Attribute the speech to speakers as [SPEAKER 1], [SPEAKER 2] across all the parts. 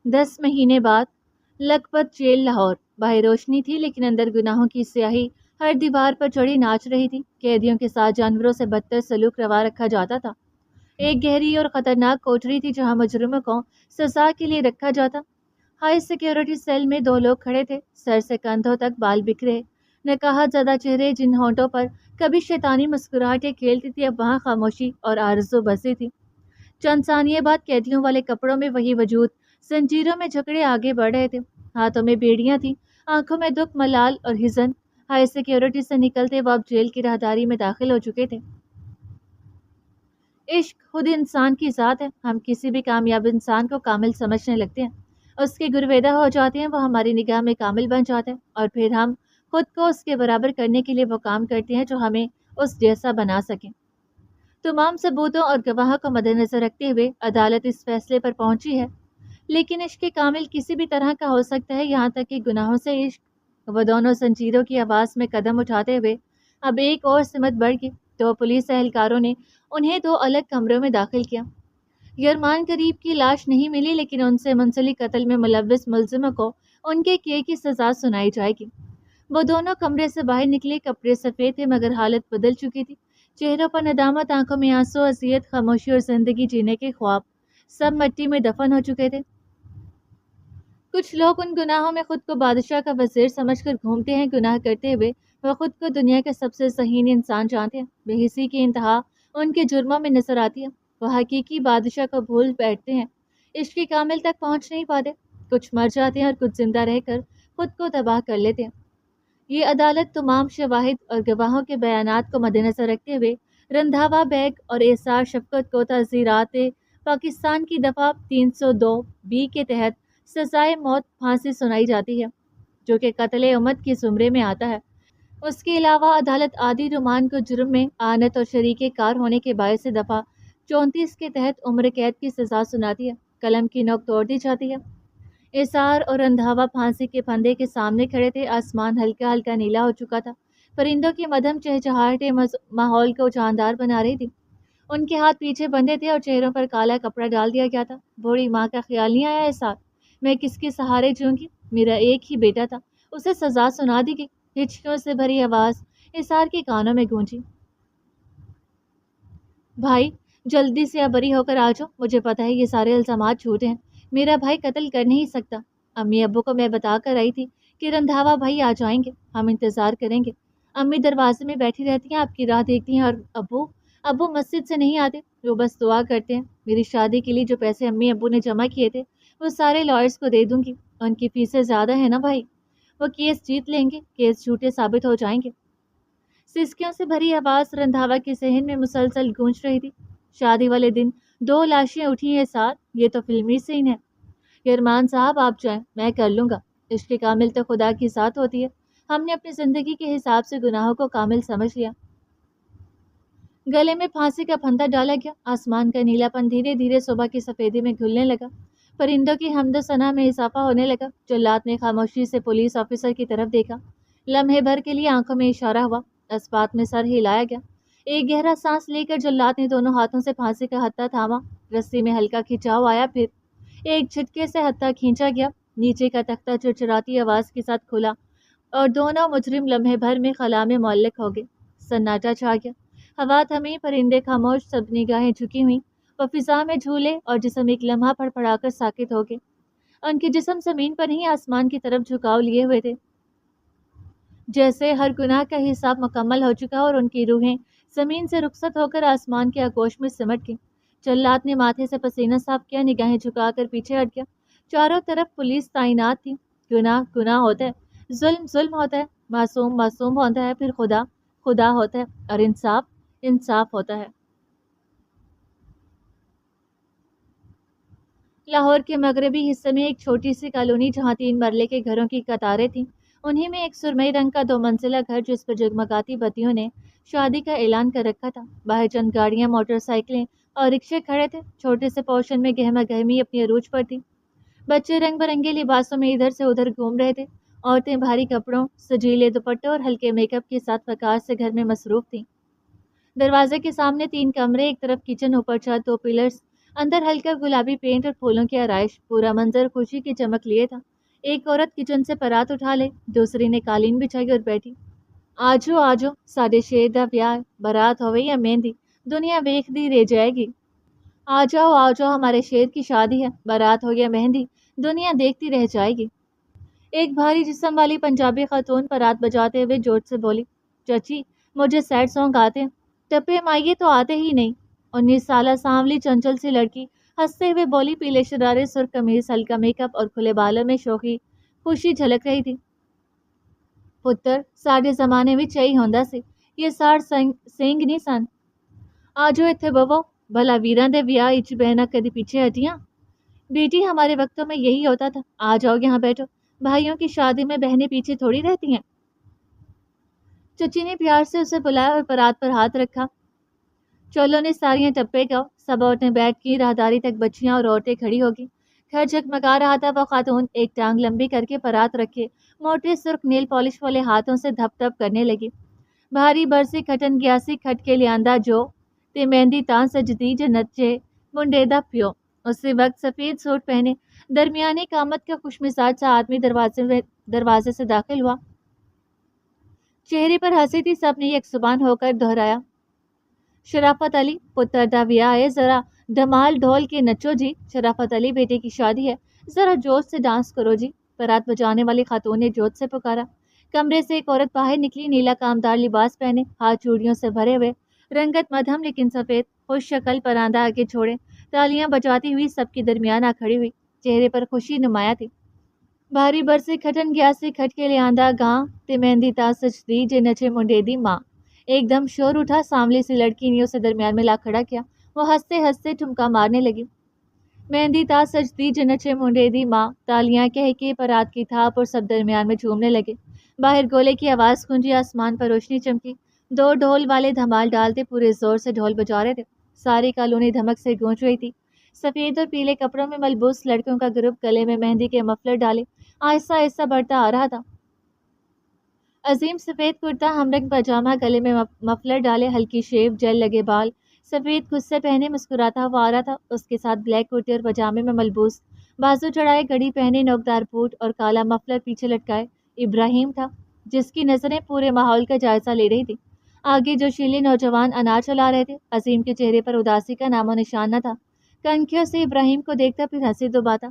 [SPEAKER 1] 10 مہینے بعد لکھپت جیل لاہور۔ باہر روشنی تھی لیکن اندر گناہوں کی سیاہی ہر دیوار پر چڑھی ناچ رہی تھی۔ قیدیوں کے ساتھ جانوروں سے بدتر سلوک روا رکھا جاتا تھا۔ ایک گہری اور خطرناک کوٹری تھی جہاں مجرموں کو سزا کے لیے رکھا جاتا۔ ہائی سیکیورٹی سیل میں 2 لوگ کھڑے تھے، سر سے کندھوں تک بال بکھرے، نقاہت زدہ چہرے جن ہونٹوں پر کبھی شیطانی مسکراہٹیں کھیلتی تھی، اب وہاں خاموشی اور آرزو بسی تھی۔ چند ثانیے بعد قیدیوں والے کپڑوں میں وہی وجود زنجیروں میں جکڑے آگے بڑھ رہے تھے، ہاتھوں میں بیڑیاں تھیں، آنکھوں میں دکھ، ملال اور حزن۔ ہائی سیکیورٹی سے نکلتے وہ اب جیل کی راہداری میں داخل ہو چکے تھے۔ عشق خود انسان کی ذات ہے۔ ہم کسی بھی کامیاب انسان کو کامل سمجھنے لگتے ہیں، اس کے گرویدہ ہو جاتے ہیں، وہ ہماری نگاہ میں کامل بن جاتا ہے، اور پھر ہم خود کو اس کے برابر کرنے کے لیے وہ کام کرتے ہیں جو ہمیں اس جیسا بنا سکیں۔ تمام ثبوتوں اور گواہوں کو مد نظر رکھتے ہوئے عدالت اس فیصلے پر پہنچی ہے، لیکن عشق کامل کسی بھی طرح کا ہو سکتا ہے، یہاں تک کہ گناہوں سے عشق۔ وہ دونوں زنجیروں کی آواز میں قدم اٹھاتے ہوئے اب ایک اور سمت بڑھ گئی۔ 2 پولیس اہلکاروں نے انہیں 2 الگ کمروں میں داخل کیا۔ یرمان قریب کی لاش نہیں ملی، لیکن ان سے منسلک قتل میں ملوث ملزموں کو ان کے کیے کی سزا سنائی جائے گی۔ وہ دونوں کمرے سے باہر نکلے، کپڑے سفید تھے مگر حالت بدل چکی تھی، چہروں پر ندامت، آنکھوں میں آنسو، اذیت، خاموشی اور زندگی جینے کے خواب سب مٹی میں دفن ہو چکے تھے۔ کچھ لوگ ان گناہوں میں خود کو بادشاہ کا وزیر سمجھ کر گھومتے ہیں، گناہ کرتے ہوئے وہ خود کو دنیا کا سب سے ذہین انسان جانتے ہیں۔ بے حسی کی انتہا ان کے جرموں میں نظر آتی ہے، وہ حقیقی بادشاہ کو بھول بیٹھتے ہیں، عشق کامل تک پہنچ نہیں پاتے، کچھ مر جاتے ہیں اور کچھ زندہ رہ کر خود کو تباہ کر لیتے ہیں۔ یہ عدالت تمام شواہد اور گواہوں کے بیانات کو مد نظر رکھتے ہوئے رندھاوا بیگ اور ایثار شفقت کو تعزیرات پاکستان کی دفعہ 302(b) کے تحت سزائے موت پھانسی سنائی جاتی ہے، جو کہ قتل امت کے زمرے میں آتا ہے۔ اس کے علاوہ عدالت عادی رومان کو جرم میں اعانت اور شریک کار ہونے کے باعث دفعہ 34 کے تحت عمر قید کی سزا سناتی ہے، قلم کی نوک توڑ دی جاتی ہے۔ ایثار اور رندھاوا پھانسی کے پھندے کے سامنے کھڑے تھے، آسمان ہلکا ہلکا نیلا ہو چکا تھا، پرندوں کی مدھم چہچہاہٹیں ماحول کو جاندار بنا رہی تھی۔ ان کے ہاتھ پیچھے بندھے تھے اور چہروں پر کالا کپڑا ڈال دیا گیا تھا۔ بوڑھی ماں کا خیال نہیں آیا ایثار، میں کس کے سہارے جیوں گی؟ میرا ایک ہی بیٹا تھا، اسے سزا سنا دی گئی۔ ہچکیوں سے بھری آواز ایثار کے کانوں میں گونجی۔ بھائی جلدی سے اب بری ہو کر آ جاؤ، مجھے پتا ہے یہ سارے الزامات جھوٹے ہیں، میرا بھائی قتل کر نہیں سکتا۔ امی ابو کو میں بتا کر آئی تھی کہ رندھاوا بھائی آ جائیں گے، ہم انتظار کریں گے۔ امی دروازے میں بیٹھی رہتی ہیں، آپ کی راہ دیکھتی ہیں، اور ابو مسجد سے نہیں آتے، وہ بس دعا کرتے ہیں۔ میری شادی کے لیے جو پیسے امی ابو نے جمع کیے تھے وہ سارے لائرز کو دے دوں گی، ان کی فیسیں زیادہ ہیں نا بھائی، وہ کیس جیت لیں گے، کیس جھوٹے ثابت ہو جائیں گے۔ سسکیوں سے بھری آواز رندھاوا کے ذہن میں مسلسل گونج رہی تھی۔ شادی والے دن 2 لاشیں اٹھی ہیں ساتھ، یہ تو فلمی سین ہے۔ یرمان صاحب آپ جائیں، میں کر لوں گا، عشق کامل تو خدا کی ذات ہوتی ہے، ہم نے اپنی زندگی کے حساب سے گناہوں کو کامل سمجھ لیا۔ گلے میں پھانسی کا پھندا ڈالا گیا، آسمان کا نیلا پن دھیرے دھیرے صبح کی سفیدی میں گھلنے لگا، پرندوں کی حمد و ثنا میں اضافہ ہونے لگا۔ جلات نے خاموشی سے پولیس آفیسر کی طرف دیکھا، لمحے بھر کے لیے آنکھوں میں اشارہ ہوا، اسبات میں سر ہلایا گیا۔ ایک گہرا سانس لے کر جلات نے دونوں ہاتھوں سے پھانسی کا ہتھا تھاما، رسی میں ہلکا کھینچاؤ آیا، پھر ایک جھٹکے سے ہتھا کھینچا گیا، نیچے کا تختہ چرچراتی آواز کے ساتھ کھلا اور دونوں مجرم لمحے بھر میں خلا میں معلق ہو گئے۔ سناٹا چھا گیا، ہوا تھمی، پرندے خاموش، سب نگاہیں جھکی ہوئیں، وہ فضا میں جھولے اور جسم ایک لمحہ پڑپڑا کر ساکت ہو گئے۔ ان کے جسم زمین پر نہیں آسمان کی طرف جھکاؤ لیے ہوئے تھے، جیسے ہر گناہ کا حساب مکمل ہو چکا اور ان کی روحیں زمین سے رخصت ہو کر آسمان کے آغوش میں سمٹ گئیں۔ جلات نے ماتھے سے پسینہ صاف کیا، نگاہیں جھکا کر پیچھے ہٹ گیا۔ چاروں طرف پولیس تعینات تھی۔ گناہ گناہ ہوتا ہے، ظلم ظلم ہوتا ہے، معصوم معصوم ہوتا ہے، پھر خدا خدا ہوتا ہے، اور انصاف انصاف ہوتا ہے۔ لاہور کے مغربی حصے میں ایک چھوٹی سی کالونی جہاں 3 مرلے کے گھروں کی قطاریں تھیں، انہی میں ایک سرمئی رنگ کا 2 منزلہ گھر جس پر جگمگاتی بتیوں نے شادی کا اعلان کر رکھا تھا۔ باہر چند گاڑیاں، موٹر سائیکلیں اور رکشے کھڑے تھے، چھوٹے سے پورشن میں گہما گہمی اپنی عروج پر تھی۔ بچے رنگ برنگے لباسوں میں ادھر سے ادھر گھوم رہے تھے، عورتیں بھاری کپڑوں، سجیلے دوپٹوں اور ہلکے میک اپ کے ساتھ وقار سے گھر میں مصروف تھیں۔ دروازے کے سامنے 3 کمرے، ایک طرف کچن، اوپر چھت، 2 پلرز اندر ہلکا گلابی پینٹ اور پھولوں کی آرائش، پورا منظر خوشی کی چمک لیے تھا۔ ایک عورت کچن سے پرات اٹھا لے، دوسری نے قالین بچھائی اور بیٹھی۔ آجو آجو ساڈے شیر دا پیار، برات ہوئے یا مہندی، دنیا ویکھ دی رہ جائے گی۔ آ جاؤ ہمارے شیر کی شادی ہے، بارات ہو یا مہندی، دنیا دیکھتی رہ جائے گی۔ ایک بھاری جسم والی پنجابی خاتون بارات بجاتے ہوئے جوش سے بولی، چچی مجھے سیڈ سانگ آتے ہیں، ٹپے مائیے تو آتے ہی نہیں۔ 19 سالہ سانولی چنچل سی لڑکی ہنستے ہوئے بولی، پیلے شرارے، سرخ قمیض، ہلکا میک اپ اور کھلے بالوں میں شوخی خوشی جھلک رہی تھی۔ پتر ساڈے زمانے میں چئی ہوندا سی، یہ ساڑ سینگ نہیں سن۔ آجو اتھے بوو، بھلا ویراں دے ویاہ اچ بہنا کدی پیچھے ہٹیاں؟ بیٹی ہمارے وقتوں میں یہی ہوتا تھا، آ جاؤ یہاں بیٹھو، بھائیوں کی شادی میں بہنیں پیچھے تھوڑی رہتی ہیں۔ چچی نے پیار سے اسے بلایا اور پرات پر ہاتھ رکھا۔ چولوں نے ساریاں ٹپے گاؤ، سب عورتیں بیٹھ کی، راہداری تک بچیاں اور عورتیں کھڑی ہوگی۔ گھر جھگمگا رہا تھا، وہ خاتون ایک ٹانگ لمبی کر کے پرات رکھے موٹے سرخ نیل پالش والے ہاتھوں سے دھپ دھپ کرنے لگی۔ بھاری برسی کھٹن گیاسی کھٹ کے لیاندہ جو تے مہندی تاں سجدی جو نچے منڈے دا پیو۔ اسی وقت سفید سوٹ پہنے درمیانی قامت کا خوش مزاج سا آدمی دروازے سے داخل ہوا۔ چہرے پر ہنسی تھی، سب نے یک زبان ہو کر دہرایا، شرافت علی پتر دا ویاہ ہے، ذرا دھمال ڈھول کے نچو جی۔ شرافت علی بیٹے کی شادی ہے، ذرا جوش سے ڈانس کرو جی، بارات بجانے والی خاتون نے جوش سے پکارا۔ کمرے سے ایک عورت باہر نکلی، نیلا کامدار لباس پہنے، ہاتھ چوڑیوں سے بھرے ہوئے، رنگت مدھم لیکن سفید، خوش شکل، پراندہ آگے چھوڑے، تالیاں بجاتی ہوئی سب کے درمیان آ کھڑی ہوئی، چہرے پر خوشی نمایاں تھی۔ بھاری برسے کھٹن گیا سے کھٹ کے لیاندہ گاں تے مہندی تا سجدی جے نچے منڈے دی ماں۔ ایک دم شور اٹھا، ساملی سی لڑکی نے اسے درمیان میں لا کھڑا کیا، وہ ہنستے ہنستے ٹھمکا مارنے لگی۔ مہندی تا سجدی جے نچے منڈے دی ماں، تالیاں کہہ کے پرات کی تھاپ اور سب درمیان میں جھومنے لگے۔ باہر گولے کی آواز گونجی، آسمان پر روشنی چمکی، دو ڈھول والے دھمال ڈالتے پورے زور سے ڈھول بجا رہے تھے، ساری کالونی دھمک سے گونج رہی تھی۔ سفید اور پیلے کپڑوں میں ملبوس لڑکوں کا گروپ گلے میں مہندی کے مفلر ڈالے آہستہ آہستہ بڑھتا آ رہا تھا۔ عظیم سفید کرتا، ہمرنگ پاجامہ، گلے میں مفلر ڈالے، ہلکی شیو، جیل لگے بال، سفید خصے پہنے مسکراتا ہوا آ رہا تھا۔ اس کے ساتھ بلیک کرتے اور پاجامے میں ملبوس، بازو چڑھائے گھڑی پہنے، نوکدار بوٹ اور کالا مفلر پیچھے لٹکائے ابراہیم تھا، جس کی نظریں پورے ماحول کا جائزہ لے رہی تھی۔ آگے جوشیلے نوجوان انار چلا رہے تھے، عظیم کے چہرے پر اداسی کا نام و نشان نہ تھا، کنکھیوں سے ابراہیم کو دیکھتا پھر ہنسی دباتا۔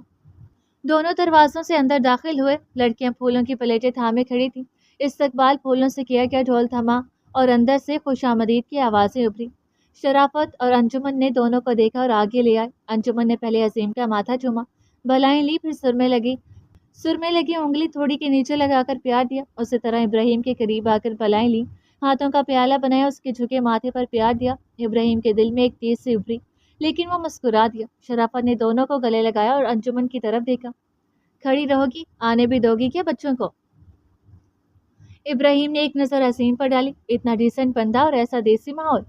[SPEAKER 1] دونوں دروازوں سے اندر داخل ہوئے، لڑکیاں پھولوں کی پلیٹیں تھامے کھڑی تھیں، استقبال پھولوں سے کیا گیا، ڈھول تھما اور اندر سے خوش آمدید کی آوازیں ابھری۔ شرافت اور انجمن نے دونوں کو دیکھا اور آگے لے آئے۔ انجمن نے پہلے عظیم کا ماتھا چوما، بلائیں لی، پھر سرمے لگی انگلی تھوڑی کے نیچے لگا کر پیار دیا۔ اسی طرح ابراہیم کے قریب آ کر بلائیں لی، ہاتھوں کا پیالہ بنایا، اس کے جھکے ماتھے پر پیار دیا۔ ابراہیم کے دل میں ایک تیز سے ابھری، لیکن وہ مسکرا دیا۔ شرافت نے دونوں کو گلے لگایا اور انجمن کی طرف دیکھا، کھڑی رہو گی، آنے بھی دو گی کیا بچوں کو؟ ابراہیم نے ایک نظر عظیم پر ڈالی، اتنا ڈیسنٹ بندہ اور ایسا دیسی ماحول۔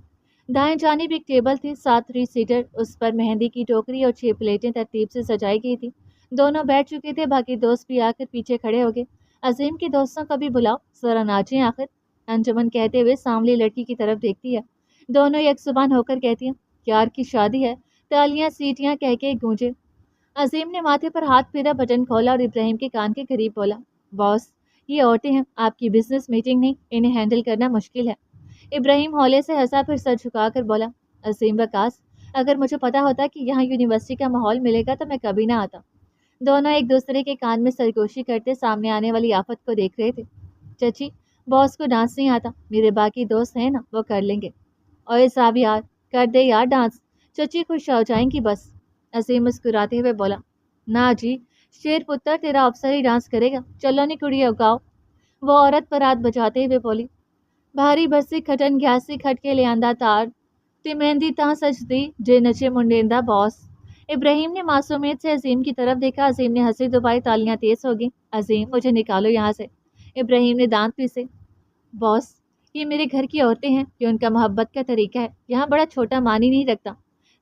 [SPEAKER 1] دائیں جانب ایک ٹیبل تھی، 7 سیٹر، اس پر مہندی کی ٹوکری اور 6 پلیٹیں ترتیب سے سجائی گئی تھی۔ دونوں بیٹھ چکے تھے، باقی دوست بھی آ کر پیچھے کھڑے ہو گئے۔ عظیم کے دوستوں کو بھی بلاؤ، ذرا ناچیں آخر، انجمن کہتے ہوئے ساملی لڑکی کی طرف دیکھتی ہے۔ دونوں یک زبان ہو کر کہتی ہیں، یار کی شادی ہے، تالیاں سیٹیاں کہہ کے گونجے۔ عظیم نے ماتھے پر ہاتھ پھیرا، بٹن کھولا اور ابراہیم کے کان کے قریب بولا، باس یہ عورتیں ہیں، آپ کی بزنس میٹنگ نہیں، انہیں ہینڈل کرنا مشکل ہے۔ ابراہیم ہولے سے ہنسا، پھر سر جھکا کر بولا، عظیم وقاص، اگر مجھے پتا ہوتا کہ یہاں یونیورسٹی کا ماحول ملے گا تو میں کبھی نہ آتا۔ دونوں ایک دوسرے کے کان میں سرگوشی کرتے سامنے آنے والی آفت کو دیکھ رہے تھے۔ چچی باس کو ڈانس نہیں آتا، میرے باقی دوست ہیں نا، وہ کر لیں گے۔ اوے صاحب یار، کر دے یار ڈانس، چچی خوش ہو جائیں گی بس۔ عظیم مسکراتے ہوئے بولا، نا جی، شیر پتر تیرا افسر ہی ڈانس کرے گا، چلو نی کڑی گاؤ۔ وہ عورت پرات بجاتے ہوئے بولی، بھاری برسی کھٹن گھیاسی کھٹ کے لیاندہ تار تے مہندی تاں سجدی جے نچے منڈیندا باس۔ ابراہیم نے معصومیت سے عظیم کی طرف دیکھا، عظیم نے ہنسی دبائی، تالیاں تیز ہو گئیں۔ عظیم مجھے نکالو یہاں سے۔ ابراہیم نے دانت پیسے، باس یہ میرے گھر کی عورتیں ہیں، یہ ان کا محبت کا طریقہ ہے، یہاں بڑا چھوٹا مانی نہیں رکھتا۔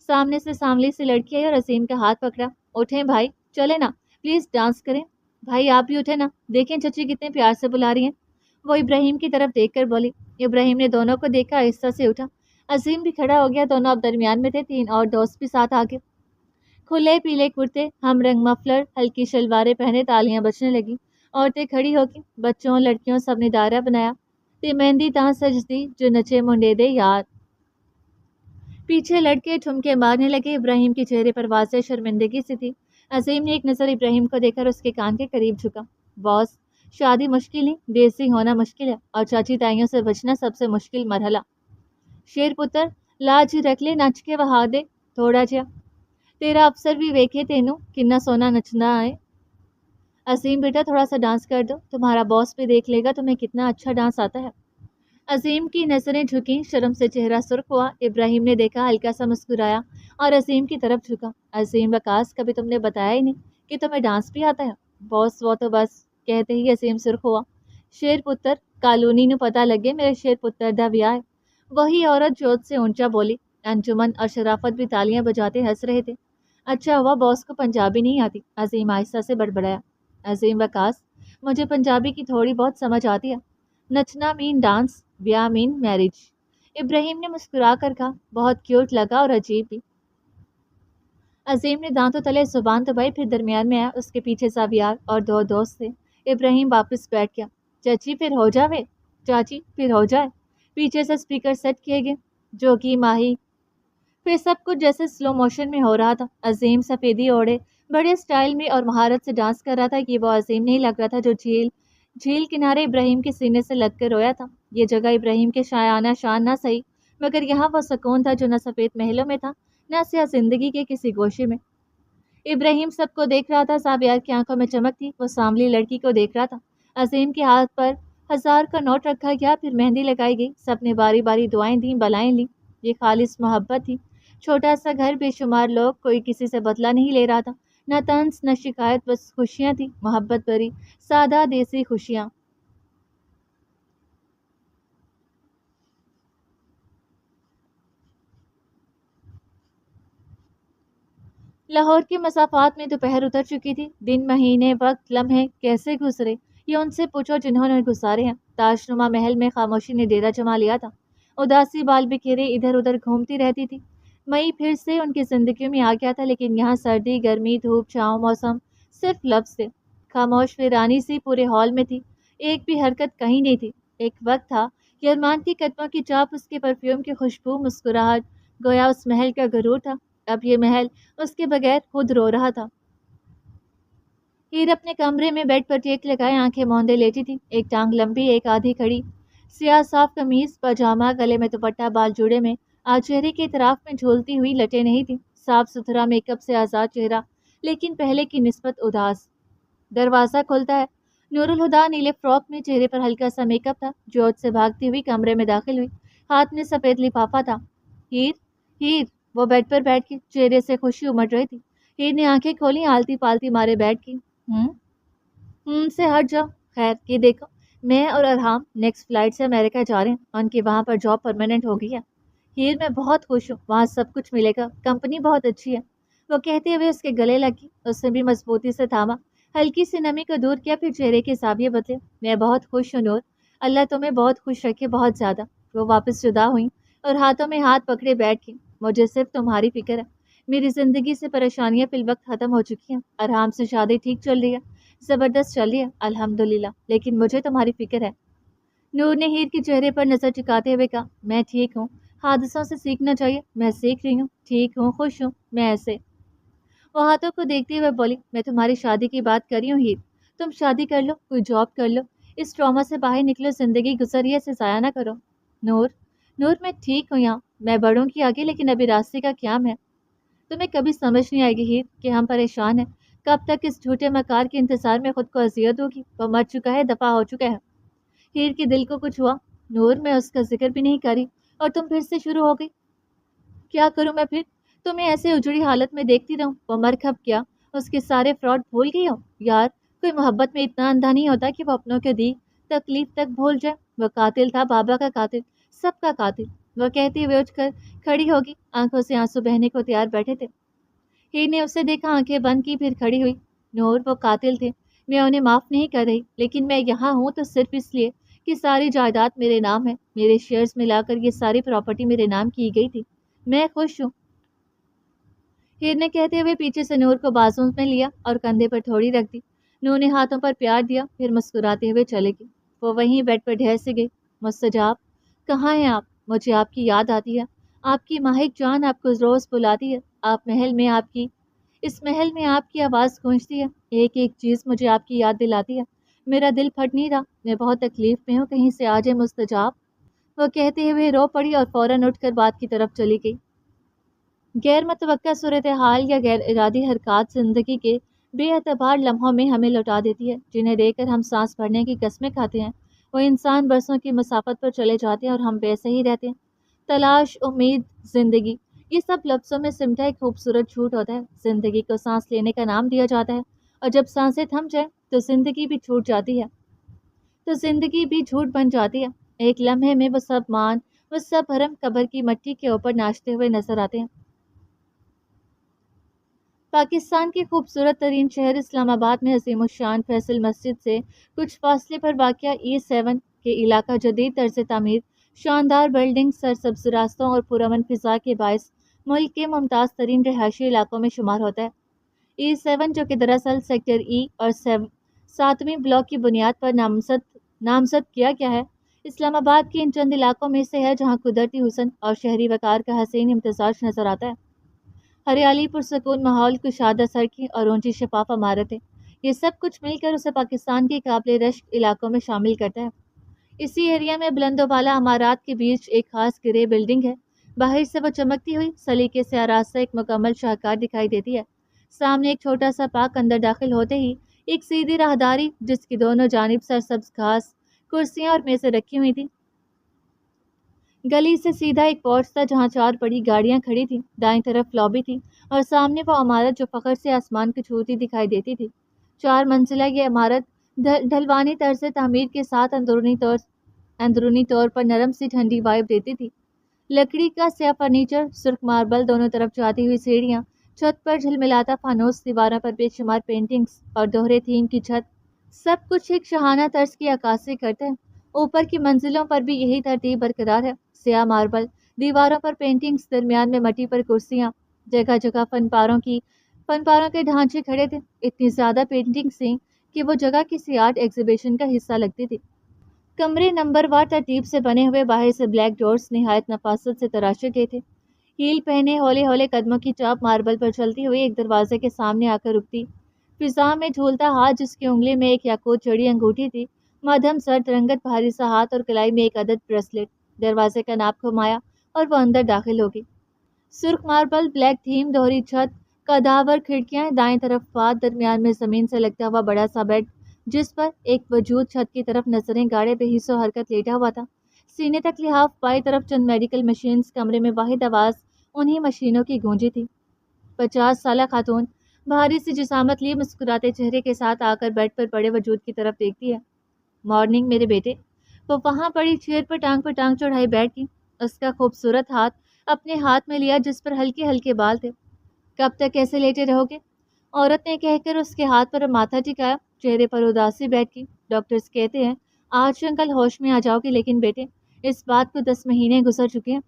[SPEAKER 1] سامنے سے ساملی سے لڑکی آئی اور عظیم کا ہاتھ پکڑا، اٹھیں بھائی، چلے نا، پلیز ڈانس کریں۔ بھائی آپ بھی اٹھے نا، دیکھیں چچی کتنے پیار سے بلا رہی ہیں۔ وہ ابراہیم کی طرف دیکھ کر بولی۔ ابراہیم نے دونوں کو دیکھا، آہستہ سے اٹھا۔ عظیم بھی کھڑا ہو گیا، دونوں اب درمیان میں تھے، 3 اور دوست بھی ساتھ آ گئے۔ کھلے پیلے کرتے، ہم رنگ مفلر، ہلکی شلواریں پہنے تالیاں بجنے لگی۔ عورتیں کھڑی ہو کے بچوں لڑکیوں سب نے دائرہ بنایا۔ تے مہندی تاں سجدی جو نچے منڈے دے یار۔ پیچھے لڑکے ٹھمکے مارنے لگے۔ ابراہیم کے چہرے پر واضح شرمندگی سی تھی۔ عظیم نے ایک نظر ابراہیم کو دیکھ کر اس کے کان کے قریب جھکا۔ باس، شادی مشکل نہیں، دیسی ہونا مشکل ہے، اور چاچی تائیوں سے بچنا سب سے مشکل مرحلہ۔ شیر پتر، لاج رکھ لے، نچ کے وہا دے تھوڑا جیا۔ تیرا افسر بھی ویکھے تینوں کنا سونا نچنا ہے۔ عظیم بیٹا تھوڑا سا ڈانس کر دو، تمہارا باس بھی دیکھ لے گا تمہیں کتنا اچھا ڈانس آتا ہے۔ عظیم کی نظریں جھکیں، شرم سے چہرہ سرخ ہوا۔ ابراہیم نے دیکھا، ہلکا سا مسکرایا اور عظیم کی طرف جھکا۔ عظیم وقاص، کبھی تم نے بتایا ہی نہیں کہ تمہیں ڈانس بھی آتا ہے۔ باس وہ تو بس کہتے ہی عظیم سرخ ہوا۔ شیر پتر، کالونی نو پتہ لگے میرے شیر پتر دا ویاہ ہے۔ وہی عورت جوت سے اونچا بولی۔ انجمن اور شرافت بھی تالیاں بجاتے ہنس رہے تھے۔ اچھا ہوا باس کو پنجابی نہیں آتی، عظیم آہستہ سے بڑبڑایا۔ عظیم وقاص، مجھے پنجابی کی تھوڑی بہت سمجھ آتی ہے۔ نچنا مین ڈانس، بیاہ مین میرج۔ ابراہیم نے مسکرا کر کہا، بہت کیوٹ لگا اور عجیب بھی۔ عظیم نے دانتوں تلے زبان دبائی، پھر درمیان میں آیا۔ اس کے پیچھے ساویار اور دو دوست تھے۔ ابراہیم واپس بیٹھ گیا۔ چچی پھر ہو جاوے، چاچی پھر ہو جائے۔ پیچھے سے اسپیکر سیٹ کیے گئے، جو کہ ماہی۔ پھر سب کچھ جیسے سلو موشن میں ہو رہا تھا۔ عظیم سفیدی اوڑھے بڑے سٹائل میں اور مہارت سے ڈانس کر رہا تھا کہ وہ عظیم نہیں لگ رہا تھا جو جھیل کنارے ابراہیم کے سینے سے لگ کر رویا تھا۔ یہ جگہ ابراہیم کے شایانہ شان نہ سہی، مگر یہاں وہ سکون تھا جو نہ سفید محلوں میں تھا، نہ سیاہ زندگی کے کسی گوشے میں۔ ابراہیم سب کو دیکھ رہا تھا، ساویار کی آنکھوں میں چمک تھی، وہ سانولی لڑکی کو دیکھ رہا تھا۔ عظیم کے ہاتھ پر 1000 کا نوٹ رکھا گیا، پھر مہندی لگائی گئی، سب نے باری باری دعائیں دیں، بلائیں لیں۔ یہ خالص محبت تھی۔ چھوٹا سا گھر، بے شمار لوگ، کوئی کسی سے بدلہ نہیں لے رہا تھا، نہ طنز نہ شکایت، بس خوشیاں تھیں، محبت بھری سادہ دیسی خوشیاں۔ لاہور کے مسافات میں دوپہر اتر چکی تھی۔ دن، مہینے، وقت، لمحے کیسے گزرے یہ ان سے پوچھو جنہوں نے گزارے ہیں۔ تاج نما محل میں خاموشی نے ڈیرا جما لیا تھا۔ اداسی بال بکھیرے ادھر ادھر گھومتی رہتی تھی۔ مئی پھر سے ان کی زندگیوں میں آ گیا تھا، لیکن یہاں سردی، گرمی، دھوپ، چھاؤں، موسم صرف لفظ تھے۔ خاموش ویرانی سی پورے ہال میں تھی، ایک بھی حرکت کہیں نہیں تھی۔ ایک وقت تھا کہ ارمان کی قدموں کی چاپ، اس کے پرفیوم کی خوشبو، مسکراہٹ، گویا اس محل کا غرور تھا۔ اب یہ محل اس کے بغیر خود رو رہا تھا۔ ہیر اپنے کمرے میں بیڈ پر ٹیک لگائے آنکھیں موندے لیٹی تھی، ایک ٹانگ لمبی، ایک آدھی کھڑی۔ سیاہ صاف قمیض، پاجامہ، گلے میں دوپٹہ، بال جوڑے میں، آج چہرے کے اطراف میں جھولتی ہوئی لٹیں نہیں تھی، صاف ستھرا میک اپ سے آزاد چہرہ، لیکن پہلے کی نسبت اداس۔ دروازہ کھلتا ہے۔ نور الہدا نیلے فراک میں، چہرے پر ہلکا سا میک اپ تھا، جوت سے بھاگتی ہوئی کمرے میں داخل ہوئی، ہاتھ میں سفید لفافہ تھا۔ ہیر، ہیر، وہ بیڈ پر بیٹھ کے چہرے سے خوشی امڑ رہی تھی۔ ہیر نے آنکھیں کھولی، آلتی پالتی مارے بیٹھ کی۔ سے ہٹ جاؤ، خیر یہ دیکھو، میں اور ارحام نیکسٹ فلائٹ سے امریکہ جا رہے ہیں، ان کی وہاں پر جاب پرماننٹ ہو گئی ہے۔ ہیر، میں بہت خوش ہوں، وہاں سب کچھ ملے گا، کمپنی بہت اچھی ہے۔ وہ کہتے ہوئے اس کے گلے لگی، اس نے بھی مضبوطی سے تھاما، ہلکی سی نمی کو دور کیا، پھر چہرے کے زاویے بدلے۔ میں بہت خوش ہوں نور، اللہ تمہیں بہت خوش رکھے، بہت زیادہ۔ وہ واپس جدا ہوئیں اور ہاتھوں میں ہاتھ پکڑے بیٹھ گئیں۔ مجھے صرف تمہاری فکر ہے، میری زندگی سے پریشانیاں فی الوقت ختم ہو چکی ہیں، ارحام سے شادی ٹھیک چل رہی ہے، زبردست چل رہی ہے الحمدللہ، لیکن مجھے تمہاری فکر ہے۔ نور نے ہیر کے چہرے پر نظر ٹکاتے ہوئے کہا، میں ٹھیک ہوں، حادثوں سے سیکھنا چاہیے، میں سیکھ رہی ہوں، ٹھیک ہوں، خوش ہوں، میں ایسے۔ وہ ہاتھوں کو دیکھتے ہوئے بولی، میں تمہاری شادی کی بات کر رہی ہوں ہیر، تم شادی کر لو، کوئی جاب کر لو، اس ٹراما سے باہر نکلو، زندگی گزری ہے اسے ضائع نہ کرو۔ نور، نور میں ٹھیک ہوں یہاں، میں بڑھوں گی آگے، لیکن ابھی راستے کا قیام ہے۔ تمہیں کبھی سمجھ نہیں آئے گی ہیر کہ ہم پریشان ہیں، کب تک اس جھوٹے مکار کے انتظار میں خود کو اذیت ہوگی، وہ مر چکا ہے، دفع ہو چکا ہے۔ ہیر کے دل کو کچھ ہوا، نور میں اس کا ذکر بھی نہیں کری اور تم پھر سے شروع ہو گئی، کیا کروں میں پھر، تمہیں ایسے اجڑی حالت میں دیکھتی رہوں، وہ مر کھپ کیا، اس کے سارے فراڈ بھول گئی ہو؟ یار کوئی محبت میں اتنا اندھا نہیں ہوتا کہ وہ اپنوں کے دی تکلیف تک بھول جائے، وہ قاتل تھا، بابا کا قاتل، سب کا قاتل۔ وہ کہتے ہوئے اٹھ کر کھڑی ہوگی، آنکھوں سے آنسو بہنے کو تیار بیٹھے تھے۔ ہیر نے اسے دیکھا، آنکھیں بند کی، پھر کھڑی ہوئی۔ نور، وہ قاتل تھے، میں انہیں معاف نہیں کر رہی، لیکن میں یہاں ہوں تو صرف اس لیے کہ ساری جائیداد میرے نام ہے، میرے شیئرز ملا کر یہ ساری پراپرٹی میرے نام کی گئی تھی، میں خوش ہوں۔ ہرن نے کہتے ہوئے پیچھے سے نور کو بازوں میں لیا اور کندھے پر تھوڑی رکھ دی۔ نور نے ہاتھوں پر پیار دیا، پھر مسکراتے ہوئے چلے گئی۔ وہ وہیں بیڈ پر ڈھیر سے گئی۔ مستجاب، کہاں ہیں آپ؟ مجھے آپ کی یاد آتی ہے۔ آپ کی ماہک جان آپ کو روز بلاتی ہے۔ اس محل میں آپ کی آواز گونجتی ہے۔ ایک ایک چیز مجھے آپ کی یاد دلاتی ہے۔ میرا دل پھٹ نہیں رہا، میں بہت تکلیف میں ہوں، کہیں سے آ جائے مستجاب۔ وہ کہتے ہوئے رو پڑی اور فوراً اٹھ کر بات کی طرف چلی گئی۔ غیر متوقع صورتحال یا غیر ارادی حرکات زندگی کے بے اعتبار لمحوں میں ہمیں لوٹا دیتی ہے، جنہیں دیکھ کر ہم سانس بھرنے کی قسمیں کھاتے ہیں۔ وہ انسان برسوں کی مسافت پر چلے جاتے ہیں اور ہم ویسے ہی رہتے ہیں۔ تلاش، امید، زندگی، یہ سب لفظوں میں سمٹا ایک خوبصورت جھوٹ ہوتا ہے۔ زندگی کو سانس لینے کا نام دیا جاتا ہے، اور جب سانسیں تھم جائیں تو زندگی بھی چھوٹ جاتی ہے، تو زندگی بھی جھوٹ بن جاتی ہے۔ ایک لمحے میں وہ سب بھرم قبر کی مٹی کے اوپر ناچتے ہوئے نظر آتے ہیں۔ پاکستان کے خوبصورت ترین شہر اسلام آباد میں عظیم الشان فیصل مسجد سے کچھ فاصلے پر واقع E7 کے علاقہ جدید طرز تعمیر، شاندار بلڈنگ، سرسبز راستوں اور پرامن فضا کے باعث ملک کے ممتاز ترین رہائشی علاقوں میں شمار ہوتا ہے۔ E7 جو کہ دراصل سیکٹر E اور 7ویں بلاک کی بنیاد پر نامزد کیا گیا ہے، اسلام آباد کے ان چند علاقوں میں سے ہے جہاں قدرتی حسن اور شہری وقار کا حسین امتزاج نظر آتا ہے۔ ہریالی، پرسکون ماحول، کشادہ سڑکیں اور اونچی شفاف عمارتیں، یہ سب کچھ مل کر اسے پاکستان کے قابل رشک علاقوں میں شامل کرتا ہے۔ اسی ایریا میں بلند و بالا عمارات کے بیچ ایک خاص گرے بلڈنگ ہے۔ باہر سے وہ چمکتی ہوئی سلیقے سے آراستہ ایک مکمل شاہکار دکھائی دیتی ہے۔ سامنے ایک چھوٹا سا پارک، اندر داخل ہوتے ہی ایک سیدھی راہداری جس کی دونوں جانب سرسبز گھاس، کرسیاں اور میزیں رکھی ہوئی تھیں۔ گلی سے سیدھا ایک پورچ تھا جہاں 4 بڑی گاڑیاں کھڑی تھیں۔ دائیں طرف لابی تھی اور سامنے وہ عمارت جو فخر سے آسمان کو چھوتی دکھائی دیتی تھی۔ 4 منزلہ یہ عمارت ڈھلوانی طرز تعمیر کے ساتھ اندرونی طور پر نرم سی ٹھنڈی وائب دیتی تھی۔ لکڑی کا سیاہ فرنیچر، سرخ ماربل، دونوں طرف جاتی ہوئی سیڑھیاں، چھت پر جھلملاتا فانوس، دیواروں پر بے شمار پینٹنگز اور دوہرے تھیم کی چھت، سب کچھ ایک شاہانہ طرز کی عکاسی کرتے ہیں۔ اوپر کی منزلوں پر بھی یہی ترتیب برقرار ہے۔ سیاہ ماربل، دیواروں پر پینٹنگز، درمیان میں مٹی پر کرسیاں، جگہ جگہ فنپاروں کے ڈھانچے کھڑے تھے۔ اتنی زیادہ پینٹنگز تھیں کہ وہ جگہ کسی آرٹ ایگزیبیشن کا حصہ لگتی تھی۔ کمرے نمبر وار ترتیب سے بنے ہوئے، باہر سے بلیک ڈورز نہایت نفاست سے تراشے گئے تھے۔ ہیل پہنے ہولے ہولے قدموں کی چاپ ماربل پر چلتی ہوئی ایک دروازے کے سامنے آ کر رکتی۔ فضا میں جھولتا ہاتھ جس کی انگلی میں ایک یاقوت جڑی انگوٹھی تھی، مدھم زرد رنگت بھاری سا ہاتھ اور کلائی میں ایک عدد بریسلیٹ۔ دروازے کا ناب گھمایا اور وہ اندر داخل ہو گئی۔ سرخ ماربل، بلیک تھیم، دوہری چھت، قداور کھڑکیاں، دائیں طرف بات، درمیان میں زمین سے لگتا ہوا بڑا سا بیڈ جس پر ایک وجود چھت کی طرف نظریں گاڑے بے حس و حرکت لیٹا ہوا تھا، سینے تک لحاف، بائیں طرف چند میڈیکل مشینز۔ کمرے میں واحد آواز انہی مشینوں کی گونجی تھی۔ 50 سالہ خاتون بھاری سی جسامت لیے مسکراتے چہرے کے ساتھ آ کر بیڈ پر پڑے وجود کی طرف دیکھتی ہے۔ مارننگ میرے بیٹے۔ وہ وہاں پڑی چیئر پر ٹانگ چڑھائی بیٹھ گئی، اس کا خوبصورت ہاتھ اپنے ہاتھ میں لیا جس پر ہلکے ہلکے بال تھے۔ کب تک ایسے لیٹے رہو گے؟ عورت نے کہہ کر اس کے ہاتھ پر ماتھا ٹکایا، چہرے پر اداسی بیٹھ گئی۔ ڈاکٹرز کہتے ہیں آج یا کل ہوش میں آ جاؤ گے، لیکن بیٹے اس بات کو 10 مہینے گزر چکے ہیں۔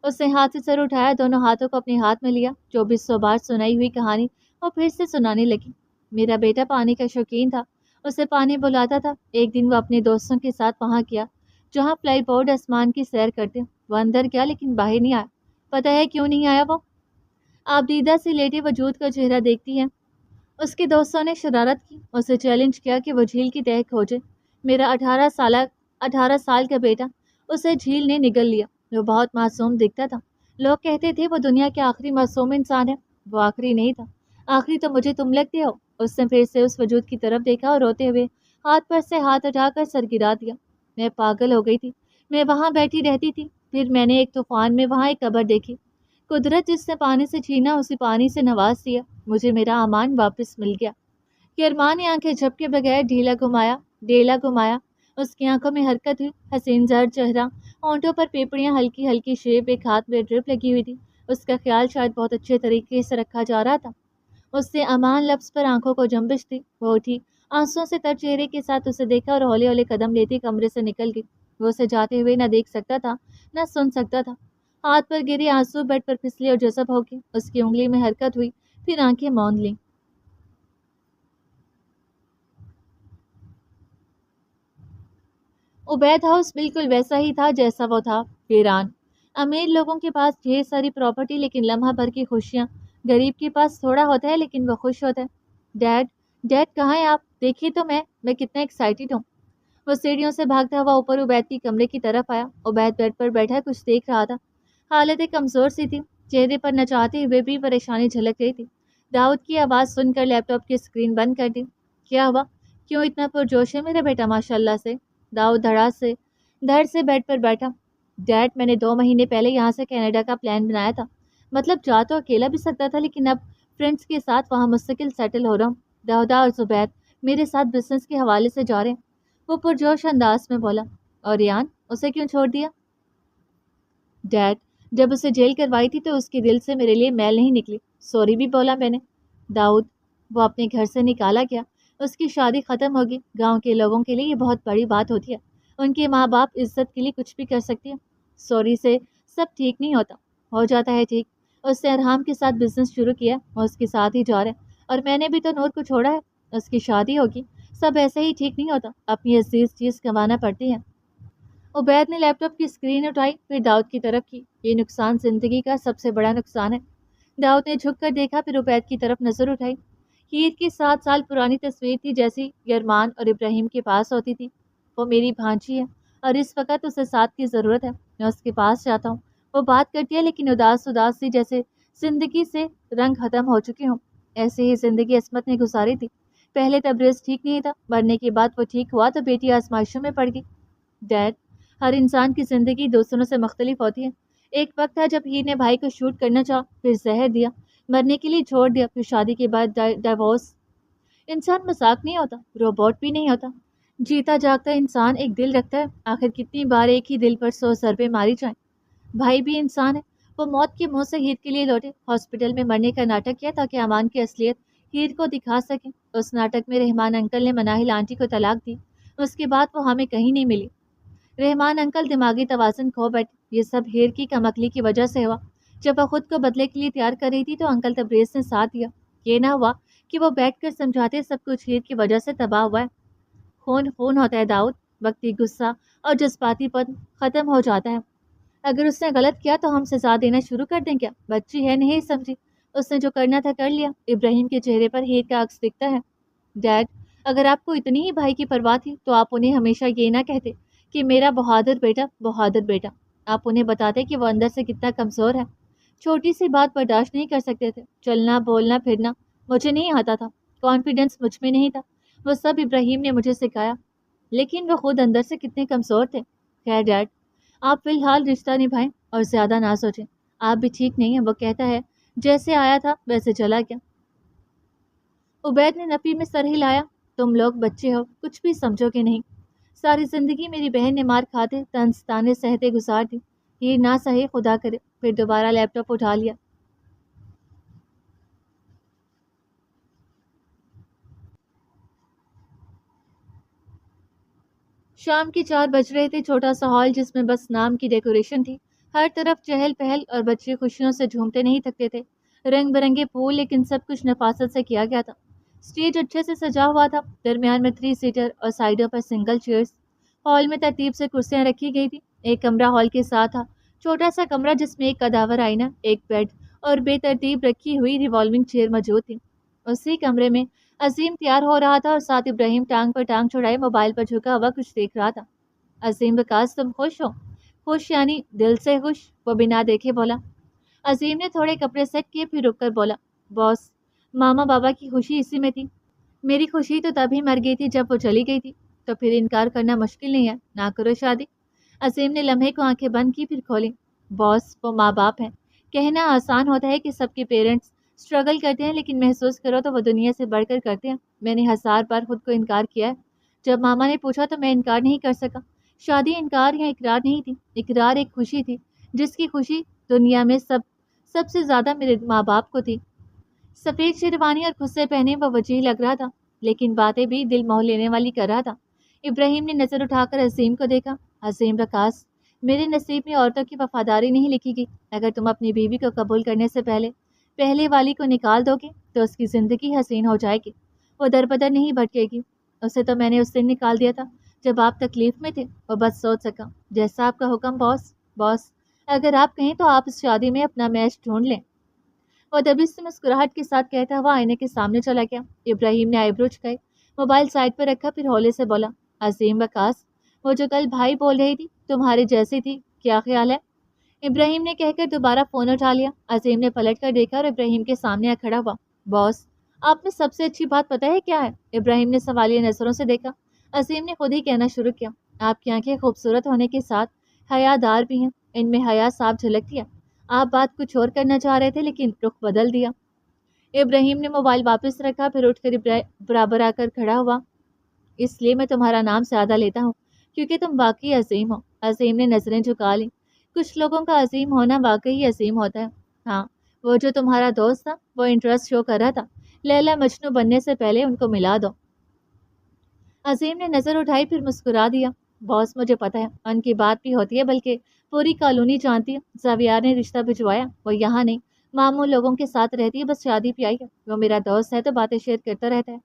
[SPEAKER 1] اس نے ہاتھ سے سر اٹھایا، دونوں ہاتھوں کو اپنے ہاتھ میں لیا، 2400 بار سنائی ہوئی کہانی وہ پھر سے سنانے لگی۔ میرا بیٹا پانی کا شوقین تھا، اسے پانی بلاتا تھا۔ ایک دن وہ اپنے دوستوں کے ساتھ وہاں گیا جہاں فلائی بورڈ آسمان کی سیر کرتے۔ وہ اندر گیا لیکن باہر نہیں آیا۔ پتہ ہے کیوں نہیں آیا؟ وہ آپ دیدہ سے لیٹے وجود کا چہرہ دیکھتی ہیں۔ اس کے دوستوں نے شرارت کی، اسے چیلنج کیا کہ وہ جھیل کی تہہ کھوجے۔ میرا 18 سال کا بیٹا، اسے جھیل نے نگل لیا۔ وہ بہت معصوم دکھتا تھا، لوگ کہتے تھے وہ دنیا کے آخری معصوم انسان ہے۔ وہ آخری نہیں تھا، آخری تو مجھے تم لگتے ہو۔ اس نے پھر سے اس وجود کی طرف دیکھا اور روتے ہوئے ہاتھ پر سے ہاتھ اٹھا کر سر گرا دیا۔ میں پاگل ہو گئی تھی، میں وہاں بیٹھی رہتی تھی، پھر میں نے ایک طوفان میں وہاں ایک قبر دیکھی۔ قدرت جس نے پانی سے چھینا اسی پانی سے نواز دیا، مجھے میرا امان واپس مل گیا۔ کرمان نے آنکھیں جھپکے بغیر ڈیلا گھمایا، اس کی آنکھوں میں حرکت ہوئی، حسین زرد چہرہ، ہونٹوں پر پیپڑیاں، ہلکی ہلکی شیپ، ایک ہاتھ میں ڈرپ لگی ہوئی تھی۔ اس کا خیال شاید بہت اچھے طریقے سے رکھا جا رہا تھا۔ اس سے امان لفظ پر آنکھوں کو جنبش تھی۔ وہ اٹھی، آنسوں سے تر چہرے کے ساتھ اسے دیکھا اور ہولے ہولے قدم لیتی کمرے سے نکل گئی۔ وہ اسے جاتے ہوئے نہ دیکھ سکتا تھا نہ سن سکتا تھا۔ ہاتھ پر گرے آنسو بیڈ پر پھسلے اور جذب ہو گئے. اس کی انگلی میں حرکت ہوئی، پھر آنکھیں موند لیں. عبید ہاؤس بالکل ویسا ہی تھا جیسا وہ تھا، ویران. امیر لوگوں کے پاس ڈھیر ساری پراپرٹی لیکن لمحہ بھر کی خوشیاں. غریب کے پاس تھوڑا ہوتا ہے لیکن وہ خوش ہوتا ہے. ڈیڈ، ڈیڈ کہاں ہیں آپ؟ دیکھیے تو میں کتنا ایکسائٹیڈ ہوں. وہ سیڑھیوں سے بھاگتا ہوا اوپر عبید کی کمرے کی طرف آیا. عبید بیڈ پر بیٹھا کچھ دیکھ رہا تھا. حالت کمزور سی تھی، چہرے پر نہ چاہتے ہوئے بھی پریشانی جھلک رہی تھی. داؤد کی آواز سن کر لیپ ٹاپ کی اسکرین بند کر دی. کیا ہوا؟ کیوں اتنا پرجوش ہے میرا بیٹا؟ ماشاء اللہ سے. داؤد دھڑ سے بیڈ پر بیٹھا. ڈیڈ، میں نے 2 مہینے پہلے یہاں سے کینیڈا کا پلان بنایا تھا. مطلب جا تو اکیلا بھی سکتا تھا لیکن اب فرینڈس کے ساتھ وہاں مستقل سیٹل ہو رہا ہوں. داؤدا اور زبید میرے ساتھ بزنس کے حوالے سے جا رہے ہیں، وہ پرجوش انداز میں بولا. اور ریان، اسے کیوں چھوڑ دیا؟ ڈیڈ، جب اسے جیل کروائی تھی تو اس کے دل سے میرے لیے میل نہیں نکلی. سوری بھی بولا میں نے. داؤد، وہ اپنے گھر سے نکالا گیا، اس کی شادی ختم ہوگی. گاؤں کے لوگوں کے لیے یہ بہت بڑی بات ہوتی ہے. ان کے ماں باپ عزت کے لیے کچھ بھی کر سکتے ہیں. سوری سے سب ٹھیک نہیں ہوتا. ہو جاتا ہے ٹھیک. اس نے ارحام کے ساتھ بزنس شروع کیا اور اس کے ساتھ ہی جا رہے ہیں. اور میں نے بھی تو نور کو چھوڑا ہے. اس کی شادی ہوگی. سب ایسے ہی ٹھیک نہیں ہوتا. اپنی عزیز چیز گنوانا پڑتی ہے. عبید نے لیپ ٹاپ کی اسکرین اٹھائی، پھر داؤد کی طرف کی. یہ نقصان زندگی کا سب سے بڑا نقصان ہے. داؤد نے جھک کر دیکھا، پھر عبید کی طرف نظر اٹھائی. ہیر کی 7 سال پرانی تصویر تھی جیسی یرمان اور ابراہیم کے پاس ہوتی تھی. وہ میری بھانجی ہے اور اس وقت اسے ساتھ کی ضرورت ہے. میں اس کے پاس جاتا ہوں. وہ بات کرتی ہے لیکن اداس سی جیسے زندگی سے رنگ ختم ہو چکے ہوں. ایسے ہی زندگی عصمت نے گزاری تھی. پہلے تبریز ٹھیک نہیں تھا، مرنے کے بعد وہ ٹھیک ہوا تو بیٹی آزمائشوں میں پڑ گئی. ڈیڈ، ہر انسان کی زندگی دوسروں سے مختلف ہوتی ہے. ایک وقت تھا جب ہیر نے بھائی کو شوٹ کرنا چاہا، پھر زہر دیا، مرنے کے لیے چھوڑ دیا، پھر شادی کے بعد ڈائیورس. انسان مذاق نہیں ہوتا، روبوٹ بھی نہیں ہوتا. جیتا جاگتا انسان ایک دل رکھتا ہے. آخر کتنی بار ایک ہی دل پر 100 ضربے ماری جائیں. بھائی بھی انسان ہے. وہ موت کے منہ سے ہیر کے لیے لوٹے، ہاسپٹل میں مرنے کا ناٹک کیا تاکہ امان کی اصلیت ہیر کو دکھا سکیں. اس ناٹک میں رحمان انکل نے مناہل آنٹی کو طلاق دی. اس کے بعد وہ ہمیں کہیں نہیں ملی. رحمان انکل دماغی توازن کھو بیٹھے. یہ سب ہیر کی کم عقلی کی وجہ سے ہوا. جب وہ خود کو بدلے کے لیے تیار کر رہی تھی تو انکل تبریز نے ساتھ دیا. یہ نہ ہوا کہ وہ بیٹھ کر سمجھاتے سب کچھ ہیر کی وجہ سے تباہ ہوا ہے. خون خون ہوتا ہے داؤد. وقتی غصہ اور جذباتی پن ختم ہو جاتا ہے. اگر اس نے غلط کیا تو ہم سزا دینا شروع کر دیں کیا؟ بچی ہے، نہیں سمجھی. اس نے جو کرنا تھا کر لیا. ابراہیم کے چہرے پر ہیر کا عکس دکھتا ہے. ڈیڈ، اگر آپ کو اتنی ہی بھائی کی پرواہ تھی تو آپ انہیں ہمیشہ یہ نہ کہتے کہ میرا بہادر بیٹا بہادر بیٹا. آپ انہیں بتاتے کہ وہ اندر سے کتنا کمزور ہے. چھوٹی سی بات برداشت نہیں کر سکتے تھے. چلنا بولنا پھرنا مجھے نہیں آتا تھا. کانفیڈنس مجھ میں نہیں تھا. وہ سب ابراہیم نے مجھے سکھایا. لیکن وہ خود اندر سے کتنے کمزور تھے. خیر ڈیڈ، آپ فی الحال رشتہ نبھائیں اور زیادہ نہ سوچیں. آپ بھی ٹھیک نہیں ہیں. وہ کہتا ہے جیسے آیا تھا ویسے چلا گیا. عبید نے نفی میں سر ہلایا. تم لوگ بچے ہو، کچھ بھی سمجھو گے نہیں. ساری زندگی میری بہن نے مار کھاتے طنز تانے سہتے گزار دی. یہ نہ سہے خدا کرے. پھر دوبارہ لیپ ٹاپ اٹھا لیا. شام کے 4 بج رہے تھے. چھوٹا سا ہال جس میں بس نام کی ڈیکوریشن تھی. ہر طرف چہل پہل اور بچے خوشیوں سے جھومتے نہیں تھکتے تھے. رنگ برنگے پھول، لیکن سب کچھ نفاست سے کیا گیا تھا. اسٹیج اچھے سے سجا ہوا تھا. درمیان میں 3 سیٹر اور سائڈوں پر سنگل چیئرز. ہال میں ترتیب سے کرسیاں رکھی گئی تھی. ایک کمرہ ہال کے ساتھ تھا، چھوٹا سا کمرہ جس میں ایک کداور آئینہ، ایک بیڈ اور بے ترتیب رکھی ہوئی ریوالونگ چیئر موجود تھی. اسی کمرے میں عظیم تیار ہو رہا تھا اور ساتھ ابراہیم ٹانگ پر ٹانگ چھڑائے موبائل پر جھکا ہوا کچھ دیکھ رہا تھا. عظیم، وکاس تم خوش ہو؟ خوش یعنی دل سے خوش، وہ بنا دیکھے بولا. عظیم نے تھوڑے کپڑے سیٹ کیے، پھر رک کر بولا، باس، ماما بابا کی خوشی اسی میں تھی. میری خوشی تو تبھی مر گئی تھی جب وہ چلی گئی تھی. تو پھر انکار کرنا مشکل نہیں ہے. نہ کرو شادی. عظیم نے لمحے کو آنکھیں بند کی، پھر کھولی. باس، وہ ماں باپ ہیں. کہنا آسان ہوتا ہے کہ سب کے پیرنٹس اسٹرگل کرتے ہیں، لیکن محسوس کرو تو وہ دنیا سے بڑھ کر کرتے ہیں. میں نے 1000 بار خود کو انکار کیا ہے. جب ماما نے پوچھا تو میں انکار نہیں کر سکا. شادی انکار یا اقرار نہیں تھی. اقرار ایک خوشی تھی جس کی خوشی دنیا میں سب سے زیادہ میرے ماں باپ کو تھی. سفید شیروانی اور خود سے پہنے وہ وجیح لگ رہا تھا، لیکن باتیں بھی دل موہ لینے والی کر رہا تھا. ابراہیم نے نظر اٹھا کر عظیم کو دیکھا. عظیم، وکاس، میرے نصیب میں عورتوں کی وفاداری نہیں لکھی گئی۔ اگر تم اپنی بیوی کو قبول کرنے سے پہلے والی کو نکال دو گے تو اس کی زندگی حسین ہو جائے گی، وہ در بدر نہیں بھٹکے گی۔ اسے تو میں نے اس دن نکال دیا تھا جب آپ تکلیف میں تھے، وہ بس سوچ سکا۔ جیسا آپ کا حکم باس۔ باس، اگر آپ کہیں تو آپ اس شادی میں اپنا میچ ڈھونڈ لیں۔ وہ دبی سے مسکراہٹ کے ساتھ کہتا ہوا آئینے کے سامنے چلا گیا۔ ابراہیم نے آئی برو چکائی، موبائل سائڈ پر رکھا، پھر ہولے سے بولا، عظیم وقاص، وہ جو کل بھائی بول رہی تھی تمہاری جیسی تھی، کیا خیال ہے؟ ابراہیم نے کہہ کر دوبارہ فون اٹھا لیا۔ عظیم نے پلٹ کر دیکھا اور ابراہیم کے سامنے آ کھڑا ہوا۔ باس، آپ میں سب سے اچھی بات پتہ ہے کیا ہے؟ ابراہیم نے سوالیہ نظروں سے دیکھا۔ عظیم نے خود ہی کہنا شروع کیا، آپ کی آنکھیں خوبصورت ہونے کے ساتھ حیا دار بھی ہیں، ان میں حیا صاف جھلکتی ہے۔ آپ بات کچھ اور کرنا چاہ رہے تھے لیکن رخ بدل دیا۔ ابراہیم نے موبائل واپس رکھا، پھر اٹھ کر برابر آ کر کھڑا ہوا۔ اس لیے میں تمہارا نام زیادہ لیتا ہوں کیونکہ تم واقعی عظیم ہو۔ عظیم نے نظریں جھکا لی۔ کچھ لوگوں کا عظیم ہونا واقعی عظیم ہوتا ہے۔ ہاں، وہ جو تمہارا دوست تھا وہ انٹرسٹ شو کر رہا تھا، لیلا مجنو بننے سے پہلے ان کو ملا دو۔ عظیم نے نظر اٹھائی، پھر مسکرا دیا۔ باس، مجھے پتہ ہے ان کی بات بھی ہوتی ہے، بلکہ پوری کالونی جانتی ہے۔ زاویار نے رشتہ بھجوایا، وہ یہاں نہیں، معمول لوگوں کے ساتھ رہتی ہے، بس شادی پہ آئی ہے۔ وہ میرا دوست ہے تو باتیں شیئر کرتا رہتا ہے۔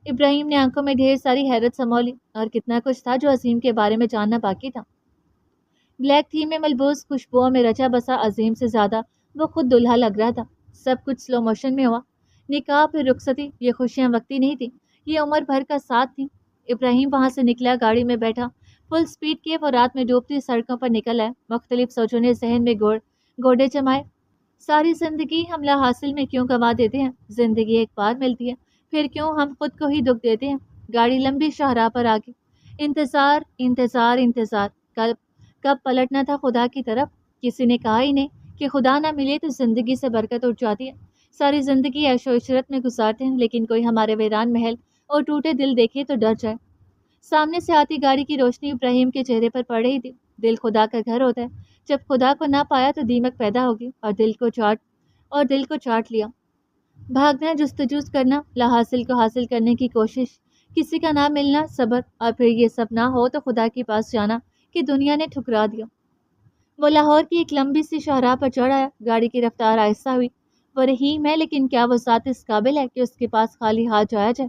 [SPEAKER 1] ابراہیم نے آنکھوں میں ڈھیر ساری حیرت سمولی، اور کتنا کچھ تھا جو عظیم کے بارے میں جاننا باقی تھا۔ بلیک تھیم میں ملبوس، خوشبوؤں میں رچا بسا عظیم سے زیادہ وہ خود دلہا لگ رہا تھا۔ سب کچھ سلو موشن میں ہوا، نکاح پھر رخصتی، یہ خوشیاں وقتی نہیں تھی، یہ عمر بھر کا ساتھ تھی۔ ابراہیم وہاں سے نکلا، گاڑی میں بیٹھا، فل سپیڈ کیے وہ رات میں ڈوبتی سڑکوں پر نکل آئے۔ مختلف سوچوں نے ذہن میں گوڑے جمائے۔ ساری زندگی ہم لا حاصل میں کیوں گنوا دیتے ہیں؟ زندگی ایک بار ملتی ہے، پھر کیوں ہم خود کو ہی دکھ دیتے ہیں؟ گاڑی لمبی شاہراہ پر آ گئی۔ انتظار انتظار انتظار، کب پلٹنا تھا خدا کی طرف؟ کسی نے کہا ہی نہیں کہ خدا نہ ملے تو زندگی سے برکت اٹھ جاتی ہے۔ ساری زندگی عیش و عشرت میں گزارتے ہیں، لیکن کوئی ہمارے ویران محل اور ٹوٹے دل دیکھے تو ڈر جائے۔ سامنے سے آتی گاڑی کی روشنی ابراہیم کے چہرے پر پڑ رہی تھی۔ دل خدا کا گھر ہوتا ہے، جب خدا کو نہ پایا تو دیمک پیدا ہوگی اور دل کو چاٹ لیا۔ بھاگنا، جستجو کرنا، لا حاصل کو حاصل کرنے کی کوشش، کسی کا نہ ملنا، صبر، اور پھر یہ سب نہ ہو تو خدا کے پاس جانا کہ دنیا نے ٹھکرا دیا۔ وہ لاہور کی ایک لمبی سی شاہراہ پر چڑھ آیا۔ گاڑی کی رفتار آہستہ ہوئی۔ وہ رحیم ہے، لیکن کیا وہ ذات اس قابل ہے کہ اس کے پاس خالی ہاتھ جایا جائے؟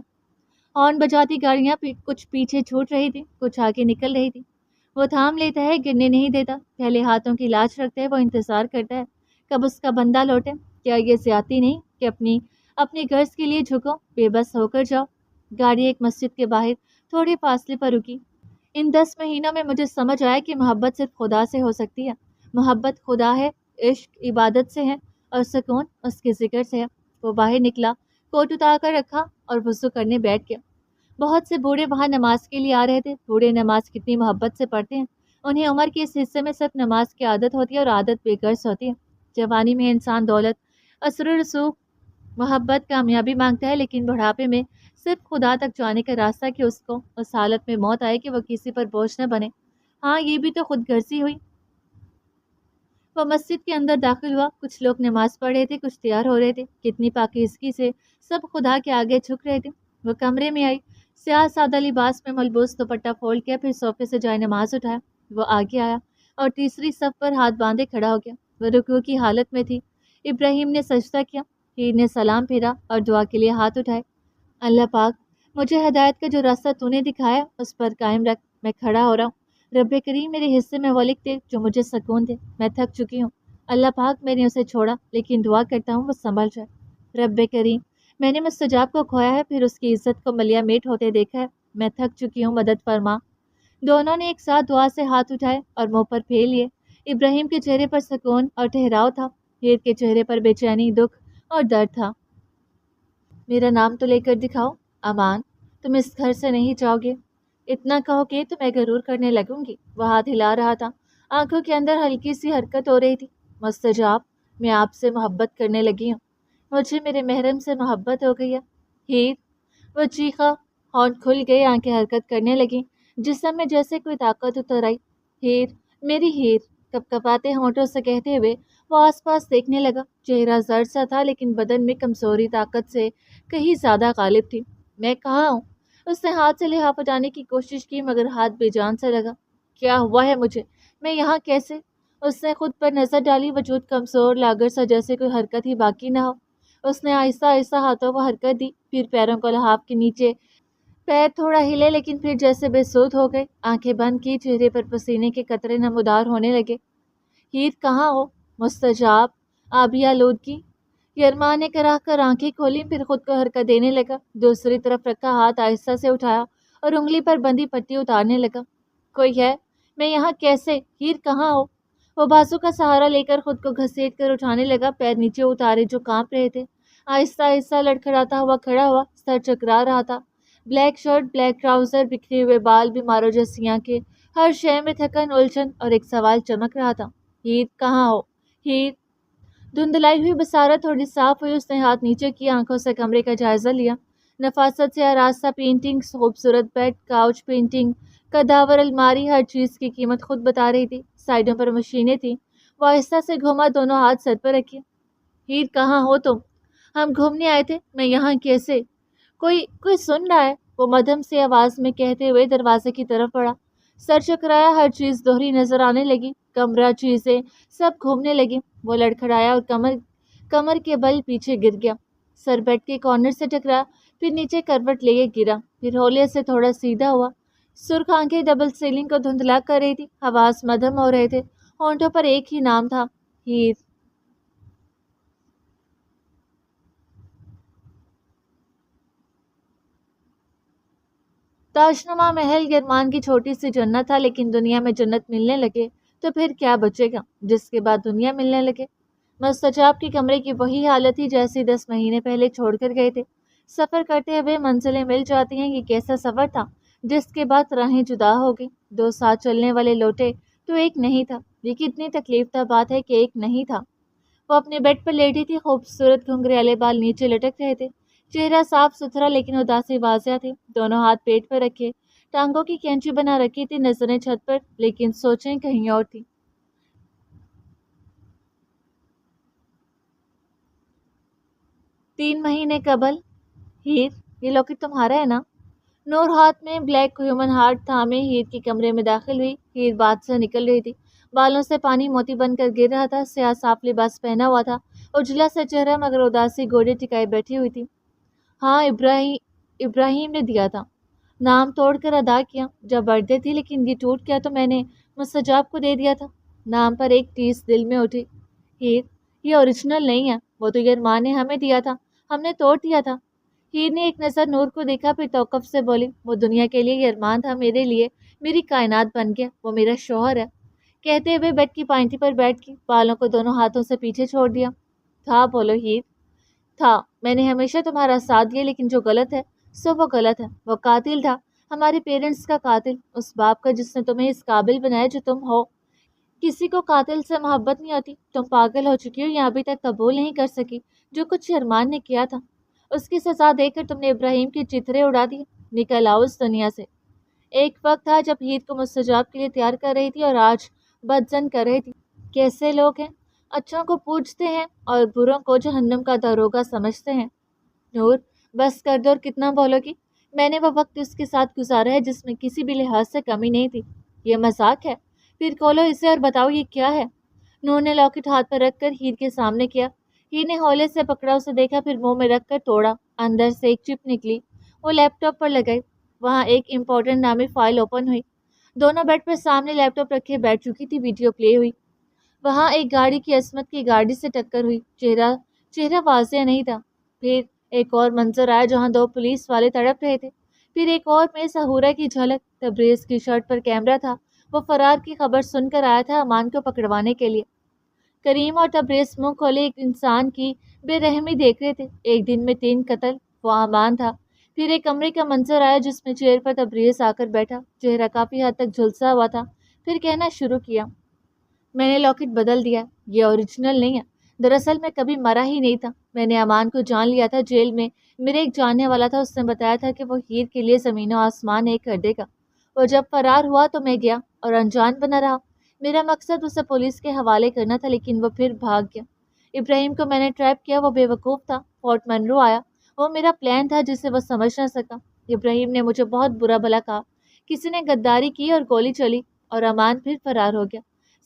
[SPEAKER 1] ہارن بجاتی گاڑیاں کچھ پیچھے چھوٹ رہی تھی، کچھ آگے نکل رہی تھی۔ وہ تھام لیتا ہے، گرنے نہیں دیتا، پہلے ہاتھوں کی لاج رکھتا ہے، وہ انتظار کرتا ہے کب اس کا بندہ لوٹے۔ کیا یہ زیادتی نہیں کہ اپنی غرض کے لیے جھکو، بے بس ہو کر جاؤ؟ گاڑی ایک مسجد کے باہر تھوڑے فاصلے پر رکی۔ ان 10 مہینوں میں مجھے سمجھ آیا کہ محبت صرف خدا سے ہو سکتی ہے۔ محبت خدا ہے، عشق عبادت سے ہے، اور سکون اس کے ذکر سے ہے۔ وہ باہر نکلا، کوٹ اتار کر رکھا اور وضو کرنے بیٹھ گیا۔ بہت سے بوڑھے وہاں نماز کے لیے آ رہے تھے۔ بوڑھے نماز کتنی محبت سے پڑھتے ہیں، انہیں عمر کے اس حصے میں صرف نماز کی عادت ہوتی ہے، اور عادت بے غرض ہوتی ہے۔ جوانی میں انسان دولت، اثر و رسوخ، محبت، کامیابی مانگتا ہے، لیکن بڑھاپے میں صرف خدا تک جانے کا راستہ کہ اس کو اس حالت میں موت آئے کہ وہ کسی پر بوجھ نہ بنے۔ ہاں، یہ بھی تو خود غرضی ہوئی۔ وہ مسجد کے اندر داخل ہوا۔ کچھ لوگ نماز پڑھ رہے تھے، کچھ تیار ہو رہے تھے، کتنی پاکیزگی سے سب خدا کے آگے جھک رہے تھے۔ وہ کمرے میں آئی، سیاہ سادہ لباس میں ملبوس، دوپٹہ فولڈ کیا، پھر صوفے سے جائے نماز اٹھایا۔ وہ آگے آیا اور تیسری صف پر ہاتھ باندھے کھڑا ہو گیا۔ وہ رکوع کی حالت میں تھی۔ ابراہیم نے سجدہ کیا، ہیر نے سلام پھیرا اور دعا کے لیے ہاتھ اٹھائے۔ اللہ پاک، مجھے ہدایت کا جو راستہ تو نے دکھایا اس پر قائم رکھ، میں کھڑا ہو رہا ہوں۔ رب کریم، میرے حصے میں وہ لکھ دے جو مجھے سکون دے، میں تھک چکی ہوں۔ اللہ پاک، میں نے اسے چھوڑا، لیکن دعا کرتا ہوں وہ سنبھل جائے۔ رب کریم، میں نے مستجاب کو کھویا ہے، پھر اس کی عزت کو ملیا میٹ ہوتے دیکھا ہے، میں تھک چکی ہوں، مدد فرما۔ دونوں نے ایک ساتھ دعا سے ہاتھ اٹھائے اور منہ پر پھیر لیے۔ ابراہیم کے چہرے پر سکون اور ٹھہراؤ تھا، ہیر کے چہرے پر بے چینی، دکھ اور درد تھا۔ میرا نام تو لے کر دکھاؤ، امان، تم اس گھر سے نہیں جاؤ گے؟ اتنا کہو کہ تو میں غرور کرنے لگوں گی۔ وہ ہاتھ ہلا رہا تھا، آنکھوں کے اندر ہلکی سی حرکت ہو رہی تھی۔ مستجاب، میں آپ سے محبت کرنے لگی ہوں، مجھے میرے محرم سے محبت ہو گئی ہے۔ ہیر، وہ چیخا، ہونٹ کھل گئے، آنکھیں حرکت کرنے لگیں، جسم میں جیسے کوئی طاقت اتر آئی۔ ہیر، میری ہیر، کپ کپاتے ہونٹوں سے کہتے ہوئے وہ آس پاس دیکھنے لگا۔ چہرہ زرد سا تھا، لیکن بدن میں کمزوری طاقت سے کہیں زیادہ غالب تھی۔ میں کہاں ہوں؟ اس نے ہاتھ سے لحاف ہٹانے کی کوشش کی، مگر ہاتھ بے جان سے لگا۔ کیا ہوا ہے مجھے؟ میں یہاں کیسے؟ اس نے خود پر نظر ڈالی، وجود کمزور لاگر سا، جیسے کوئی حرکت ہی باقی نہ ہو۔ اس نے آہستہ آہستہ ہاتھوں کو حرکت دی، پھر پیروں کو لحاف کے نیچے۔ پیر تھوڑا ہلے لیکن پھر جیسے بے سود ہو گئے، آنکھیں بند کی، چہرے پر پسینے کے قطرے نمودار ہونے لگے۔ ہیر کہاں ہو؟ مستجاب آبی آلودگی۔ یرمان نے کراہ کر آنکھیں کھولی، پھر خود کو حرکت دینے لگا، دوسری طرف رکھا ہاتھ آہستہ سے اٹھایا اور انگلی پر بندھی پٹی اتارنے لگا۔ کوئی ہے؟ میں یہاں کیسے؟ ہیر کہاں ہو؟ وہ بازو کا سہارا لے کر خود کو گھسیٹ کر اٹھانے لگا، پیر نیچے اتارے جو کانپ رہے تھے، آہستہ آہستہ لڑکھڑاتا ہوا کھڑا ہوا، سر چکرا رہا تھا، بلیک شرٹ، بلیک ٹراؤزر، بکھرے ہوئے بال، بیماروں جیسی آنکھیں، ہر شے میں تھکن، الجھن اور ایک سوال چمک رہا تھا۔ ہیر کہاں ہو؟ ہیر۔ دھندلائی ہوئی بصارت تھوڑی صاف ہوئی، اس نے ہاتھ نیچے کیا، آنکھوں سے کمرے کا جائزہ لیا۔ نفاست سے آراستہ پینٹنگز، خوبصورت بیڈ، کاؤچ، پینٹنگ، قداور الماری، ہر چیز کی قیمت خود بتا رہی تھی۔ سائڈوں پر مشینیں تھیں۔ وہ آہستہ سے گھوما، دونوں ہاتھ سر پر رکھے۔ ہیر کہاں ہو تم؟ ہم گھومنے آئے تھے۔ میں یہاں کیسے؟ کوئی سن رہا ہے؟ وہ مدھم سی آواز میں کہتے ہوئے دروازے کی طرف بڑھا۔ سر چکرایا، ہر چیز دوہری نظر آنے لگی، کمرہ، چیزیں، سب گھومنے لگی۔ وہ لڑکھڑایا اور کمر کے بل پیچھے گر گیا، سر بیڈ کے کارنر سے ٹکرایا، پھر نیچے کروٹ لیے گرا، پھر ہولے سے تھوڑا سیدھا ہوا۔ سرخ آنکھیں ڈبل سیلنگ کو دھندلا کر رہی تھی، حواس مدھم ہو رہے تھے، ہونٹوں پر ایک ہی نام تھا، ہیر۔ تاجنما محل یرمان کی چھوٹی سی جنت تھا، لیکن دنیا میں جنت ملنے لگے تو پھر کیا بچے گا جس کے بعد دنیا ملنے لگے؟ مستجاب کی کمرے کی وہی حالت تھی جیسی 10 مہینے پہلے چھوڑ کر گئے تھے۔ سفر کرتے ہوئے منزلیں مل جاتی ہیں، یہ کیسا سفر تھا جس کے بعد راہیں جدا ہو گئی؟ 2 ساتھ چلنے والے لوٹے تو ایک نہیں تھا۔ یہ کتنی تکلیف دہ بات ہے کہ ایک نہیں تھا۔ وہ اپنے بیڈ پر لیٹی تھی، خوبصورت گھنگریالے بال نیچے لٹک رہے تھے، چہرہ صاف ستھرا لیکن اداسی واضح تھی، دونوں ہاتھ پیٹ پر رکھے، ٹانگوں کی کینچی بنا رکھی تھی، نظریں چھت پر لیکن سوچیں کہیں اور تھی۔ 3 مہینے قبل۔ ہیر، یہ لاکٹ تمہارا ہے نا؟ نور ہاتھ میں بلیک ہیومن ہارٹ تھامے ہیر کے کمرے میں داخل ہوئی۔ ہیر بات سے نکل رہی تھی، بالوں سے پانی موتی بن کر گر رہا تھا، سیاہ صاف لباس پہنا ہوا تھا، اجلا سا چہرہ مگر اداسی گوڑے ٹکائے بیٹھی ہوئی تھی۔ ہاں، ابراہیم نے دیا تھا، نام توڑ کر ادا کیا، جب برتھ ڈے تھی لیکن یہ ٹوٹ گیا تو میں نے مستجاب کو دے دیا تھا۔ نام پر ایک ٹیس دل میں اٹھی۔ ہیر، یہ اوریجنل نہیں ہے، وہ تو یرمان نے ہمیں دیا تھا، ہم نے توڑ دیا تھا۔ ہیر نے ایک نظر نور کو دیکھا، پھر توقف سے بولی، وہ دنیا کے لیے یرمان تھا، میرے لیے میری کائنات بن گیا، وہ میرا شوہر ہے۔ کہتے ہوئے بیڈ کی پائنٹی پر بیٹھ گئی، بالوں کو دونوں ہاتھوں سے پیچھے چھوڑ دیا۔ تھا بولو ہیر۔ تھا، میں نے ہمیشہ تمہارا ساتھ دیا، لیکن جو غلط ہے سو وہ غلط ہے۔ وہ قاتل تھا، ہمارے پیرنٹس کا قاتل، اس باپ کا جس نے تمہیں اس قابل بنایا جو تم ہو۔ کسی کو قاتل سے محبت نہیں ہوتی، تم پاگل ہو چکی ہو یا ابھی تک قبول نہیں کر سکی جو کچھ ارمان نے کیا تھا۔ اس کی سزا دے کر تم نے ابراہیم کی چترے اڑا دی، نکل آؤ اس دنیا سے۔ ایک وقت تھا جب ہیر کو مستجاب کے لیے تیار کر رہی تھی اور آج بدزن کر رہی تھی۔ کیسے لوگ ہیں، اچھوں کو پوجتے ہیں اور بروں کو جہنم کا داروغہ سمجھتے ہیں۔ نور، بس کر دو، اور کتنا بولو گی؟ میں نے وہ وقت اس کے ساتھ گزارا ہے جس میں کسی بھی لحاظ سے کمی نہیں تھی۔ یہ مذاق ہے؟ پھر کھولو اسے اور بتاؤ یہ کیا ہے؟ نور نے لاکٹ ہاتھ پر رکھ کر ہیر کے سامنے کیا۔ ہیر نے ہولے سے پکڑا، اسے دیکھا، پھر منہ میں رکھ کر توڑا، اندر سے ایک چپ نکلی، وہ لیپ ٹاپ پر لگائی، وہاں ایک امپورٹنٹ نامی فائل اوپن ہوئی۔ دونوں بیڈ پر سامنے لیپ ٹاپ رکھے بیٹھ چکی تھی، ویڈیو پلے ہوئی، وہاں ایک گاڑی کی عصمت کی گاڑی سے ٹکر ہوئی، چہرہ واضح نہیں تھا، پھر ایک اور منظر آیا جہاں 2 پولیس والے تڑپ رہے تھے، پھر ایک اور میں سہورا کی جھلک، تبریز کی شرٹ پر کیمرہ تھا، وہ فرار کی خبر سن کر آیا تھا امان کو پکڑوانے کے لیے۔ کریم اور تبریز منہ کھولے ایک انسان کی بے رحمی دیکھ رہے تھے، ایک دن میں 3 قتل، وہ امان تھا۔ پھر ایک کمرے کا منظر آیا جس میں چیئر پر تبریز آ کر بیٹھا، چہرہ کافی حد تک جھلسا ہوا تھا، پھر کہنا شروع کیا، میں نے لاکٹ بدل دیا، یہ اوریجنل نہیں ہے، دراصل میں کبھی مرا ہی نہیں تھا، میں نے امان کو جان لیا تھا جیل میں، میرے ایک جاننے والا تھا، اس نے بتایا تھا کہ وہ ہیر کے لیے زمین و آسمان ایک کر دے گا، وہ جب فرار ہوا تو میں گیا اور انجان بنا رہا، میرا مقصد اسے پولیس کے حوالے کرنا تھا لیکن وہ پھر بھاگ گیا، ابراہیم کو میں نے ٹریپ کیا، وہ بے وقوف تھا، فورٹ منرو آیا، وہ میرا پلان تھا جسے وہ سمجھ نہ سکا، ابراہیم نے مجھے بہت برا بھلا کہا، کسی نے غداری کی اور گولی چلی اور امان پھر فرار ہو گیا،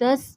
[SPEAKER 1] 10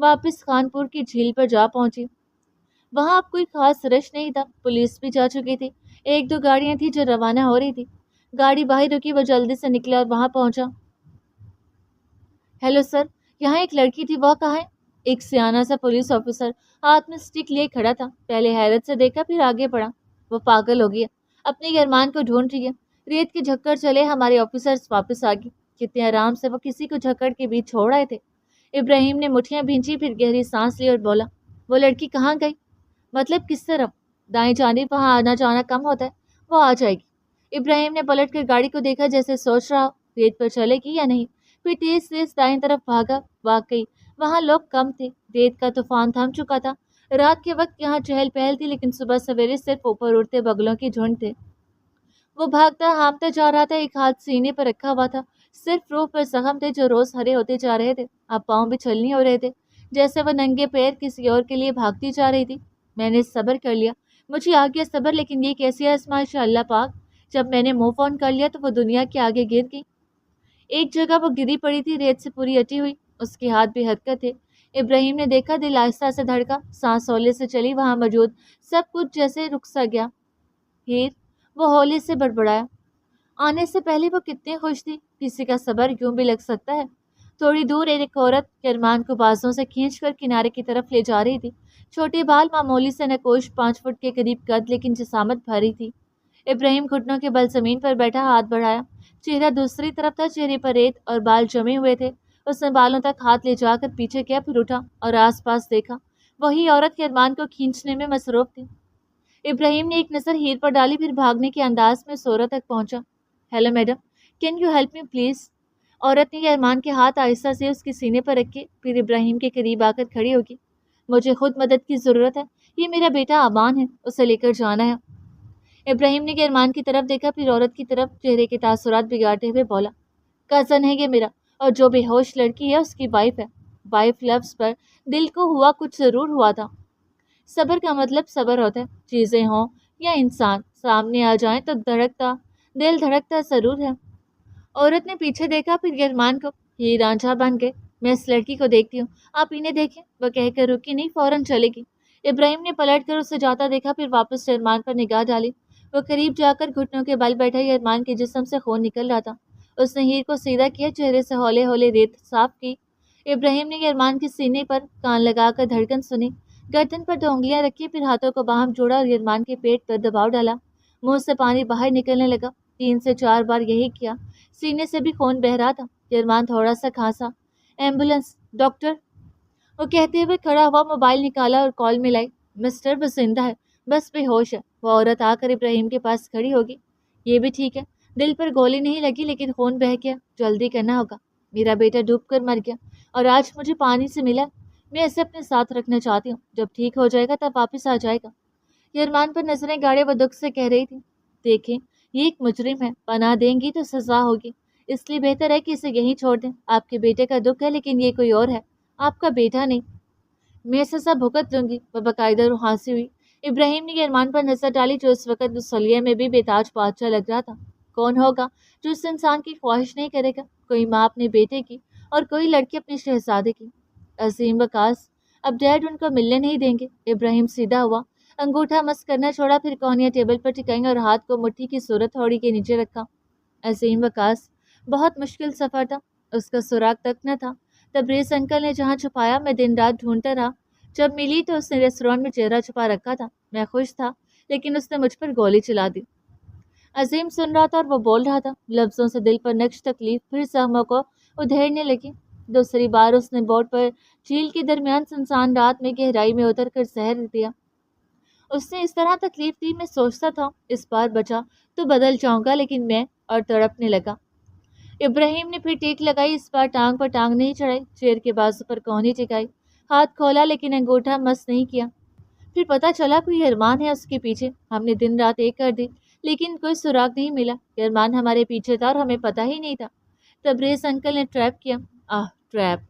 [SPEAKER 1] واپس خانپور کی جھیل پر جا پہنچی۔ وہاں اب کوئی خاص رش نہیں تھا، پولیس بھی جا چکی تھی، ایک دو گاڑیاں تھیں جو روانہ ہو رہی تھی۔ گاڑی باہر رکی، وہ جلدی سے نکلا اور وہاں پہنچا۔ ہیلو سر، یہاں ایک لڑکی تھی، وہ کہاں ہے؟ ایک سیانہ سا پولیس آفیسر ہاتھ میں اسٹک لیے کھڑا تھا، پہلے حیرت سے دیکھا پھر آگے بڑھا۔ وہ پاگل ہو گیا، اپنی گرمان کو ڈھونڈ رہی ہے۔ ریت کے جھکڑ چلے ہمارے آفیسرز واپس آ گئے، کتنے آرام سے وہ کسی کو جھکڑ کے بیچ چھوڑ رہے تھے۔ ابراہیم نے مٹھیاں بھینچی، پھر گہری سانس لی اور بولا، وہ لڑکی کہاں گئی؟ مطلب کس طرف؟ دائیں جانب وہاں آنا جانا کم ہوتا ہے، وہ آ جائے گی۔ ابراہیم نے پلٹ کر گاڑی کو دیکھا، جیسے سوچ رہا ہو ریت پر چلے گی یا نہیں، پھر تیز تیز دائیں طرف بھاگا۔ واقعی وہاں لوگ کم تھے، ریت کا طوفان تھم چکا تھا۔ رات کے وقت یہاں چہل پہل تھی، لیکن صبح سویرے صرف اوپر اڑتے بگلوں کی جھنڈ تھے۔ وہ بھاگتا ہانپتا جا رہا تھا، ایک ہاتھ سینے پر رکھا ہوا تھا، صرف روح پر زخم تھے جو روز ہرے ہوتے جا رہے تھے۔ اب پاؤں بھی چھلنی ہو رہے تھے، جیسے وہ ننگے پیر کسی اور کے لیے بھاگتی جا رہی تھی۔ میں نے صبر کر لیا، مجھے آ گیا صبر، لیکن یہ کیسی آزمائش ہے اللہ پاک! جب میں نے موو آن کر لیا تو وہ دنیا کے آگے گر گئی۔ ایک جگہ وہ گری پڑی تھی، ریت سے پوری اٹی ہوئی، اس کے ہاتھ بھی حرکت تھے۔ ابراہیم نے دیکھا، دل آہستہ سے دھڑکا، سانس ہولے سے چلی، وہاں موجود سب کچھ جیسے رک سا گیا۔ ہیر، وہ ہولے سے بڑبڑایا۔ آنے سے پہلے وہ کتنی خوش تھی، کسی کا صبر یوں بھی لگ سکتا ہے۔ تھوڑی دور ایک عورت کرمان کو بازوں سے کھینچ کر کنارے کی طرف لے جا رہی تھی۔ چھوٹے بال، معمولی سے نکوش، 5 فٹ کے قریب قد، لیکن جسامت بھاری تھی۔ ابراہیم گھٹنوں کے بل زمین پر بیٹھا، ہاتھ بڑھایا، چہرہ دوسری طرف تھا، چہرے پر ریت اور بال جمے ہوئے تھے۔ اس نے بالوں تک ہاتھ لے جا کر پیچھے کیا، پھر اٹھا اور آس پاس دیکھا، وہی عورت کرمان کو کھینچنے میں مصروف تھی۔ ابراہیم نے ایک نظر ہیر پر ڈالی، پھر بھاگنے کے انداز میں سورہ تک پہنچا۔ Hello madam, can you help me please? عورت نے ارمان کے ہاتھ آہستہ سے اس کے سینے پر رکھے، پھر ابراہیم کے قریب آ کر کھڑی ہوگی۔ مجھے خود مدد کی ضرورت ہے، یہ میرا بیٹا امان ہے، اسے لے کر جانا ہے۔ ابراہیم نے ارمان کی طرف دیکھا، پھر عورت کی طرف، چہرے کے تاثرات بگاڑتے ہوئے بولا، کزن ہے یہ میرا، اور جو بے ہوش لڑکی ہے اس کی وائف ہے۔ وائف لفظ پر دل کو ہوا کچھ ضرور ہوا تھا۔ صبر کا مطلب صبر ہوتا ہے، چیزیں ہوں یا انسان سامنے آ جائیں تو دل دھڑکتا ضرور ہے۔ عورت نے پیچھے دیکھا، پھر ارمان کو، یہ رانجھا بن گئے، میں اس لڑکی کو دیکھتی ہوں، آپ انہیں دیکھیں۔ وہ کہہ کر رکی نہیں، فوراً چلے گی۔ ابراہیم نے پلٹ کر اسے جاتا دیکھا، پھر واپس ارمان پر نگاہ ڈالی۔ وہ قریب جا کر گھٹنوں کے بل بیٹھا، ارمان کے جسم سے خون نکل رہا تھا۔ اس نے ہیر کو سیدھا کیا، چہرے سے ہولے ہولے ریت صاف کی۔ ابراہیم نے ارمان کے سینے پر کان لگا کر دھڑکن سنی، گردن پر 2 انگلیاں رکھی، پھر ہاتھوں کو باہم جوڑا اور ارمان کے پیٹ پر دباؤ ڈالا۔ منہ سے پانی باہر نکلنے لگا، 3 سے 4 بار یہی کیا، سینے سے بھی خون بہہ رہا تھا۔ ارمان تھوڑا سا کھانسا۔ ایمبولینس، ڈاکٹر، وہ کہتے ہوئے کھڑا ہوا، موبائل نکالا اور کال ملائی۔ مسٹر، وہ زندہ ہے، بس بے ہوش ہے۔ وہ عورت آ کر ابراہیم کے پاس کھڑی ہوگی۔ یہ بھی ٹھیک ہے، دل پر گولی نہیں لگی لیکن خون بہہ گیا، جلدی کرنا ہوگا، میرا بیٹا ڈوب کر مر گیا اور آج مجھے پانی سے ملا، میں اسے اپنے ساتھ رکھنا چاہتی ہوں، جب ٹھیک ہو جائے گا تب واپس آ جائے گا۔ ارمان پر نظریں گاڑے وہ دکھ سے کہہ رہی تھی، دیکھیں یہ ایک مجرم ہے، پناہ دیں گی تو سزا ہوگی، اس لیے بہتر ہے کہ اسے یہیں چھوڑ دیں۔ آپ کے بیٹے کا دکھ ہے لیکن یہ کوئی اور ہے، آپ کا بیٹا نہیں۔ میں سزا بھگت لوں گی، وہ باقاعدہ روحانسی ہوئی۔ ابراہیم نے ارمان پر نظر ڈالی جو اس وقت اس سلیے میں بھی بے تاج بادشاہ لگ رہا تھا۔ کون ہوگا جو اس انسان کی خواہش نہیں کرے گا؟ کوئی ماں اپنے بیٹے کی اور کوئی لڑکی اپنے شہزادے کی۔ عظیم وقاص، اب ڈیڈ ان کو ملنے نہیں دیں گے۔ ابراہیم سیدھا ہوا، انگوٹھا مس کرنا چھوڑا، پھر کوہنیاں ٹیبل پر ٹکائیں اور ہاتھ کو مٹھی کی صورت تھوڑی کے نیچے رکھا۔ عظیم وقاص، بہت مشکل سفر تھا، اس کا سراغ تک نہ تھا۔ تبریز انکل نے جہاں چھپایا میں دن رات ڈھونڈتا رہا، جب ملی تو اس نے ریسٹورانٹ میں چہرہ چھپا رکھا تھا۔ میں خوش تھا لیکن اس نے مجھ پر گولی چلا دی۔ عظیم سن رہا تھا اور وہ بول رہا تھا، لفظوں سے دل پر نقش تکلیف پھر زخموں کو ادھیڑنے لگی۔ دوسری بار اس نے بورڈ پر جھیل کے درمیان سنسان رات میں گہرائی میں اتر کر زہر دیا۔ اس نے اس طرح تکلیف دی، میں سوچتا تھا اس بار بچا تو بدل جاؤں گا، لیکن میں اور تڑپنے لگا۔ ابراہیم نے پھر ٹیک لگائی، اس بار ٹانگ پر ٹانگ نہیں چڑھائی، چیر کے بازو پر کوہنی ٹکائی، ہاتھ کھولا لیکن انگوٹھا مس نہیں کیا۔ پھر پتہ چلا کوئی ارمان ہے اس کے پیچھے۔ ہم نے دن رات ایک کر دی لیکن کوئی سراغ نہیں ملا۔ ارمان ہمارے پیچھے تھا اور ہمیں پتہ ہی نہیں تھا۔ تبریز انکل نے ٹریپ کیا۔ ٹریپ،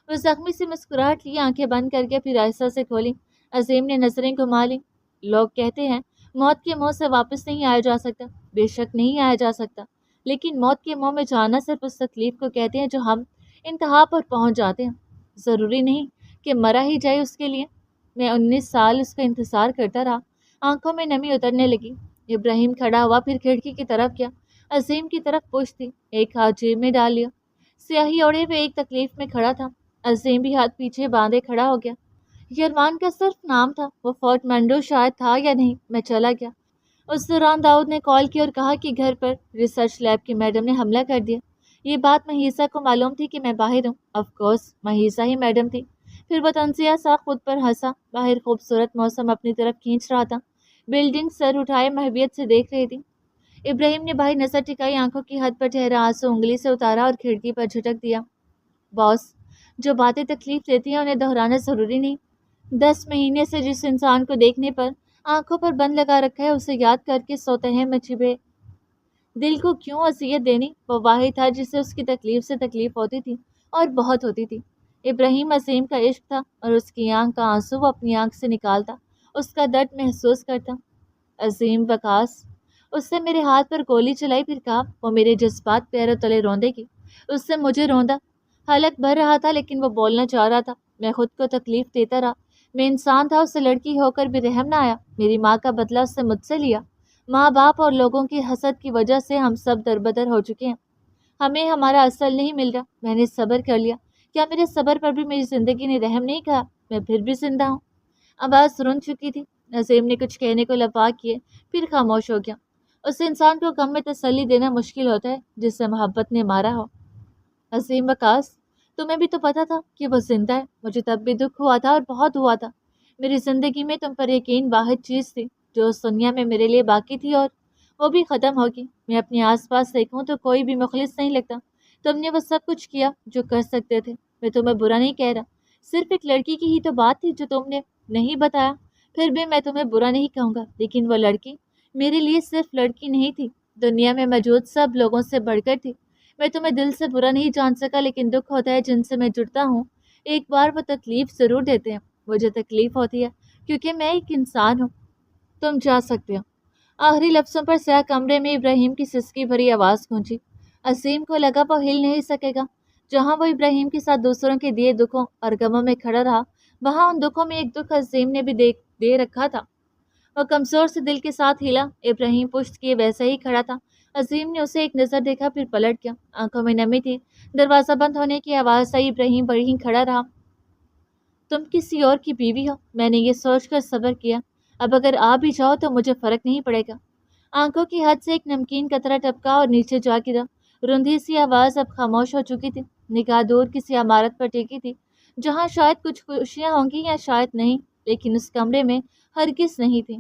[SPEAKER 1] وہ زخمی سے مسکراہٹ لی، آنکھیں بند کر کے پھر آہستہ سے کھولی۔ عظیم نے نظریں گھما لی۔ لوگ کہتے ہیں موت کے منہ سے واپس نہیں آیا جا سکتا، بے شک نہیں آیا جا سکتا، لیکن موت کے منہ میں جانا صرف اس تکلیف کو کہتے ہیں جو ہم انتہا پر پہنچ جاتے ہیں۔ ضروری نہیں کہ مرا ہی جائے اس کے لیے۔ میں 19 سال اس کا انتظار کرتا رہا۔ آنکھوں میں نمی اترنے لگی۔ ابراہیم کھڑا ہوا، پھر کھڑکی کی طرف گیا، عظیم کی طرف پوچھ تھی، ایک ہاتھ جیب میں ڈال لیا۔ سیاہی اوڑھے ہوئے ایک تکلیف میں کھڑا تھا۔ عظیم بھی ہاتھ پیچھے باندھے کھڑا ہو گیا۔ یہ ارمان کا صرف نام تھا، وہ فورٹ مینڈو شاید تھا یا نہیں۔ میں چلا گیا۔ اس دوران داؤد نے کال کی اور کہا کہ گھر پر ریسرچ لیب کی میڈم نے حملہ کر دیا۔ یہ بات مہیسہ کو معلوم تھی کہ میں باہر ہوں۔ آف کورس مہیسہ ہی میڈم تھی۔ پھر وہ تنزیہ سا خود پر ہنسا۔ باہر خوبصورت موسم اپنی طرف کھینچ رہا تھا۔ بلڈنگ سر اٹھائے محبیت سے دیکھ رہی تھی۔ ابراہیم نے باہر نظر ٹکائی، آنکھوں کی حد پر ٹھہرا آنسو انگلی سے اتارا اور کھڑکی پر جھٹک دیا۔ باس، جو باتیں تکلیف دیتی ہیں انہیں دہرانا ضروری نہیں۔ 10 مہینے سے جس انسان کو دیکھنے پر آنکھوں پر بند لگا رکھا ہے، اسے یاد کر کے سوتہے میں چھپے دل کو کیوں اذیت دینی؟ وہ واحد تھا جسے اس کی تکلیف سے تکلیف ہوتی تھی، اور بہت ہوتی تھی۔ ابراہیم عظیم کا عشق تھا، اور اس کی آنکھ کا آنسو وہ اپنی آنکھ سے نکالتا، اس کا درد محسوس کرتا۔ عظیم وقاص، اس سے میرے ہاتھ پر گولی چلائی، پھر کہا وہ میرے جذبات پیروں تلے روندے گی۔ اس سے مجھے روندا، حلق بھر رہا تھا لیکن وہ بولنا چاہ رہا تھا۔ میں خود کو تکلیف دیتا رہا۔ میں انسان تھا، اسے لڑکی ہو کر بھی رحم نہ آیا۔ میری ماں کا بدلہ اس سے مجھ سے لیا۔ ماں باپ اور لوگوں کی حسد کی وجہ سے ہم سب دربدر ہو چکے ہیں۔ ہمیں ہمارا اصل نہیں مل رہا۔ میں نے صبر کر لیا۔ کیا میرے صبر پر بھی میری زندگی نے رحم نہیں کہا؟ میں پھر بھی زندہ ہوں۔ آواز رن چکی تھی۔ عظیم نے کچھ کہنے کو لباق کیے، پھر خاموش ہو گیا۔ اس انسان کو غم میں تسلی دینا مشکل ہوتا ہے جسے محبت نے مارا ہو۔ عظیم وقاص، تمہیں بھی تو پتا تھا کہ وہ زندہ ہے۔ مجھے تب بھی دکھ ہوا تھا، اور بہت ہوا تھا۔ میری زندگی میں تم پر یقین واحد چیز تھی جو اس دنیا میں میرے لیے باقی تھی، اور وہ بھی ختم ہوگی۔ میں اپنے آس پاس دیکھوں تو کوئی بھی مخلص نہیں لگتا۔ تم نے وہ سب کچھ کیا جو کر سکتے تھے۔ میں تمہیں برا نہیں کہہ رہا، صرف ایک لڑکی کی ہی تو بات تھی جو تم نے نہیں بتایا۔ پھر بھی میں تمہیں برا نہیں کہوں گا، لیکن وہ لڑکی میرے لیے صرف لڑکی نہیں تھی، دنیا میں موجود سب لوگوں سے بڑھ کر تھی۔ میں تمہیں دل سے برا نہیں جان سکا، لیکن دکھ ہوتا ہے جن سے میں جڑتا ہوں، ایک بار وہ تکلیف ضرور دیتے ہیں۔ مجھے تکلیف ہوتی ہے کیونکہ میں ایک انسان ہوں۔ تم جا سکتے ہو۔ آخری لفظوں پر سیاہ کمرے میں ابراہیم کی سسکی بھری آواز گونجی۔ عظیم کو لگا وہ ہل نہیں سکے گا۔ جہاں وہ ابراہیم کے ساتھ دوسروں کے دیے دکھوں اور غموں میں کھڑا رہا، وہاں ان دکھوں میں ایک دکھ عظیم نے بھی دے رکھا تھا۔ وہ کمزور سے دل کے ساتھ ہلا۔ ابراہیم پشت کیے ویسے ہی کھڑا تھا۔ عظیم نے اسے ایک نظر دیکھا، پھر پلٹ گیا۔ آنکھوں میں نمی تھی۔ دروازہ بند ہونے کی آواز آئی۔ ابراہیم وہیں کھڑا رہا۔ تم کسی اور کی بیوی ہو، میں نے یہ سوچ کر صبر کیا۔ اب اگر آ بھی جاؤ تو مجھے فرق نہیں پڑے گا۔ آنکھوں کی حد سے ایک نمکین قطرہ ٹپکا اور نیچے جا گرا۔ روندھی سی آواز اب خاموش ہو چکی تھی۔ نگاہ دور کسی عمارت پر ٹیکی تھی، جہاں شاید کچھ خوشیاں ہوں گی یا شاید نہیں، لیکن اس کمرے میں ہرگز نہیں تھی۔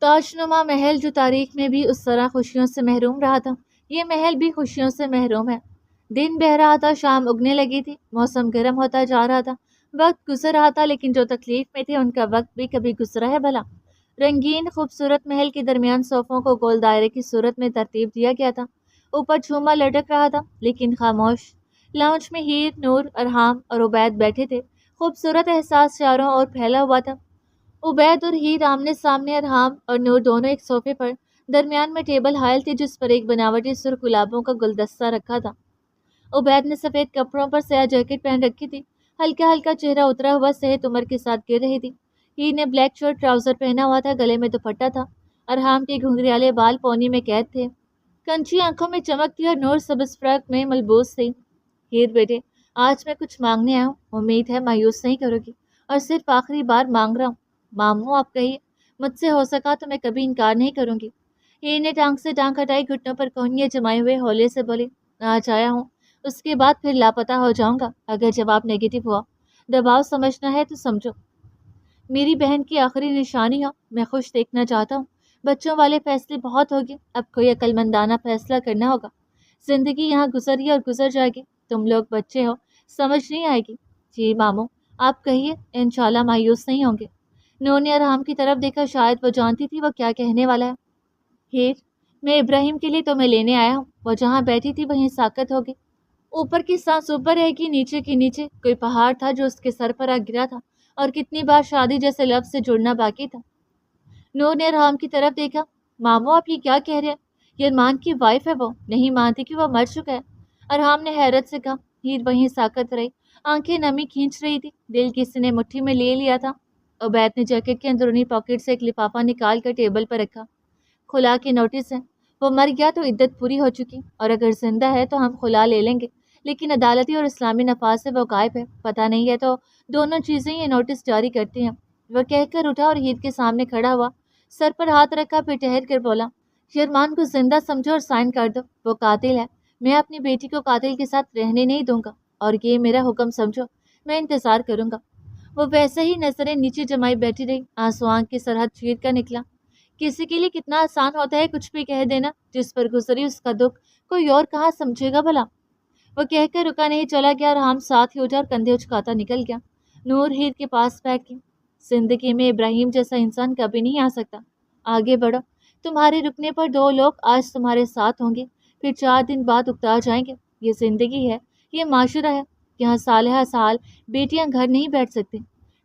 [SPEAKER 1] تاج نما محل جو تاریخ میں بھی اس طرح خوشیوں سے محروم رہا تھا، یہ محل بھی خوشیوں سے محروم ہے۔ دن بہ رہا تھا، شام اگنے لگی تھی، موسم گرم ہوتا جا رہا تھا، وقت گزر رہا تھا، لیکن جو تکلیف میں تھے ان کا وقت بھی کبھی گزرا ہے بھلا؟ رنگین خوبصورت محل کے درمیان صوفوں کو گول دائرے کی صورت میں ترتیب دیا گیا تھا۔ اوپر جھوما لٹک رہا تھا، لیکن خاموش۔ لاؤنج میں ہیر، نور، ارحام اور عبید بیٹھے تھے۔ خوبصورت احساس چاروں اور پھیلا ہوا تھا۔ عبید اور ہیر آمنے سامنے، ارحام اور نور دونوں ایک صوفے پر۔ درمیان میں ٹیبل حائل تھی جس پر ایک بناوٹی سرخ گلابوں کا گلدستہ رکھا تھا۔ عبید نے سفید کپڑوں پر سیاہ جیکٹ پہن رکھی تھی، ہلکا ہلکا چہرہ اترا ہوا صحت عمر کے ساتھ گر رہی تھی۔ ہیر نے بلیک شرٹ ٹراؤزر پہنا ہوا تھا، گلے میں دوپٹہ تھا۔ ارحام کے گھنگریالے بال پونی میں قید تھے، کنچی آنکھوں میں چمک تھی، اور نور سبز فراق میں ملبوس تھی۔ ہیر بیٹے، آج میں کچھ مانگنے آیا ہوں، امید ہے مایوس نہیں کرو گی، اور صرف آخری بار مانگ رہا ہوں۔ ماموں آپ کہیے، مجھ سے ہو سکا تو میں کبھی انکار نہیں کروں گی۔ ہیر نے ٹانگ سے ٹانگ ہٹائی، گھٹنوں پر کوہنیاں جمائے ہوئے ہولے سے بولی، آج آیا ہوں، اس کے بعد پھر لاپتہ ہو جاؤں گا اگر جواب نیگیٹو ہوا۔ دباؤ سمجھنا ہے تو سمجھو، میری بہن کی آخری نشانی ہو۔ میں خوش دیکھنا چاہتا ہوں۔ بچوں والے فیصلے بہت ہوگے، اب کوئی عقل مندانہ فیصلہ کرنا ہوگا۔ زندگی یہاں گزری اور گزر جائے گی، تم لوگ بچے ہو، سمجھ نہیں آئے گی۔ جی ماموں، آپ کہیے، انشاءاللہ مایوس نہیں ہوں گے۔ نور نے ارحام کی طرف دیکھا، شاید وہ جانتی تھی وہ کیا کہنے والا ہے۔ ہیر، میں ابراہیم کے لیے تمہیں لینے آیا ہوں، وہ جہاں بیٹھی تھی وہیں ساکت ہوگی۔ اوپر کی سانس اوپر رہے گی، نیچے کی نیچے۔ کوئی پہاڑ تھا جو اس کے سر پر آ گرا تھا، اور کتنی بار شادی جیسے لفظ سے جڑنا باقی تھا۔ نور نے ارحام کی طرف دیکھا، ماموں آپ یہ کیا کہہ رہے ہیں؟ یہ ارمان کی وائف ہے، وہ نہیں مانتی کہ وہ مر چکا ہے۔ ارحام نے حیرت سے کہا۔ ہیر وہیں ساکت رہی، آنکھیں نمی کھینچ رہی تھی، دل کسی نے مٹھی میں لے لیا تھا۔ عبید نے جیکٹ کے اندرونی پاکٹ سے ایک لفافہ نکال کر ٹیبل پر رکھا۔ خلا کی نوٹس ہے، وہ مر گیا تو عدت پوری ہو چکی، اور اگر زندہ ہے تو ہم خلا لے لیں گے، لیکن عدالتی اور اسلامی نفاذ سے وہ غائب ہے، پتہ نہیں ہے تو دونوں چیزیں یہ نوٹس جاری کرتی ہیں۔ وہ کہہ کر اٹھا اور ہیر کے سامنے کھڑا ہوا، سر پر ہاتھ رکھا، پھر ٹہر کر بولا، شیرمان کو زندہ سمجھو اور سائن کر دو، وہ قاتل ہے، میں اپنی بیٹی کو قاتل کے ساتھ رہنے نہیں دوں گا، اور یہ میرا حکم سمجھو، میں انتظار کروں گا۔ وہ ویسے ہی نظریں نیچے جمائی بیٹھی رہی، آنسو آنکھ کی سرحد چیر کر نکلا۔ کسی کے لیے کتنا آسان ہوتا ہے کچھ بھی کہہ دینا، جس پر گزری اس کا دکھ کوئی اور کہاں سمجھے گا بھلا۔ وہ کہہ کر رکا نہیں، چلا گیا، اور ہم ساتھ ہی اٹھا اور کندھے اچکاتا نکل گیا۔ نور ہیر کے پاس بیٹھ گئی۔ زندگی میں ابراہیم جیسا انسان کبھی نہیں آ سکتا، آگے بڑھو، تمہارے رکنے پر 2 لوگ آج تمہارے ساتھ ہوں گے، پھر 4 دن بعد اکتا جائیں گے۔ یہ زندگی ہے، یہ معاشرہ ہے، یہاں سالہ سال بیٹیاں گھر نہیں بیٹھ سکتی۔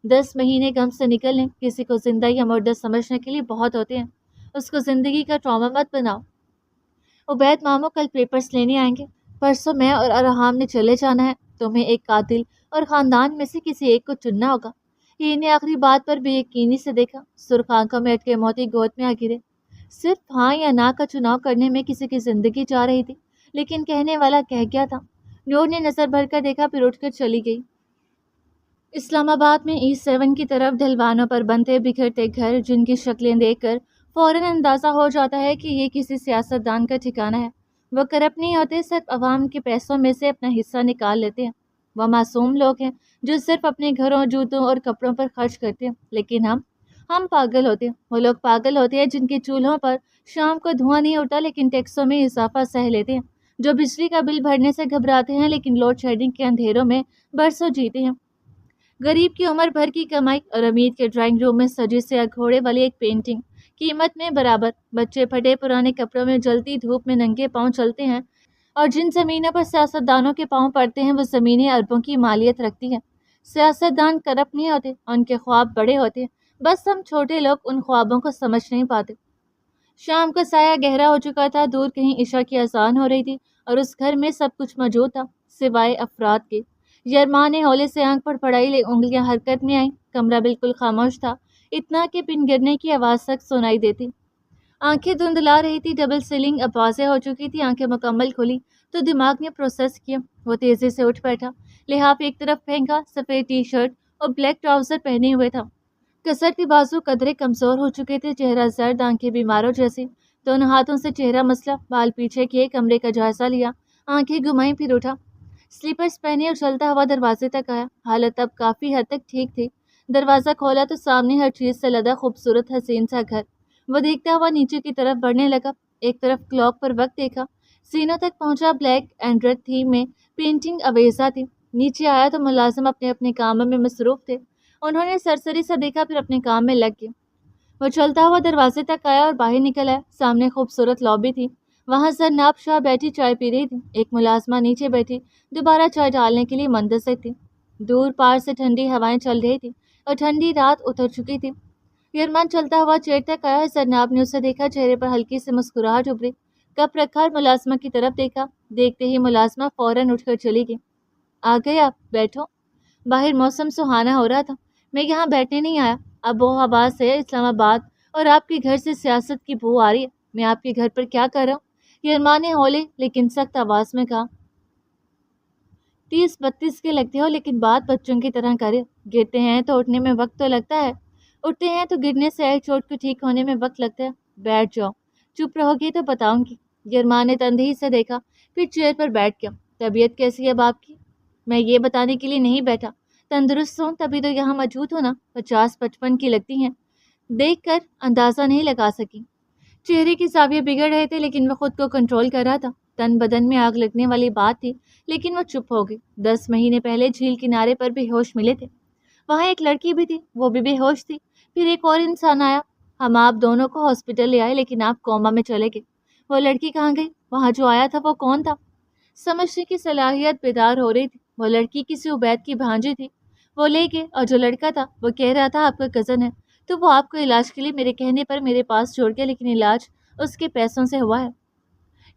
[SPEAKER 1] 10 مہینے غم سے نکلنے کسی کو زندہ یا مردہ سمجھنے کے لیے بہت ہوتے ہیں، اس کو زندگی کا ٹراما مت بناؤ۔ عبید ماموں کل پیپرز لینے آئیں گے، پرسوں میں اور ارحام نے چلے جانا ہے، تمہیں ایک قاتل اور خاندان میں سے کسی ایک کو چننا ہوگا۔ ہیر نے آخری بات پر بے یقینی سے دیکھا، سرخ آنکھوں میں اٹکے موتی گود میں آ گرے۔ صرف ہاں یا نہ کا چناؤ کرنے میں کسی کی زندگی جا رہی تھی، لیکن کہنے والا کہہ گیا تھا۔ نور نے نظر بھر کر دیکھا، پھر اٹھ کر چلی گئی۔ اسلام آباد میں E7 کی طرف ڈھلوانوں پر بنتے بکھرتے گھر، جن کی شکلیں دیکھ کر فوراً اندازہ ہو جاتا ہے کہ یہ کسی سیاست دان کا ٹھکانہ ہے۔ وہ کرپٹ نہیں ہوتے، صرف عوام کے پیسوں میں سے اپنا حصہ نکال لیتے ہیں۔ وہ معصوم لوگ ہیں جو صرف اپنے گھروں، جوتوں اور کپڑوں پر خرچ کرتے ہیں، لیکن ہم پاگل ہوتے ہیں۔ وہ لوگ پاگل ہوتے ہیں جن کے چولہوں پر شام کو دھواں نہیں اٹھتا لیکن ٹیکسوں میں اضافہ سہ لیتے ہیں، جو بجلی کا بل بھرنے سے گھبراتے ہیں لیکن لوڈ شیڈنگ کے اندھیروں میں برسوں جیتے ہیں۔ غریب کی عمر بھر کی کمائی اور امیر کے ڈرائنگ روم میں سجی سیاہ گھوڑے والی ایک پینٹنگ قیمت میں برابر۔ بچے پھٹے پرانے کپڑوں میں جلتی دھوپ میں ننگے پاؤں چلتے ہیں، اور جن زمینوں پر سیاست دانوں کے پاؤں پڑتے ہیں وہ زمینیں اربوں کی مالیت رکھتی ہیں۔ سیاست دان کرپٹ نہیں ہوتے، ان کے خواب بڑے ہوتے ہیں، بس ہم چھوٹے لوگ ان خوابوں کو سمجھ نہیں پاتے۔ شام کا سایہ گہرا ہو چکا تھا، دور کہیں عشاء کی اذان ہو رہی تھی، اور اس گھر میں سب کچھ موجود تھا سوائے افراد کے۔ یرمان نے ہولے سے آنکھ پڑپڑائی، لے انگلیاں حرکت میں آئیں، کمرہ بالکل خاموش تھا، اتنا کہ پن گرنے کی آواز تک سنائی دیتی۔ آنکھیں دھندلا رہی تھی، ڈبل سیلنگ اب واضح ہو چکی تھی، آنکھیں مکمل کھلی تو دماغ نے پروسیس کیا۔ وہ تیزی سے اٹھ بیٹھا، لحاف ایک طرف پھینکا، سفید ٹی شرٹ اور بلیک ٹراؤزر پہنے ہوئے تھا، کسرتی بازو قدرے کمزور ہو چکے تھے، چہرہ زرد، آنکھیں بیماروں جیسی، دونوں ہاتھوں سے چہرہ مسلا، بال پیچھے کیے، کمرے کا جائزہ لیا، آنکھیں گھمائیں، پھر اٹھا، سلیپرز پہنے اور چلتا ہوا دروازے تک آیا۔ حالت اب کافی حد تک ٹھیک تھی۔ دروازہ کھولا تو سامنے ہر چیز سے لدا خوبصورت حسین سا گھر۔ وہ دیکھتا ہوا نیچے کی طرف بڑھنے لگا، ایک طرف کلاک پر وقت دیکھا، سینوں تک پہنچا، بلیک اینڈ ریڈ تھیم میں پینٹنگ اویزا تھی۔ نیچے آیا تو ملازم اپنے اپنے کاموں میں مصروف تھے، انہوں نے سرسری سا دیکھا، پھر اپنے کام میں لگ گئے۔ وہ چلتا ہوا دروازے تک آیا اور باہر نکل آیا، سامنے خوبصورت لابی تھی، وہاں زرناب شاہ بیٹھی چائے پی رہی تھی، ایک ملازمہ نیچے بیٹھی دوبارہ چائے ڈالنے کے لیے منتظر تھی۔ دور پار سے ٹھنڈی ہوائیں چل رہی تھی اور ٹھنڈی رات اتر چکی تھی۔ یرمان چلتا ہوا چیئر تک آیا، زرناب نے اسے دیکھا، چہرے پر ہلکی سی مسکراہٹ ابھری، کپ رکھا اور ملازمہ کی طرف دیکھا، دیکھتے ہی ملازمہ فوراً اٹھ کر چلی گئی۔ آ گئے آپ، بیٹھو۔ باہر موسم سہانا ہو رہا تھا، میں یہاں بیٹھنے نہیں آیا، اب وہ ہوا سے اسلام آباد اور آپ کے گھر سے سیاست کی بو آ رہی ہے، میں آپ کے گھر پر کیا کر رہا ہوں؟ یرمان نے ہولے لیکن سخت آواز میں کہا۔ 30-32 کے لگتے ہو لیکن بات بچوں کی طرح کرے، گرتے ہیں تو اٹھنے میں وقت تو لگتا ہے، اٹھتے ہیں تو گرنے سے آئی چوٹ کو ٹھیک ہونے میں وقت لگتا ہے، بیٹھ جاؤ، چپ رہو گی تو بتاؤں گی۔ یرمان نے تندہی سے دیکھا، پھر چیئر پر بیٹھ گیا۔ طبیعت کیسی ہے باپ کی؟ میں یہ بتانے کے لیے نہیں بیٹھا، تندرست ہوں تبھی تو یہاں موجود ہوں نا، 50-55 کی لگتی ہیں، دیکھ کر اندازہ نہیں لگا سکی۔ چہرے کی زاویے بگڑ رہے تھے لیکن وہ خود کو کنٹرول کر رہا تھا، تن بدن میں آگ لگنے والی بات تھی، لیکن وہ چپ ہو گئی۔ 10 مہینے پہلے جھیل کنارے پر بے ہوش ملے تھے، وہاں ایک لڑکی بھی تھی، وہ بھی بے ہوش تھی، پھر ایک اور انسان آیا، ہم آپ دونوں کو ہاسپٹل لے آئے لیکن آپ کوما میں چلے گئے۔ وہ لڑکی کہاں گئی؟ وہاں جو آیا تھا وہ کون تھا؟ سمجھنے کی صلاحیت بیدار ہو رہی تھی، وہ لڑکی کسی عبید کی بھانجی تھی، وہ لے گئے، اور جو لڑکا تھا وہ کہہ رہا تھا آپ کا کزن ہے، تو وہ آپ کو علاج کے لیے میرے کہنے پر میرے پاس چھوڑ گیا، لیکن علاج اس کے پیسوں سے ہوا ہے۔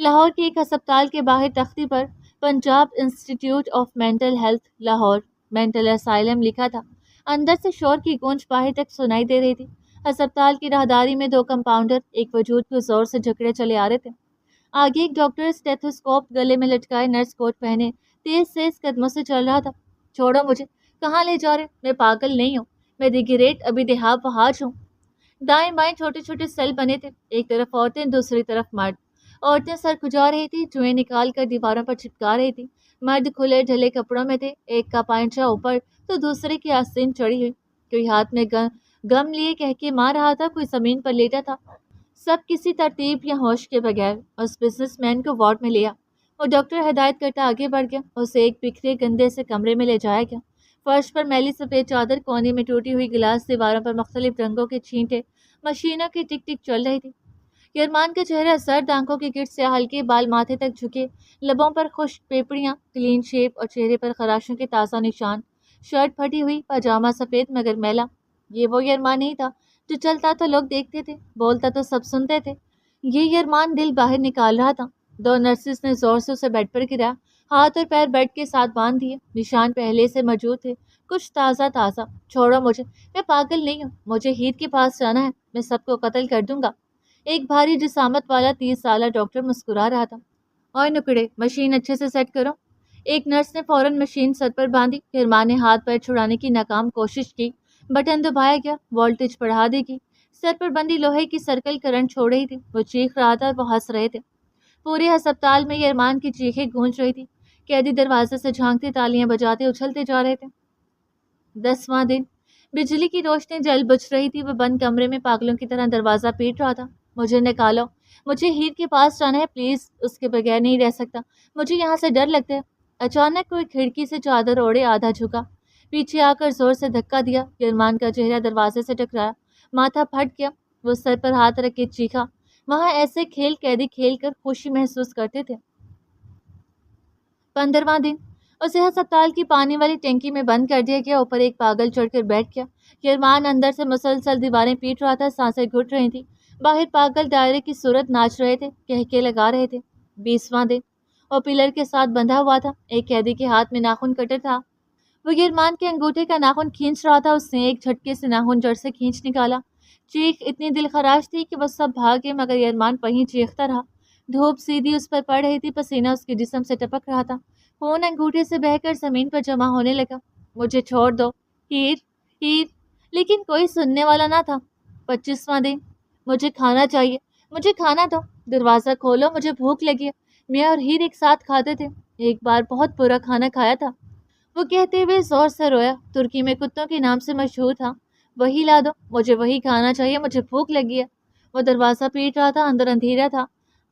[SPEAKER 1] لاہور کے ایک ہسپتال کے باہر تختی پر Punjab Institute of Mental Health Lahore mental asylum لکھا تھا۔ اندر سے شور کی گونج باہر تک سنائی دے رہی تھی۔ ہسپتال کی راہداری میں دو کمپاؤنڈر ایک وجود کو زور سے جھکڑے چلے آ رہے تھے۔ آگے ایک ڈاکٹر اسٹیتھوسکوپ گلے میں لٹکائے نرس کوٹ پہنے تیز قدموں سے چل رہا تھا۔ چھوڑو مجھے، کہاں لے جا رہے؟ میں پاگل نہیں ہوں، میں دی گریٹ ابھی دہاب وہاج ہوں۔ دائیں بائیں چھوٹے چھوٹے سیل بنے تھے، ایک طرف عورتیں دوسری طرف مرد۔ عورتیں سر کھجا رہی تھی، جوئیں نکال کر دیواروں پر چپکا رہی تھی۔ مرد کھلے ڈھلے کپڑوں میں تھے، ایک کا پائنچا اوپر تو دوسرے کی آستین چڑھی ہوئی۔ کوئی ہاتھ میں گم لیے کہکے مار رہا تھا، کوئی زمین پر لیٹا تھا۔ سب کسی ترتیب یا ہوش کے بغیر اس بزنس مین کو وارڈ میں لیا۔ وہ ڈاکٹر ہدایت کرتا آگے بڑھ گیا، اسے ایک بکھرے گندے سے کمرے میں لے جایا گیا۔ فرش پر میلی سفید چادر، کونے میں ٹوٹی ہوئی گلاس، دیواروں پر مختلف رنگوں کے چھینٹے، مشینوں کی ٹک ٹک چل رہی تھی۔ یرمان کا چہرہ سرد، آنکھوں کے گرد سے ہلکے بال ماتھے تک جھکے، لبوں پر خشک پیپڑیاں، کلین شیپ اور چہرے پر خراشوں کے تازہ نشان۔ شرٹ پھٹی ہوئی، پاجامہ سفید مگر میلا۔ یہ وہ یرمان نہیں تھا جو چلتا تو لوگ دیکھتے تھے، بولتا تو سب سنتے تھے۔ یہ یرمان دل باہر نکال رہا تھا۔ دو نرسز نے زور سے اسے بیڈ پر گرایا، ہاتھ اور پیر بیڈ کے ساتھ باندھ دیے۔ نشان پہلے سے موجود تھے، کچھ تازہ۔ چھوڑو مجھے، میں پاگل نہیں ہوں، مجھے ہیت کے پاس جانا ہے، میں سب کو قتل کر دوں گا۔ ایک بھاری جسامت والا 30 سالہ ڈاکٹر مسکرا رہا تھا۔ اور نکڑے، مشین اچھے سے سیٹ کرو۔ ایک نرس نے فوراً مشین سر پر باندھی۔ یرمان نے ہاتھ پیر چھڑانے کی ناکام کوشش کی، بٹن دبایا گیا، وولٹیج بڑھا دے گی۔ سر پر بندی لوہے کی سرکل کرنٹ چھوڑ رہی تھی۔ وہ چیخ رہا تھا اور وہ ہنس رہے تھے۔ پورے ہسپتال میں یرمان کی چیخیں گونج رہی تھی۔ قیدی دروازے سے جھانکتے، تالیاں بجاتے اچھلتے جا رہے تھے۔ 10واں دن بجلی کی روشنی جل بجھ رہی تھی۔ وہ بند کمرے میں پاگلوں کی طرح دروازہ پیٹ رہا تھا۔ مجھے نکالو، مجھے ہیر کے پاس جانا ہے، پلیز، اس کے بغیر نہیں رہ سکتا، مجھے یہاں سے ڈر لگتا ہے۔ اچانک کوئی کھڑکی سے چادر اوڑھے آدھا جھکا، پیچھے آ کر زور سے دھکا دیا۔ یرمان کا چہرہ دروازے سے ٹکرایا، ماتھا پھٹ گیا۔ وہ سر پر ہاتھ رکھ کے چیخا۔ وہاں ایسے کھیل قیدی کھیل کر خوشی محسوس کرتے تھے۔ 15واں دن اسے ہسپتال کی پانی والی ٹینکی میں بند کر دیا گیا۔ اوپر ایک پاگل چڑھ کر بیٹھ گیا۔ یرمان اندر سے مسلسل دیواریں پیٹ رہا تھا، سانسیں گھٹ رہی تھیں۔ باہر پاگل دائرے کی صورت ناچ رہے تھے، کہکے لگا رہے تھے۔ 20واں دن وہ پلر کے ساتھ بندھا ہوا تھا۔ ایک قیدی کے ہاتھ میں ناخن کٹر تھا، وہ یرمان کے انگوٹھے کا ناخن کھینچ رہا تھا۔ اس نے ایک جھٹکے سے ناخن جڑ سے کھینچ نکالا۔ چیخ اتنی دل خراش تھی کہ وہ سب بھاگے، مگر یرمان وہیں چیختا رہا۔ دھوپ سیدھی اس پر پڑ رہی تھی، پسینہ اس کے جسم سے ٹپک رہا تھا، خون انگوٹھے سے بہہ کر زمین پر جمع ہونے لگا۔ مجھے چھوڑ دو، ہیر ہیر، لیکن کوئی سننے والا نہ تھا۔ 25واں دن مجھے کھانا چاہیے، مجھے کھانا دو، دروازہ کھولو، مجھے بھوک لگی ہے۔ میں اور ہیر ایک ساتھ کھاتے تھے، ایک بار بہت برا کھانا کھایا تھا۔ وہ کہتے ہوئے زور سے رویا۔ ترکی میں کتوں کے نام سے مشہور تھا۔ وہی لا دو، مجھے وہی کھانا چاہیے، مجھے بھوک لگی ہے۔ وہ دروازہ پیٹ رہا تھا، اندر اندھیرا تھا۔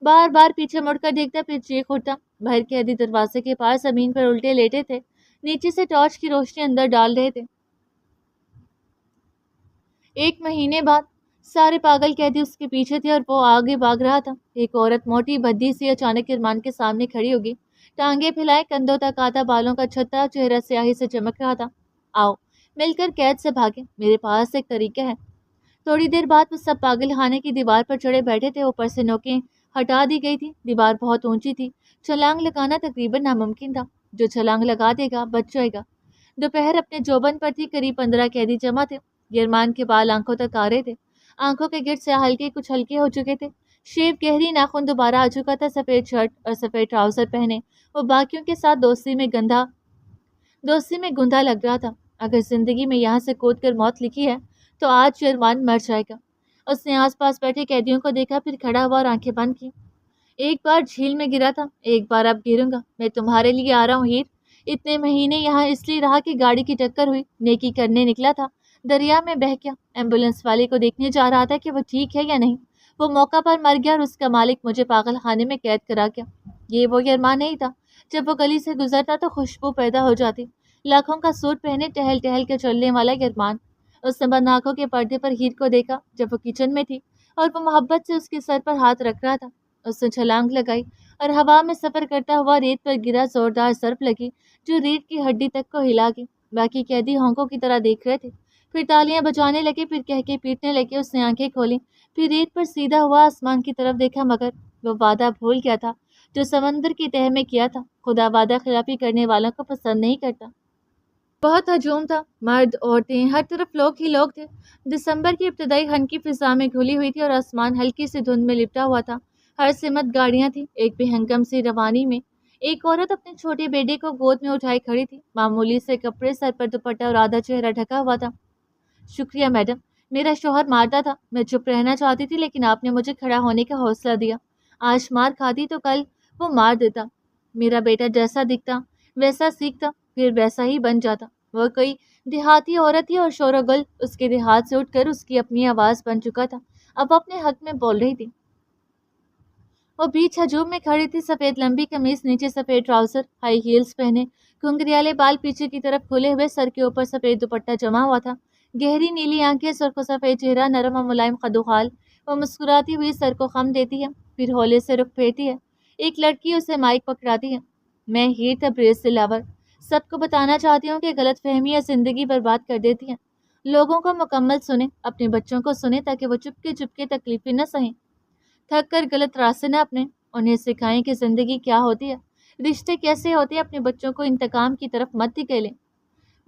[SPEAKER 1] بار بار پیچھے مڑ کر دیکھتا، پھر چیخ اٹھتا۔ باہر قیدی دروازے کے پاس زمین پر الٹے لیٹے تھے، نیچے سے ٹارچ کی روشنی اندر ڈال رہے تھے۔ 1 مہینے بعد سارے پاگل قیدی اس کے پیچھے تھے اور وہ آگے بھاگ رہا تھا۔ ایک عورت موٹی بھدی سی اچانک یرمان کے سامنے کھڑی ہوگی، ٹانگیں پھیلائے، کندھوں تک آتا، بالوں کا چھتا، چہرہ سیاہی سے چمک رہا تھا۔ آؤ مل کر قید سے بھاگیں، میرے پاس ایک طریقہ ہے۔ تھوڑی دیر بعد وہ سب پاگل خانے کی دیوار پر چڑھے بیٹھے تھے۔ اوپر سے نوکیں ہٹا دی گئی تھی، دیوار بہت اونچی تھی، چھلانگ لگانا تقریباً ناممکن تھا۔ جو چھلانگ لگا دے گا بچ جائے گا۔ دوپہر اپنے جوبن پر تھی، قریب 15 قیدی جمع تھے۔ یرمان کے بال آنکھوں تک آ رہے تھے، آنکھوں کے گرد سے ہلکے کچھ ہلکے ہو چکے تھے۔ شیو گہری، ناخن دوبارہ آ چکا تھا، سفید شرٹ اور سفید ٹراؤزر پہنے وہ باقیوں کے ساتھ دوستی میں گندھا لگ رہا تھا۔ اگر زندگی میں یہاں سے کود کر موت لکھی ہے تو آج یرمان مر جائے گا۔ اس نے آس پاس بیٹھے قیدیوں کو دیکھا، پھر کھڑا ہوا اور آنکھیں بند کی۔ ایک بار جھیل میں گرا تھا، ایک بار اب گروں گا، میں تمہارے لیے آ رہا ہوں ہیر۔ اتنے مہینے یہاں اس لیے رہا کہ گاڑی کی ٹکر ہوئی، نیکی کرنے نکلا تھا، دریا میں بہہ گیا۔ ایمبولینس والے کو دیکھنے جا رہا تھا کہ وہ ٹھیک ہے یا نہیں، وہ موقع پر مر گیا اور اس کا مالک مجھے پاگل خانے میں قید کرا گیا۔ یہ وہ یرمان نہیں تھا۔ جب وہ گلی سے گزرتا تو خوشبو پیدا ہو جاتی، لاکھوں کا سوٹ پہنے ٹہل ٹہل کے چلنے والا یرمان۔ اس نے بند آنکھوں کے پردے پر ہیر کو دیکھا جب وہ کچن میں تھی اور وہ محبت سے اس کے سر پر ہاتھ رکھ رہا تھا۔ اس نے چھلانگ لگائی اور ہوا میں سفر کرتا ہوا ریت پر گرا، زوردار ضرب لگی جو ریت کی ہڈی تک کو ہلا گئی۔ باقی قیدی ہونکوں کی طرح دیکھ رہے تھے، پھر تالیاں بجانے لگے، پھر کہہ کے پیٹنے لگے۔ اس نے آنکھیں کھولیں، پھر ریت پر سیدھا ہوا آسمان کی طرف دیکھا، مگر وہ وعدہ بھول گیا تھا جو سمندر کی تہہ میں کیا تھا۔ خدا وعدہ خلافی کرنے والوں کو پسند نہیں کرتا۔ بہت ہجوم تھا، مرد عورتیں ہر طرف لوگ ہی لوگ تھے۔ دسمبر کی ابتدائی ہلکی فضا میں گھلی ہوئی تھی اور آسمان ہلکی سی دھند میں لپٹا ہوا تھا۔ ہر سمت گاڑیاں تھیں، ایک بے ہنگم سی روانی میں ایک عورت اپنے چھوٹے بیٹے کو گود میں اٹھائے کھڑی تھی، معمولی سے کپڑے، سر پر دوپٹہ اور آدھا چہرہ ڈھکا ہوا تھا۔ شکریہ میڈم، میرا شوہر مارتا تھا، میں چپ رہنا چاہتی تھی لیکن آپ نے مجھے کھڑا ہونے کا حوصلہ دیا۔ آج مار کھاتی تو کل وہ مار دیتا۔ میرا بیٹا جیسا دکھتا ویسا سیکھتا، پھر ویسا ہی بن جاتا۔ وہ کوئی دیہاتی عورت تھی اور شور و گل اس کے دیہات سے اٹھ کر اس کی اپنی آواز بن چکا تھا، اب اپنے حق میں بول رہی تھی۔ وہ بیچ ہجوم میں کھڑی تھی، سفید لمبی قمیص، نیچے سفید ٹراؤزر، ہائی ہیلز پہنے، گھنگریالے بال پیچھے کی طرف کھلے ہوئے، سر کے اوپر سفید دوپٹہ جما ہوا تھا، گہری نیلی آنکھیں، سرخ و سفید چہرہ، نرم و ملائم قد و خال۔ وہ مسکراتی ہوئی سر کو خم دیتی ہے، پھر ہولے سے رخ پھیرتی ہے۔ ایک لڑکی اسے مائک پکڑاتی ہے۔ میں ہیر تبریز دلاور سب کو بتانا چاہتی ہوں کہ غلط فہمیاں زندگی برباد کر دیتی ہیں۔ لوگوں کو مکمل سنیں، اپنے بچوں کو سنیں تاکہ وہ چپکے چپکے تکلیفیں نہ سہیں، تھک کر غلط راستے نہ اپنیں، انہیں سکھائیں کہ زندگی کیا ہوتی ہے، رشتے کیسے ہوتے ہیں، اپنے بچوں کو انتقام کی طرف مت دھکیلیں،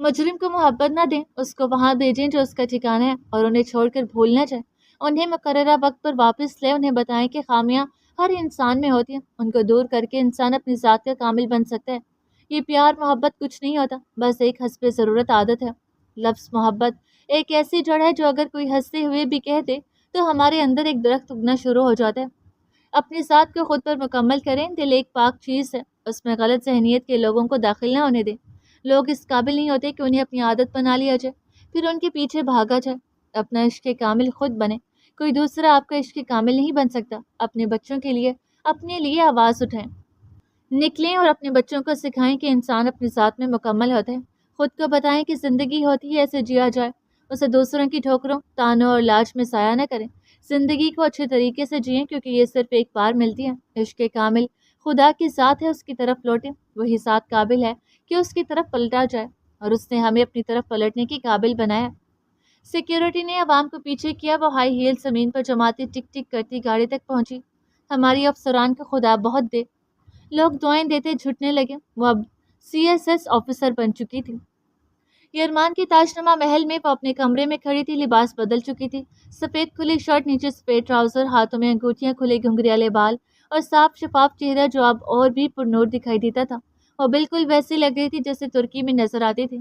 [SPEAKER 1] مجرم کو محبت نہ دیں، اس کو وہاں بھیجیں جو اس کا ٹھکانہ ہے اور انہیں چھوڑ کر بھول نہ جائیں، انہیں مقررہ وقت پر واپس لیں، انہیں بتائیں کہ خامیاں ہر انسان میں ہوتی ہیں، ان کو دور کر کے انسان اپنی ذات کا کامل بن سکتا ہے۔ یہ پیار محبت کچھ نہیں ہوتا، بس ایک حسب ضرورت عادت ہے۔ لفظ محبت ایک ایسی جڑ ہے جو اگر کوئی ہنستے ہوئے بھی کہہ دے تو ہمارے اندر ایک درخت اگنا شروع ہو جاتا ہے۔ اپنی ذات کو خود پر مکمل کریں، دل ایک پاک چیز ہے، اس میں غلط ذہنیت کے لوگوں کو داخل نہ ہونے دیں۔ لوگ اس قابل نہیں ہوتے کہ انہیں اپنی عادت بنا لیا جائے، پھر ان کے پیچھے بھاگا جائے۔ اپنا عشق کامل خود بنے، کوئی دوسرا آپ کا عشق کامل نہیں بن سکتا۔ اپنے بچوں کے لیے اپنے لیے آواز اٹھائیں، نکلیں اور اپنے بچوں کو سکھائیں کہ انسان اپنی ذات میں مکمل ہوتا ہے۔ خود کو بتائیں کہ زندگی ہوتی ہے ایسے جیا جائے، اسے دوسروں کی ٹھوکروں، تانوں اور لاج میں ضائع نہ کریں۔ زندگی کو اچھے طریقے سے جئیں کیونکہ یہ صرف ایک بار ملتی ہے۔ عشق کامل خدا کی ذات ہے، اس کی طرف لوٹیں، وہی ذات قابل ہے کہ اس کی طرف پلٹا جائے اور اس نے ہمیں اپنی طرف پلٹنے کی قابل بنایا۔ سیکیورٹی نے عوام کو پیچھے کیا، وہ ہائی ہیل زمین پر جماتی ٹک ٹک کرتی گاڑی تک پہنچی۔ ہماری افسران کو خدا بہت دے، لوگ دعائیں دیتے جھٹنے لگے، وہ اب CSS آفیسر بن چکی تھی۔ یرمان کے تاج نما محل میں وہ اپنے کمرے میں کھڑی تھی، لباس بدل چکی تھی، سفید کھلی شرٹ، نیچے سفید ٹراؤزر، ہاتھوں میں انگوٹھیاں، کھلے گھنگریالے بال اور صاف شفاف چہرہ جو اب اور بھی پرنور دکھائی دیتا تھا۔ وہ بالکل ویسی لگ رہی تھی جیسے ترکی میں نظر آتی تھی۔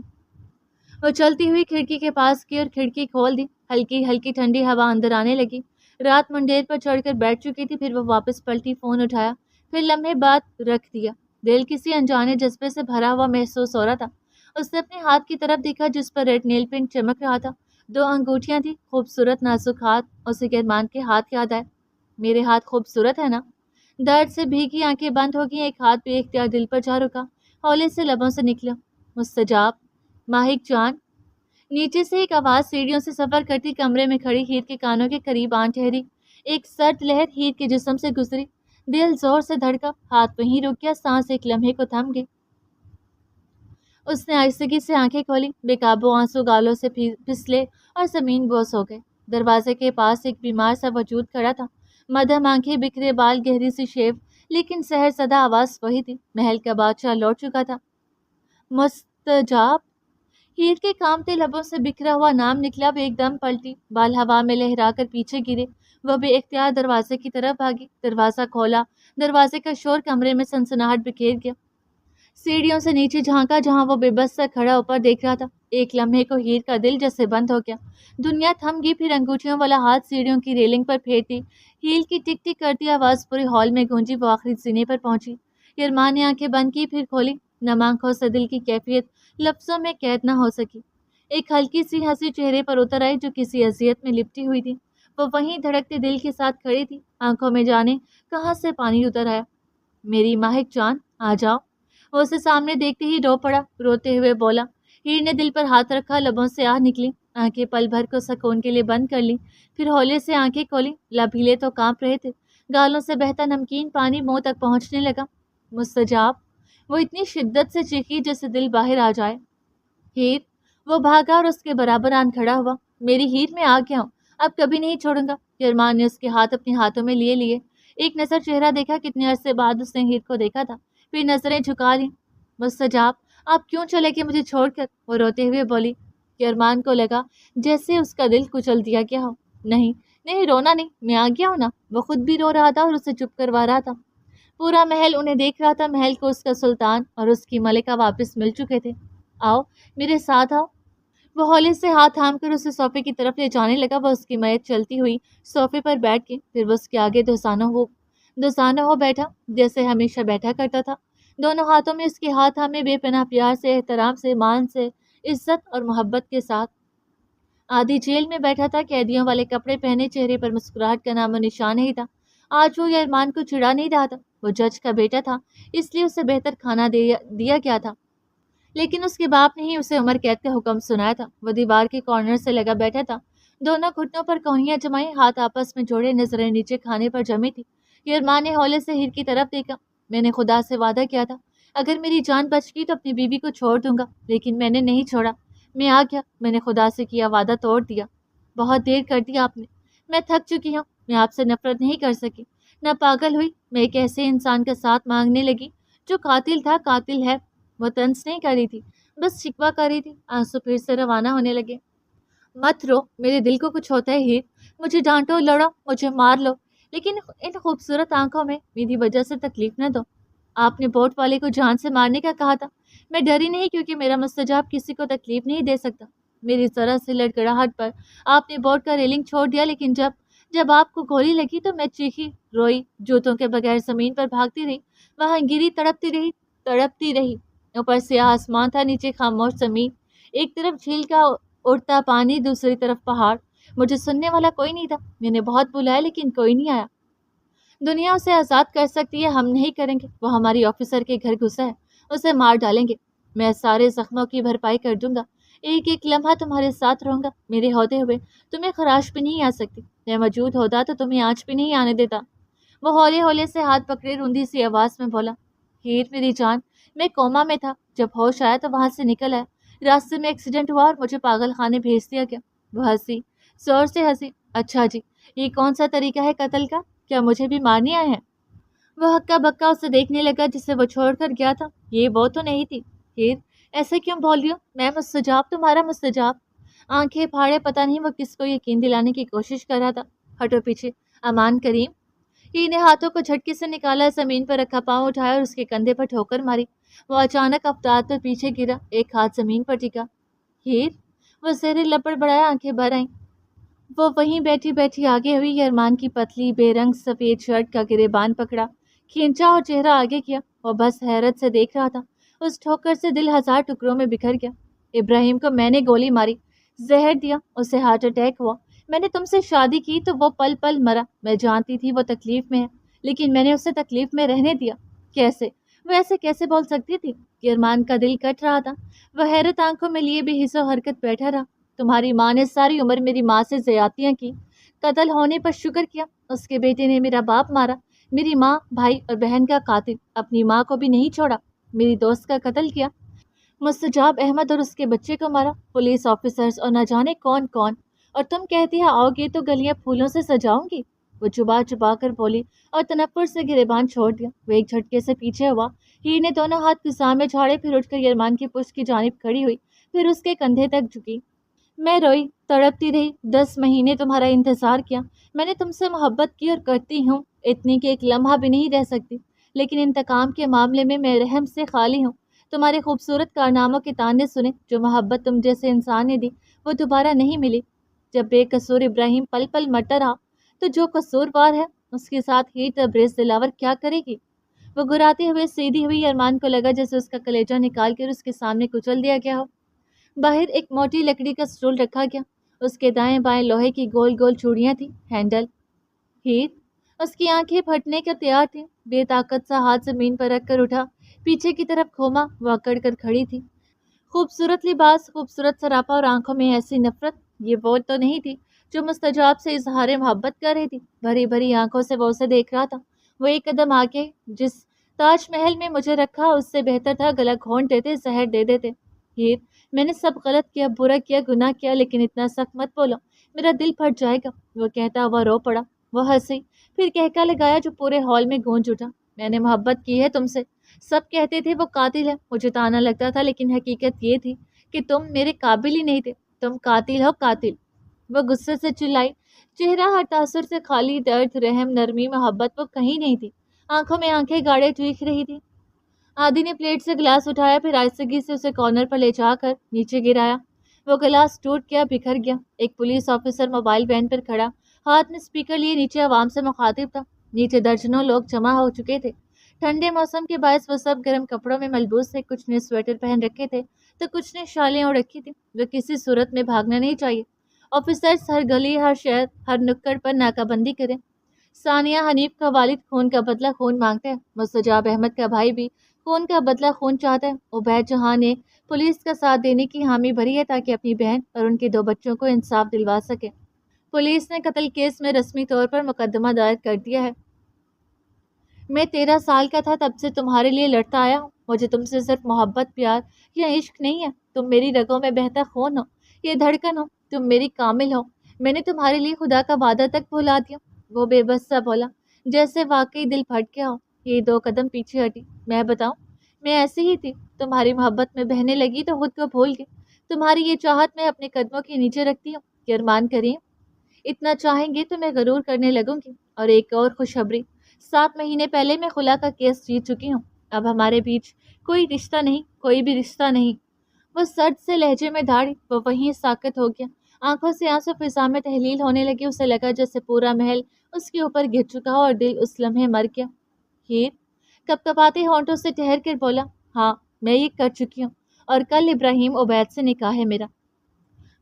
[SPEAKER 1] وہ چلتی ہوئی کھڑکی کے پاس گئی اور کھڑکی کھول دی، ہلکی ہلکی ٹھنڈی ہوا اندر آنے لگی۔ رات منڈیر پر چڑھ کر بیٹھ چکی تھی، پھر وہ واپس پلٹی، فون اٹھایا، پھر لمحے بعد رکھ دیا۔ دل کسی انجانے جذبے سے بھرا ہوا محسوس ہو رہا تھا۔ اس نے اپنے ہاتھ کی طرف دیکھا جس پر ریڈ نیل پینٹ چمک رہا تھا، 2 انگوٹھیاں تھیں، خوبصورت نازک ہاتھ۔ اسے یرمان کے ہاتھ یاد آئے۔ میرے ہاتھ خوبصورت ہے نا؟ درد سے بھیگی آنکھیں بند ہو گئیں، ایک ہاتھ بے اختیار دل پر جا رکا، ہولے سے لبوں سے نکلا، مستجاب، ماہک جان۔ نیچے سے ایک آواز سیڑھیوں سے سفر کرتی کمرے میں کھڑی ہیر کے کانوں کے قریب آن ٹھہری۔ ایک سرد لہر ہیر کے جسم سے گزری، دل زور سے دھڑکا، ہاتھ وہیں رک گیا، سانس ایک لمحے کو تھم گئی۔ اس نے آہستگی سے آنکھیں کھولی، بے قابو آنسو گالوں سے پھسلے اور زمین بوس ہو گئے۔ دروازے کے پاس ایک بیمار سا وجود کھڑا تھا، مدھم آنکھیں، بکھرے بال، گہری سی شیو، لیکن سحر زدہ آواز وہی تھی۔ محل کا بادشاہ لوٹ چکا تھا۔ مستجاب، ہیر کے کامتے لبوں سے بکھرا ہوا نام نکلا۔ وہ ایک دم پلٹی، بال ہوا میں لہرا کر پیچھے گرے، وہ بے اختیار دروازے کی طرف بھاگی، دروازہ کھولا، دروازے کا شور کمرے میں سنسناہٹ بکھیر گیا۔ سیڑھیوں سے نیچے جھانکا جہاں وہ بے بس سا کھڑا اوپر دیکھ رہا تھا۔ ایک لمحے کو ہیر کا دل جیسے بند ہو گیا، دنیا تھم گئی، پھر انگوٹھیوں والا ہاتھ سیڑھیوں کی ریلنگ پر پھیرتی، ہیل کی ٹک ٹک کرتی آواز پورے ہال میں گونجی، وہ آخری سینے پر پہنچی۔ یرمان نے آنکھیں بند کی، پھر کھولی، نم آنکھوں سے دل کی کیفیت لفظوں میں قید نہ ہو سکی۔ ایک ہلکی سی ہنسی چہرے پر اتر آئی جو کسی اذیت میں لپٹی ہوئی تھی۔ وہ وہیں دھڑکتے دل کے ساتھ کھڑی تھی، آنکھوں میں جانے کہاں سے پانی اتر آیا۔ میری ماہک جان، آ جاؤ۔ وہ اسے سامنے دیکھتے ہی رو پڑا، روتے ہوئے بولا۔ ہیر نے دل پر ہاتھ رکھا، لبوں سے آہ نکلی، آنکھیں پل بھر کو سکون کے لیے بند کر لی، پھر ہولے سے آنکھیں کھولی، لب ہلے تو کانپ رہے تھے، گالوں سے بہتا نمکین پانی منہ تک پہنچنے لگا۔ مستجاب، وہ اتنی شدت سے چیخی جیسے دل باہر آ جائے۔ ہیر، وہ بھاگا اور اس کے برابر آن کھڑا ہوا۔ میری ہیر، میں آ گیا ہوں، اب کبھی نہیں چھوڑوں گا۔ یرمان نے اس کے ہاتھ اپنے ہاتھوں میں لیے ایک نظر چہرہ دیکھا، کتنے عرصے بعد اس نے ہیر کو دیکھا تھا، پھر نظریں جھکا لی۔ مستجاب، آپ کیوں چلے گئے مجھے چھوڑ کر؟ وہ روتے ہوئے بولی کہ ارمان کو لگا جیسے اس کا دل کچل دیا گیا ہو۔ نہیں نہیں، رونا نہیں، میں آ گیا ہوں نا۔ وہ خود بھی رو رہا تھا اور اسے چپ کروا رہا تھا۔ پورا محل انہیں دیکھ رہا تھا، محل کو اس کا سلطان اور اس کی ملکہ واپس مل چکے تھے۔ آؤ میرے ساتھ آؤ۔ وہ ہولے سے ہاتھ تھام کر اسے صوفے کی طرف لے جانے لگا۔ وہ اس کی میت چلتی ہوئی صوفے پر بیٹھ کے پھر وہ اس کے آگے دوسانوں ہو بیٹھا جیسے ہمیشہ بیٹھا کرتا تھا۔ دونوں ہاتھوں میں اس کے ہاتھ تھامے، بے پناہ پیار سے، احترام سے، مان سے، عزت اور محبت کے ساتھ۔ آدھی جیل میں بیٹھا تھا، قیدیوں والے کپڑے پہنے، چہرے پر مسکراہٹ کا نام و نشان نہیں تھا۔ آج وہ ارمان کو چڑھا نہیں رہا تھا۔ وہ جج کا بیٹا تھا، اس لیے اسے بہتر کھانا دیا گیا تھا، لیکن اس کے باپ نے ہی اسے عمر قید کا حکم سنایا تھا۔ وہ دیوار کے کارنر سے لگا بیٹھا تھا، دونوں گھٹنوں پر کونیاں جمائی، ہاتھ آپس میں جوڑے، نظریں نیچے کھانے پر جمی تھی۔ ارمان نے ہولے سے ہیر کی طرف دیکھا۔ میں نے خدا سے وعدہ کیا تھا، اگر میری جان بچ گئی تو اپنی بیوی کو چھوڑ دوں گا، لیکن میں نے نہیں چھوڑا۔ میں آ گیا، میں نے خدا سے کیا وعدہ توڑ دیا۔ بہت دیر کر دی آپ نے، میں تھک چکی ہوں۔ میں آپ سے نفرت نہیں کر سکی، نہ پاگل ہوئی۔ میں ایک ایسے انسان کا ساتھ مانگنے لگی جو قاتل تھا، قاتل ہے۔ وہ طنز نہیں کر رہی تھی، بس شکوہ کر رہی تھی۔ آنسو پھر سے روانہ ہونے لگے۔ مت رو، میرے دل کو کچھ ہوتا ہے ہیر، مجھے ڈانٹو، لڑو، مجھے مار لو، لیکن ان خوبصورت آنکھوں میں میری وجہ سے تکلیف نہ دو۔ آپ نے بوٹ والے کو جان سے مارنے کا کہا تھا، میں ڈری نہیں کیونکہ میرا مستجاب کسی کو تکلیف نہیں دے سکتا۔ میری ذرا سی لڑکڑاہٹ پر آپ نے بوٹ کا ریلنگ چھوڑ دیا، لیکن جب آپ کو گولی لگی تو میں چیخی، روئی، جوتوں کے بغیر زمین پر بھاگتی رہی، وہاں گری، تڑپتی رہی۔ اوپر سیاہ آسمان تھا، نیچے خاموش زمین، ایک طرف جھیل کا اڑتا پانی، دوسری طرف پہاڑ۔ مجھے سننے والا کوئی نہیں تھا، میں نے بہت بلایا لیکن کوئی نہیں آیا۔ دنیا اسے آزاد کر سکتی ہے، ہم نہیں کریں گے۔ وہ ہماری آفیسر کے گھر گھسا ہے، اسے مار ڈالیں گے۔ میں سارے زخموں کی بھرپائی کر دوں گا، ایک ایک لمحہ تمہارے ساتھ رہوں گا۔ میرے ہوتے ہوئے تمہیں خراش بھی نہیں آ سکتی، میں موجود ہوتا تو تمہیں آنچ بھی نہیں آنے دیتا۔ وہ ہولے ہولے سے ہاتھ پکڑے روندھی سی آواز میں بولا، ہیر میری جان، میں کوما میں تھا، جب ہوش آیا تو وہاں سے نکل آیا، راستے میں ایکسیڈنٹ ہوا اور مجھے پاگل خانے بھیج دیا گیا۔ وہ ہنسی، زور سے ہنسی۔ اچھا جی، یہ کون سا طریقہ ہے قتل کا؟ کیا مجھے بھی مارنے آئے ہیں؟ وہ ہکا بکا اسے دیکھنے لگا جسے وہ چھوڑ کر گیا تھا۔ یہ وہ تو نہیں تھی۔ ہیر، ایسے کیوں بول رہی ہو؟ میں مستجاب، تمہارا مستجاب۔ آنکھیں پھاڑے، پتہ نہیں وہ کس کو یقین دلانے کی کوشش کر رہا تھا۔ ہٹو پیچھے، امان کریم۔ ہیر نے ہاتھوں کو جھٹکے سے نکالا، زمین پر رکھا پاؤں اٹھایا اور اس کے کندھے پر ٹھوکر ماری۔ وہ اچانک افتاد پر پیچھے گرا، ایک ہاتھ زمین پر ٹکا۔ ہیر، وہ زہرے لپڑ بڑھایا، آنکھیں بھر آئیں۔ وہ وہیں بیٹھی بیٹھی آگے ہوئی، ارمان کی پتلی بے رنگ سفید شرٹ کا گریبان پکڑا، کھینچا اور چہرہ آگے کیا۔ وہ بس حیرت سے دیکھ رہا تھا۔ اس ٹھوکر سے دل ہزار ٹکڑوں میں بکھر گیا۔ ابراہیم کو میں نے گولی ماری، زہر دیا، اسے ہارٹ اٹیک ہوا۔ میں نے تم سے شادی کی تو وہ پل پل مرا۔ میں جانتی تھی وہ تکلیف میں ہے، لیکن میں نے اسے تکلیف میں رہنے دیا۔ کیسے؟ وہ ایسے کیسے بول سکتی تھی؟ ارمان کا دل کٹ رہا تھا۔ وہ حیرت آنکھوں میں لیے بے حس و حرکت بیٹھا رہا۔ تمہاری ماں نے ساری عمر میری ماں سے زیادتیاں کی، قتل ہونے پر شکر کیا۔ اس کے بیٹے نے میرا باپ مارا، میری ماں، بھائی اور بہن کا قاتل، اپنی ماں کو بھی نہیں چھوڑا، میری دوست کا قتل کیا، مستجاب احمد اور اس کے بچے کو مارا، پولیس آفیسرز اور نہ جانے کون کون، اور تم کہتی ہے آؤ گے تو گلیاں پھولوں سے سجاؤں گی۔ وہ چبا چبا کر بولی اور تنفر سے گریبان چھوڑ دیا۔ وہ ایک جھٹکے سے پیچھے ہوا۔ ہیر نے دونوں ہاتھ فضا میں جھاڑے، پھر اٹھ کر ارمان کی پشت کی جانب کھڑی ہوئی، پھر اس کے کندھے تک جھکی۔ میں روئی، تڑپتی رہی۔ 10 مہینے تمہارا انتظار کیا، میں نے تم سے محبت کی اور کرتی ہوں، اتنی کہ ایک لمحہ بھی نہیں رہ سکتی، لیکن انتقام کے معاملے میں رحم سے خالی ہوں۔ تمہارے خوبصورت کارناموں کے تانے سنے، جو محبت تم جیسے انسان نے دی وہ دوبارہ نہیں ملی۔ جب بے قصور ابراہیم پل پل مرتا رہا تو جو قصوروار ہے اس کے ساتھ ہیر تبریز دلاور کیا کرے گی؟ وہ گراتے ہوئے سیدھی ہوئی۔ ارمان کو لگا جیسے اس کا کلیجہ نکال کر اس کے سامنے کچل دیا گیا ہو۔ باہر ایک موٹی لکڑی کا سٹول رکھا گیا، اس کے دائیں بائیں لوہے کی گول گول چوڑیاں تھیں، ہینڈل۔ ہیر، اس کی آنکھیں پھٹنے کا تیار تھیں، بے طاقت سا ہاتھ زمین پر رکھ کر اٹھا، پیچھے کی طرف گھوما، وہ اکڑ کر کھڑی تھی۔ خوبصورت لباس، خوبصورت سراپا اور آنکھوں میں ایسی نفرت، یہ وہ تو نہیں تھی جو مستجاب سے اظہار محبت کر رہی تھی۔ بھری بھری آنکھوں سے وہ اسے دیکھ رہا تھا۔ وہ ایک قدم آگے، جس تاج محل میں مجھے رکھا اس سے بہتر تھا گلا گھونٹ دیتے، زہر دے دیتے۔ ہیر، میں نے سب غلط کیا، برا کیا، گناہ کیا، لیکن اتنا سخت مت بولو، میرا دل پھٹ جائے گا، وہ کہتا ہوا رو پڑا۔ وہ ہنسی، پھر کہکا لگایا جو پورے ہال میں گونج اٹھا۔ میں نے محبت کی ہے تم سے، سب کہتے تھے وہ قاتل ہے، مجھے تانا لگتا تھا لیکن حقیقت یہ تھی کہ تم میرے قابل ہی نہیں تھے، تم قاتل ہو قاتل۔ وہ غصے سے چلائی، چہرہ ہر تاثر سے خالی، درد، رحم، نرمی، محبت وہ کہیں نہیں تھی، آنکھوں میں آنکھیں گاڑے چیخ رہی تھی۔ آدی نے پلیٹ سے گلاس اٹھایا، پھر آہستگی سے اسے کارنر پر لے جا کر نیچے گرایا۔ وہ گلاس ٹوٹ گیا، بکھر گیا۔ ایک پولیس آفیسر موبائل بینڈ پر کھڑا، ہاتھ میں اسپیکر لیے نیچے عوام سے مخاطب تھا۔ نیچے درجنوں لوگ جمع ہو چکے تھے۔ ٹھنڈے موسم کے باعث وہ سب گرم کپڑوں میں ملبوس تھے، کچھ نے سویٹر پہن رکھے تھے تو کچھ نے شالیں اوڑھ رکھی تھی۔ وہ کسی صورت میں بھاگنا نہیں چاہیے۔ آفیسرز ہر گلی، ہر شہر، ہر نکڑ پر ناکہ بندی کریں۔ ثانیہ حنیف کا والد خون کا بدلہ خون مانگتا ہے، مستجاب احمد کا بھائی بھی خون کا بدلہ خون چاہتا ہے۔ عبید جہاں نے پولیس کا ساتھ دینے کی حامی بھری ہے تاکہ اپنی بہن اور ان کے 2 بچوں کو انصاف دلوا سکے۔ پولیس نے قتل کیس میں رسمی طور پر مقدمہ دائر کر دیا ہے۔ میں 13 سال کا تھا تب سے تمہارے لیے لڑتا آیا ہوں۔ مجھے تم سے صرف محبت، پیار یا عشق نہیں ہے، تم میری رگوں میں بہتا خون ہو، یہ دھڑکن ہو، تم میری کامل ہو۔ میں نے تمہارے لیے خدا کا وعدہ تک بھلا دیا۔ وہ بے بس سا بولا، جیسے واقعی دل پھٹ گیا ہو۔ یہ 2 قدم پیچھے ہٹی۔ میں بتاؤں، میں ایسی ہی تھی، تمہاری محبت میں بہنے لگی تو خود کو بھول گئی۔ تمہاری یہ چاہت میں اپنے قدموں کے نیچے رکھتی ہوں کہ ارمان کریم اتنا چاہیں گے تو میں غرور کرنے لگوں گی۔ اور ایک اور خوشخبری، 7 مہینے پہلے میں خلا کا کیس جیت چکی ہوں۔ اب ہمارے بیچ کوئی رشتہ نہیں، کوئی بھی رشتہ نہیں۔ وہ سرد سے لہجے میں دھاڑی، وہ وہیں ساکت ہو گیا۔ آنکھوں سے آنسو فضا میں تحلیل ہونے لگے، اسے لگا جیسے پورا محل اس کے اوپر گر چکا ہو اور دل اس لمحے مر گیا۔ ہیر کپ کپاتے ہونٹوں سے ٹھہر کر بولا، ہاں میں یہ کر چکی ہوں، اور کل ابراہیم عبید سے نکاح ہے میرا۔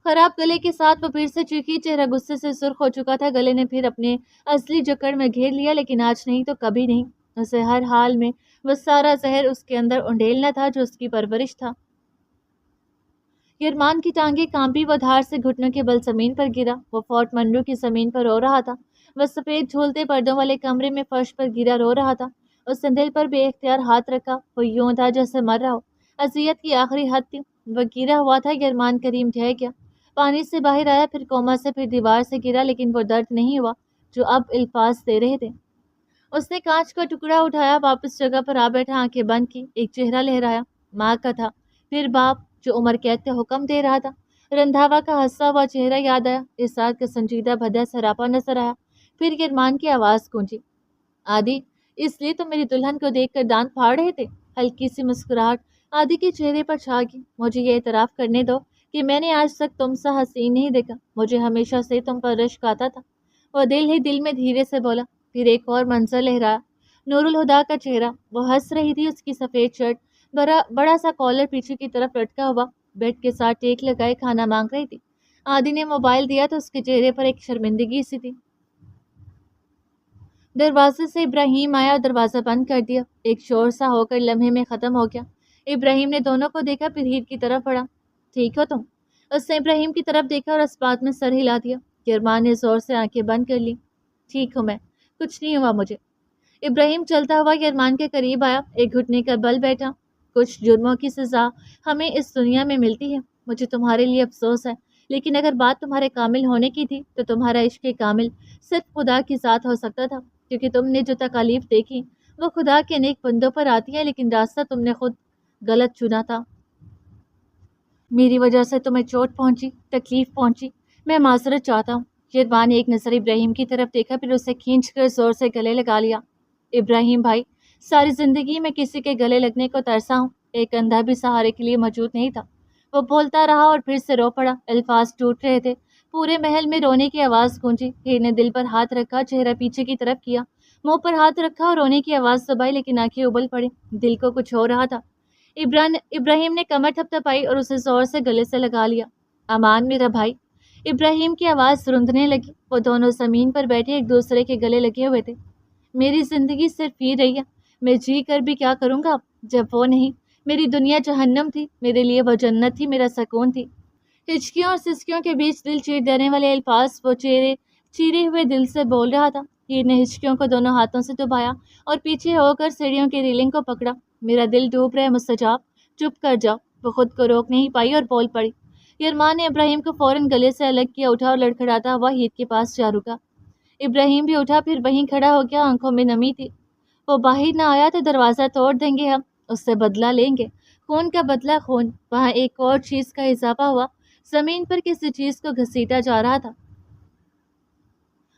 [SPEAKER 1] خراب گلے کے ساتھ وہ پھر سے چیخی، چہرہ غصے سے سرخ ہو چکا تھا، گلے نے پھر اپنے اصلی جکڑ میں گھیر لیا، لیکن آج نہیں تو کبھی نہیں۔ اسے ہر حال میں وہ سارا زہر اس کے اندر انڈیلنا تھا جو اس کی پرورش تھا۔ یرمان کی ٹانگیں کانپی، وہ دھار سے گھٹنوں کے بل زمین پر گرا۔ وہ فورٹ منرو کی زمین پر رو رہا تھا، وہ سفید جھولتے پردوں والے کمرے میں فرش پر گرا رو رہا تھا۔ اس نے دل پر بے اختیار ہاتھ رکھا، وہ یوں تھا جیسے مر رہا ہو، اذیت کی آخری حد تھی۔ وہ گرا ہوا تھا، یرمان کریم ڈھہ گیا، پانی سے باہر آیا، پھر کوما سے، پھر دیوار سے گرا، لیکن وہ درد نہیں ہوا جو اب الفاظ دے رہے تھے۔ اس نے کانچ کا ٹکڑا اٹھایا، واپس جگہ پر آ بیٹھا، آنکھیں بند کی، ایک چہرہ لہرایا، ماں کا تھا، پھر باپ جو عمر قید کا حکم دے رہا تھا، رندھاوا کا ہنسا ہوا چہرہ یاد آیا، اسحاق کا سنجیدہ بھدا سراپا نظر آیا، پھر یرمان کی آواز گونجی، آدی، اس لیے تم میری دلہن کو دیکھ کر دانت پھاڑ رہے تھے؟ ہلکی سی مسکراہٹ آدی کے چہرے پر چھا گئی۔ مجھے یہ اعتراف کرنے دو کہ میں نے آج تک تم سا حسین نہیں دیکھا، مجھے ہمیشہ سے تم پر رشک آتا تھا۔ وہ دل ہی دل میں دھیرے سے بولا، پھر ایک اور منظر لہرایا، نور الہدا کا چہرہ، وہ ہنس رہی تھی، اس کی سفید شرٹ بڑا سا کالر پیچھے کی طرف لٹکا ہوا، بیڈ کے ساتھ ٹیک لگائے کھانا مانگ رہی تھی۔ آدی نے موبائل دیا تو اس کے چہرے پر ایک شرمندگی سی تھی۔ دروازے سے ابراہیم آیا اور دروازہ بند کر دیا، ایک شور سا ہو کر لمحے میں ختم ہو گیا۔ ابراہیم نے دونوں کو دیکھا، پھر ہیر کی طرف بڑھا، ٹھیک ہو تم؟ اس نے ابراہیم کی طرف دیکھا اور اس بات میں سر ہلا دیا۔ یرمان نے زور سے آنکھیں بند کر لی، ٹھیک ہوں میں، کچھ نہیں ہوا مجھے۔ ابراہیم چلتا ہوا یرمان کے قریب آیا، ایک گھٹنے کا بل بیٹھا، کچھ جرموں کی سزا ہمیں اس دنیا میں ملتی ہے، مجھے تمہارے لیے افسوس ہے، لیکن اگر بات تمہارے کامل ہونے کی تھی تو تمہارا عشق کامل صرف خدا کی ذات ہو سکتا تھا، کیونکہ تم نے جو تکالیف دیکھی وہ خدا کے نیک بندوں پر آتی ہے، لیکن راستہ تم نے خود غلط چنا تھا۔ میری وجہ سے تمہیں چوٹ پہنچی، تکلیف پہنچی، میں معذرت چاہتا ہوں۔ یرمان نے ایک نظر ابراہیم کی طرف دیکھا، پھر اسے کھینچ کر زور سے گلے لگا لیا۔ ابراہیم بھائی، ساری زندگی میں کسی کے گلے لگنے کو ترسا ہوں، ایک اندھا بھی سہارے کے لیے موجود نہیں تھا۔ وہ بولتا رہا اور پھر سے رو پڑا، الفاظ ٹوٹ رہے تھے، پورے محل میں رونے کی آواز گونجی۔ ہیر نے دل پر ہاتھ رکھا، چہرہ پیچھے کی طرف کیا، منہ پر ہاتھ رکھا اور رونے کی آواز دبائی، لیکن آنکھیں ابل پڑی، دل کو کچھ ہو رہا تھا۔ ابراہیم نے کمر تھپتھپائی اور اسے زور سے گلے سے لگا لیا، امان میرا بھائی۔ ابراہیم کی آواز رندنے لگی، وہ دونوں زمین پر بیٹھے ایک دوسرے کے گلے لگے ہوئے تھے۔ میری زندگی صرف ہی رہی ہے، میں جی کر بھی کیا کروں گا جب وہ نہیں؟ میری دنیا جہنم تھی، میرے لیے وہ جنت تھی، میرا سکون تھی۔ ہچکیوں اور سسکیوں کے بیچ دل چیر دینے والے الفاظ وہ چیرے ہوئے دل سے بول رہا تھا۔ ہیر نے ہچکیوں کو دونوں ہاتھوں سے دبایا اور پیچھے ہو کر سیڑھیوں کی ریلنگ کو پکڑا، میرا دل ڈوب رہا ہے مستجاب، چپ کر جاؤ۔ وہ خود کو روک نہیں پائی اور بول پڑی۔ یرمان نے ابراہیم کو فوراً گلے سے الگ کیا، اٹھا اور لڑکھڑاتا ہوا ہیر کے پاس جا رکا۔ ابراہیم بھی اٹھا، پھر وہیں کھڑا ہو گیا، آنکھوں میں نمی تھی۔ وہ باہر نہ آیا تو دروازہ توڑ دیں گے ہم، اس سے بدلہ لیں گے، خون کا بدلہ خون۔ وہاں ایک اور چیز کا اضافہ ہوا، زمین پر کسی چیز کو گھسیٹا جا رہا تھا۔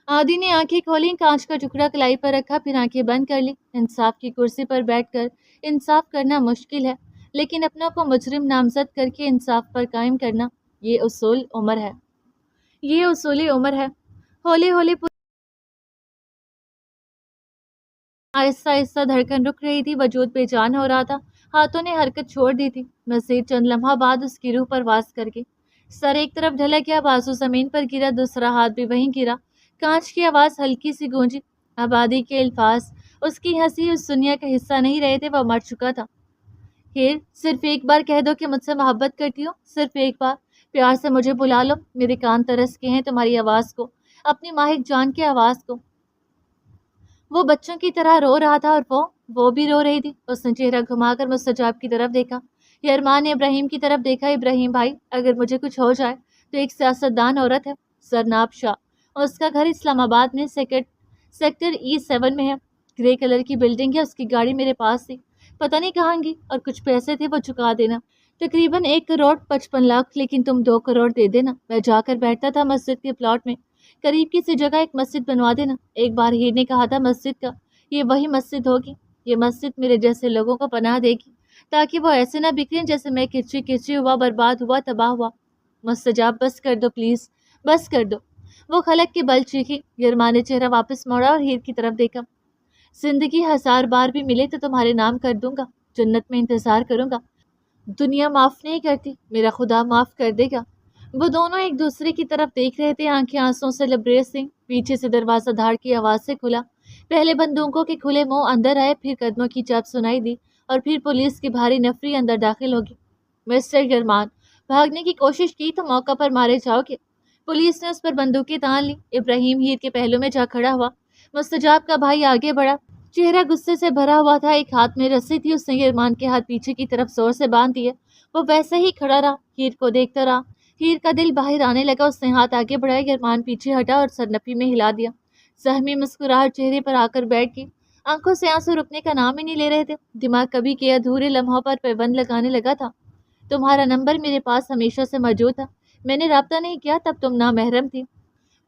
[SPEAKER 1] آدی نے آنکھیں کھولیں، کانچ کا ٹکڑا کلائی پر رکھا، پھر آنکھیں بند کر لی۔ انصاف کی کرسی پر بیٹھ کر انصاف کرنا مشکل ہے، لیکن اپنوں کو مجرم نامزد کر کے انصاف پر قائم کرنا، یہ اصول عمر ہے، یہ اصول عمر ہے۔ ہولے ہولے آہستہ آہستہ دھڑکن رک رہی تھی، وجود بے جان ہو رہا تھا، ہاتھوں نے حرکت چھوڑ دی تھی۔ مزید چند لمحہ بعد اس کی روح پرواز کر گئی، سر ایک طرف ڈھلک گیا، بازو زمین پر گرا، دوسرا ہاتھ بھی وہیں گرا۔ کانچ کی آواز ہلکی سی گونجی، آبادی کے الفاظ اس کی ہنسی اس دنیا کا حصہ نہیں رہے تھے، وہ مر چکا تھا۔ ہیر، صرف ایک بار کہہ دو کہ مجھ سے محبت کرتی ہو، صرف ایک بار، پیار سے مجھے بلا لو، میرے کان ترس کے ہیں تمہاری آواز کو، اپنی ماہک جان کی آواز کو۔ وہ بچوں کی طرح رو رہا تھا، اور وہ بھی رو رہی تھی۔ اس نے چہرہ گھما کر مستجاب کی طرف دیکھا، یرمان نے ابراہیم کی طرف دیکھا۔ ابراہیم بھائی، اگر مجھے کچھ ہو جائے تو ایک سیاستدان عورت ہے، زرناب شاہ، اور اس کا گھر اسلام آباد میں سیکٹر E7 میں ہے، گرے کلر کی بلڈنگ ہے، اس کی گاڑی میرے پاس تھی، پتہ نہیں کہاں گی، اور کچھ پیسے تھے، وہ چکا دینا، تقریباً 1,55,00,000، لیکن تم 2 کروڑ دے دینا۔ میں جا کر بیٹھتا تھا مسجد کے پلاٹ میں، قریب کسی جگہ ایک مسجد بنوا دینا۔ ایک بار ہیر نے کہا تھا مسجد کا، یہ وہی مسجد ہوگی، یہ مسجد میرے جیسے لوگوں کو پناہ دے گی، تاکہ وہ ایسے نہ بکھریں جیسے میں، کچی کچی ہوا، برباد ہوا، تباہ ہوا۔ مستجاب، بس کر دو پلیز، بس کر دو۔ وہ خلق کے بل چیخی۔ یرمان نے چہرہ واپس موڑا اور ہیر کی طرف دیکھا۔ زندگی 1000 بار بھی ملے تو تمہارے نام کر دوں گا، جنت میں انتظار کروں گا۔ دنیا معاف نہیں کرتی، میرا خدا معاف کر دے گا۔ وہ دونوں ایک دوسرے کی طرف دیکھ رہے تھے، آنکھیں آنسوں سے لبریز تھیں۔ پیچھے سے دروازہ دھاڑ کی آواز سے کھلا، پہلے بندوقوں کے کھلے منہ اندر آئے، پھر قدموں کی چاپ سنائی دی، اور پھر پولیس کی بھاری نفری اندر داخل ہوگی۔ مسٹر یرمان، بھاگنے کی کوشش کی تو موقع پر مارے جاؤ گے۔ پولیس نے اس پر بندوقیں تان لی۔ ابراہیم ہیر کے پہلو میں جا کھڑا ہوا، مستجاب کا بھائی آگے بڑھا، چہرہ غصے سے بھرا ہوا تھا، ایک ہاتھ میں رسی تھی، اس نے یرمان کے ہاتھ پیچھے کی طرف زور سے باندھ دیے۔ وہ ویسے ہی کھڑا رہا، ہیر کو دیکھتا رہا۔ ہیر کا دل باہر آنے لگا، اس نے ہاتھ آگے بڑھایا، یرمان پیچھے ہٹا اور سر نفی میں ہلا دیا۔ زخمی مسکراہٹ چہرے پر آ کر بیٹھ گئی، آنکھوں سے آنسو رکنے کا نام ہی نہیں لے رہے تھے۔ دماغ کبھی کے ادھورے لمحوں پر پیبند لگانے لگا تھا۔ تمہارا نمبر میرے پاس ہمیشہ سے موجود تھا، میں نے رابطہ نہیں کیا تب تم نامحرم تھی۔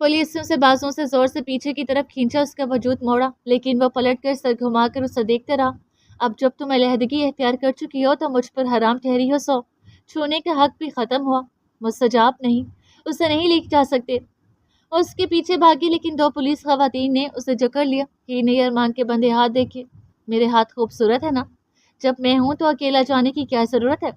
[SPEAKER 1] پولیس نے اسے بازوں سے زور سے پیچھے کی طرف کھینچا، اس کا وجود موڑا، لیکن وہ پلٹ کر سر گھما کر اسے دیکھتا رہا۔ اب جب تم علیحدگی اختیار کر چکی ہو تو مجھ پر حرام ٹھہری ہو، سو چھونے کا حق بھی ختم ہوا۔ مستجاب، نہیں، اسے نہیں لے جا سکتے۔ اس کے پیچھے بھاگی، لیکن 2 پولیس خواتین نے اسے جکڑ لیا۔ ہیر نے یرمان کے بندھے ہاتھ دیکھے۔ میرے ہاتھ خوبصورت ہے نا؟ جب میں ہوں تو اکیلا جانے کی کیا ضرورت ہے؟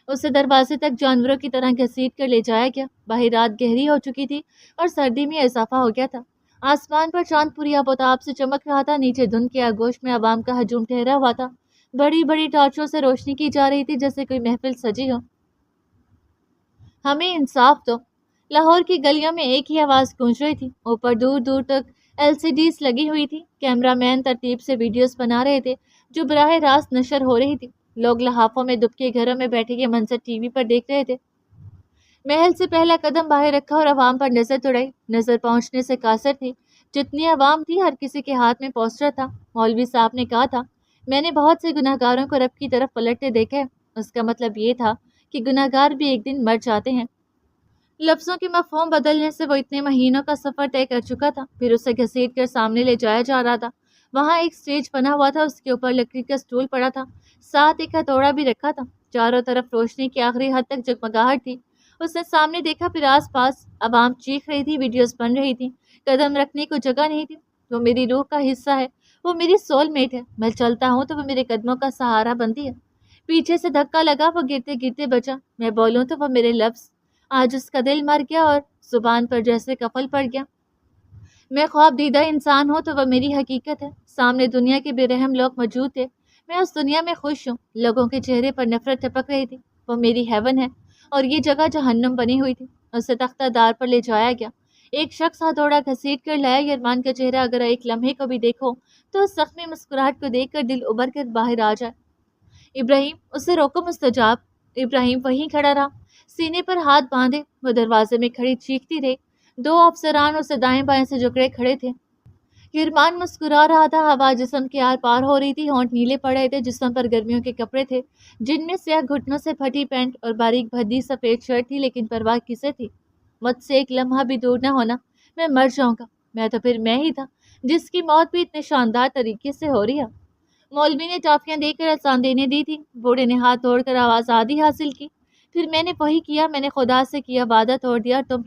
[SPEAKER 1] اسے دروازے تک جانوروں کی طرح گھسیٹ کر لے جایا گیا۔ باہر رات گہری ہو چکی تھی اور سردی میں اضافہ ہو گیا تھا۔ آسمان پر چاند پوری آبوتاب سے چمک رہا تھا، نیچے دھند کے آغوش میں عوام کا ہجوم ٹھہرا ہوا تھا، بڑی بڑی ٹارچوں سے روشنی کی جا رہی تھی جیسے کوئی محفل سجی ہو۔ ہمیں انصاف دو۔ لاہور کی گلیوں میں ایک ہی آواز گونج رہی تھی، اوپر دور دور تک LCDs لگی ہوئی تھی، کیمرہ مین ترتیب سے ویڈیوز بنا رہے تھے جو براہ راست نشر ہو رہی تھی۔ لوگ لحافوں میں دبکے گھروں میں بیٹھے یہ منظر ٹی وی پر دیکھ رہے تھے۔ محل سے پہلا قدم باہر رکھا اور عوام پر نظر دوڑائی، نظر پہنچنے سے قاصر تھی۔ جتنی عوام تھی، ہر کسی کے ہاتھ میں پوسٹر تھا۔ مولوی صاحب نے کہا تھا، میں نے بہت سے گناہ گاروں کو رب کی طرف پلٹتے دیکھا ہے۔ اس کا مطلب یہ تھا کہ گناہ گار بھی ایک دن مر جاتے ہیں۔ لفظوں کے مفہوم بدلنے سے وہ اتنے مہینوں کا سفر طے کر چکا تھا، پھر اسے گھسیٹ کر سامنے لے جایا جا رہا تھا۔ وہاں ایک سٹیج بنا ہوا تھا، اس کے اوپر لکڑی کا سٹول پڑا تھا، ساتھ ایک ہتھوڑا بھی رکھا تھا، چاروں طرف روشنی کی آخری حد تک جگمگاہٹ تھی۔ اس نے سامنے دیکھا، پھر آس پاس عوام چیخ رہی تھی، ویڈیوز بن رہی تھی، قدم رکھنے کو جگہ نہیں تھی۔ وہ میری روح کا حصہ ہے، وہ میری سول میٹ ہے، میں چلتا ہوں تو وہ میرے قدموں کا سہارا بنتی ہے۔ پیچھے سے دھکا لگا، وہ گرتے گرتے بچا، میں بولوں تو وہ میرے لفظ۔ آج اس کا دل مر گیا اور زبان پر جیسے قفل پڑ گیا۔ میں خواب دیدہ انسان ہوں تو وہ میری حقیقت ہے۔ سامنے دنیا کے بے رحم لوگ موجود تھے، میں اس دنیا میں خوش ہوں۔ لوگوں کے چہرے پر نفرت ٹپک رہی تھی۔ وہ میری ہیون ہے اور یہ جگہ جہنم بنی ہوئی تھی۔ اسے تختہ دار پر لے جایا گیا، ایک شخص ہتھوڑا گھسیٹ کر لایا۔ یرمان کا چہرہ اگر ایک لمحے کو بھی دیکھو تو اس زخمی مسکراہٹ کو دیکھ کر دل ابھر کر باہر آ جائے۔ ابراہیم، اسے روکو مستجاب۔ ابراہیم وہیں کھڑا رہا، سینے پر ہاتھ باندھے، وہ دروازے میں کھڑی چیختی رہی، دو افسران اسے دائیں بائیں سے جکڑے کھڑے تھے۔ یرمان مسکرا رہا تھا، ہوا جسم کے آر پار ہو رہی تھی، ہونٹ نیلے پڑ رہے تھے، جسم پر گرمیوں کے کپڑے تھے جن میں سیاہ گھٹنوں سے پھٹی پینٹ اور باریک بھدی سفید شرٹ تھی، لیکن پرواہ کسے تھی؟ مجھ سے ایک لمحہ بھی دور نہ ہونا، میں مر جاؤں گا۔ میں تو پھر میں ہی تھا جس کی موت بھی اتنے شاندار طریقے سے ہو رہی ہے۔ مولوی نے ٹافیاں دے کر احسان دینے دی تھی، بوڑھے نے ہاتھ توڑ کر آواز آدھی حاصل کی۔ پھر میں نے وہی کیا، میں نے خدا سے کیا وعدہ توڑ دیا، اور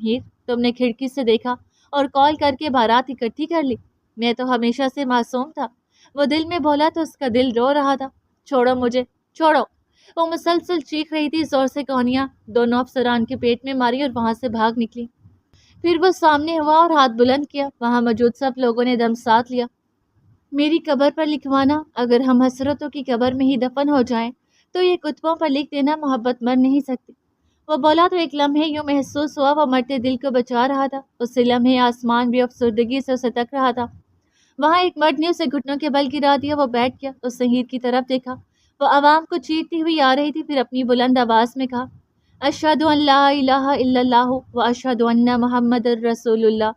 [SPEAKER 1] تم نے کھڑکی سے دیکھا اور کال کر کے بارات اکٹھی کر لی۔ میں تو ہمیشہ سے معصوم تھا، وہ دل میں بولا تو اس کا دل رو رہا تھا۔ چھوڑو مجھے، چھوڑو۔ وہ مسلسل چیخ رہی تھی، زور سے کہانیاں دونوں افسران کے پیٹ میں ماری اور وہاں سے بھاگ نکلی۔ پھر وہ سامنے ہوا اور ہاتھ بلند کیا، وہاں موجود سب لوگوں نے دم ساتھ لیا۔ میری قبر پر لکھوانا، اگر ہم حسرتوں کی قبر میں ہی دفن ہو جائیں تو یہ کتبوں پر لکھ دینا، محبت مر نہیں سکتی۔ وہ بولا تو ایک لمحے یوں محسوس ہوا وہ مرتے دل کو بچا رہا تھا۔ اسی لمحے آسمان بھی افسردگی سے اسے تک رہا تھا۔ وہاں ایک مرد نے اسے گھٹنوں کے بل گرا دیا، وہ بیٹھ گیا، اس نے ہیر کی طرف دیکھا، وہ عوام کو چیرتی ہوئی آ رہی تھی، پھر اپنی بلند آواز میں کہا، اشہد ان لا الہ الا اللہ و اشہد ان محمد الرسول اللہ۔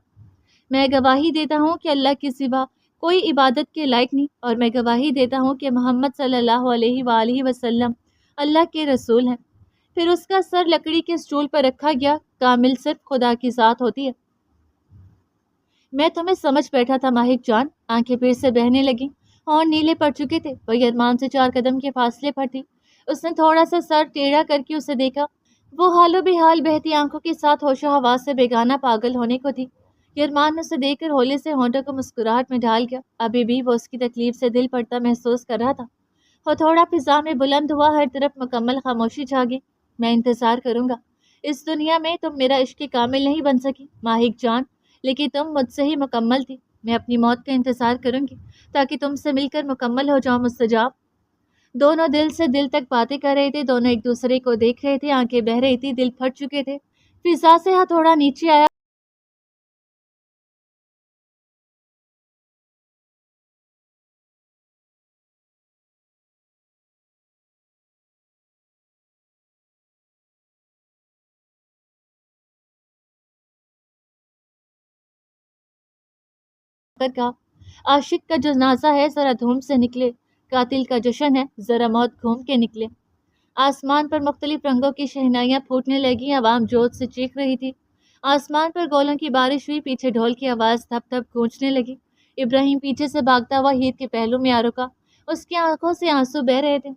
[SPEAKER 1] میں گواہی دیتا ہوں کہ اللہ کے سوا کوئی عبادت کے لائق نہیں، اور میں گواہی دیتا ہوں کہ محمد صلی اللہ علیہ وآلہ وسلم اللہ کے رسول ہیں۔ پھر اس کا سر لکڑی کے اسٹول پر رکھا گیا۔ کامل صرف خدا کی ذات ہوتی ہے۔ میں تمہیں سمجھ بیٹھا تھا ماہک جان۔ آنکھیں پھر سے بہنے لگیں اور نیلے پڑ چکے تھے۔ وہ یرمان سے 4 قدم کے فاصلے پر تھی۔ اس نے تھوڑا سا سر ٹیڑھا کر کے اسے دیکھا۔ وہ حال و بحال بہتی آنکھوں کے ساتھ ہوش و حواس سے بیگانہ پاگل ہونے کو تھی۔ یرمان اسے دیکھ کر ہولے سے ہونٹوں کو مسکراہٹ میں ڈھال گیا۔ ابھی بھی وہ اس کی تکلیف سے دل پڑتا محسوس کر رہا تھا۔ وہ تھوڑا فضا میں بلند ہوا، ہر طرف مکمل خاموشی چھا گئی۔ میں انتظار کروں گا۔ اس دنیا میں تم میرا عشق کامل نہیں بن سکی ماہک جان، لیکن تم مجھ سے ہی مکمل تھی۔ میں اپنی موت کا انتظار کروں گی تاکہ تم سے مل کر مکمل ہو جاؤں مستجاب۔ دونوں دل سے دل تک باتیں کر رہے تھے، دونوں ایک دوسرے کو دیکھ رہے تھے، آنکھیں بہہ رہی تھی، دل پھٹ چکے تھے۔ فضا سے تھوڑا نیچے آیا کر کہا، عاشق کا جنازہ ہے، ذرا دھوم سے نکلے، قاتل کا جشن ہے، ذرا موت گھوم کے نکلے۔ آسمان پر مختلف رنگوں کی شہنائیاں پھوٹنے لگیں، عوام جوش سے چیخ رہی تھی۔ آسمان پر گولوں کی بارش ہوئی، پیچھے ڈھول کی آواز تھپ تھپ گونجنے لگی۔ ابراہیم پیچھے سے بھاگتا ہوا ہیر کے پہلو میں آ رکا، اس کی آنکھوں سے آنسو بہہ رہے تھے۔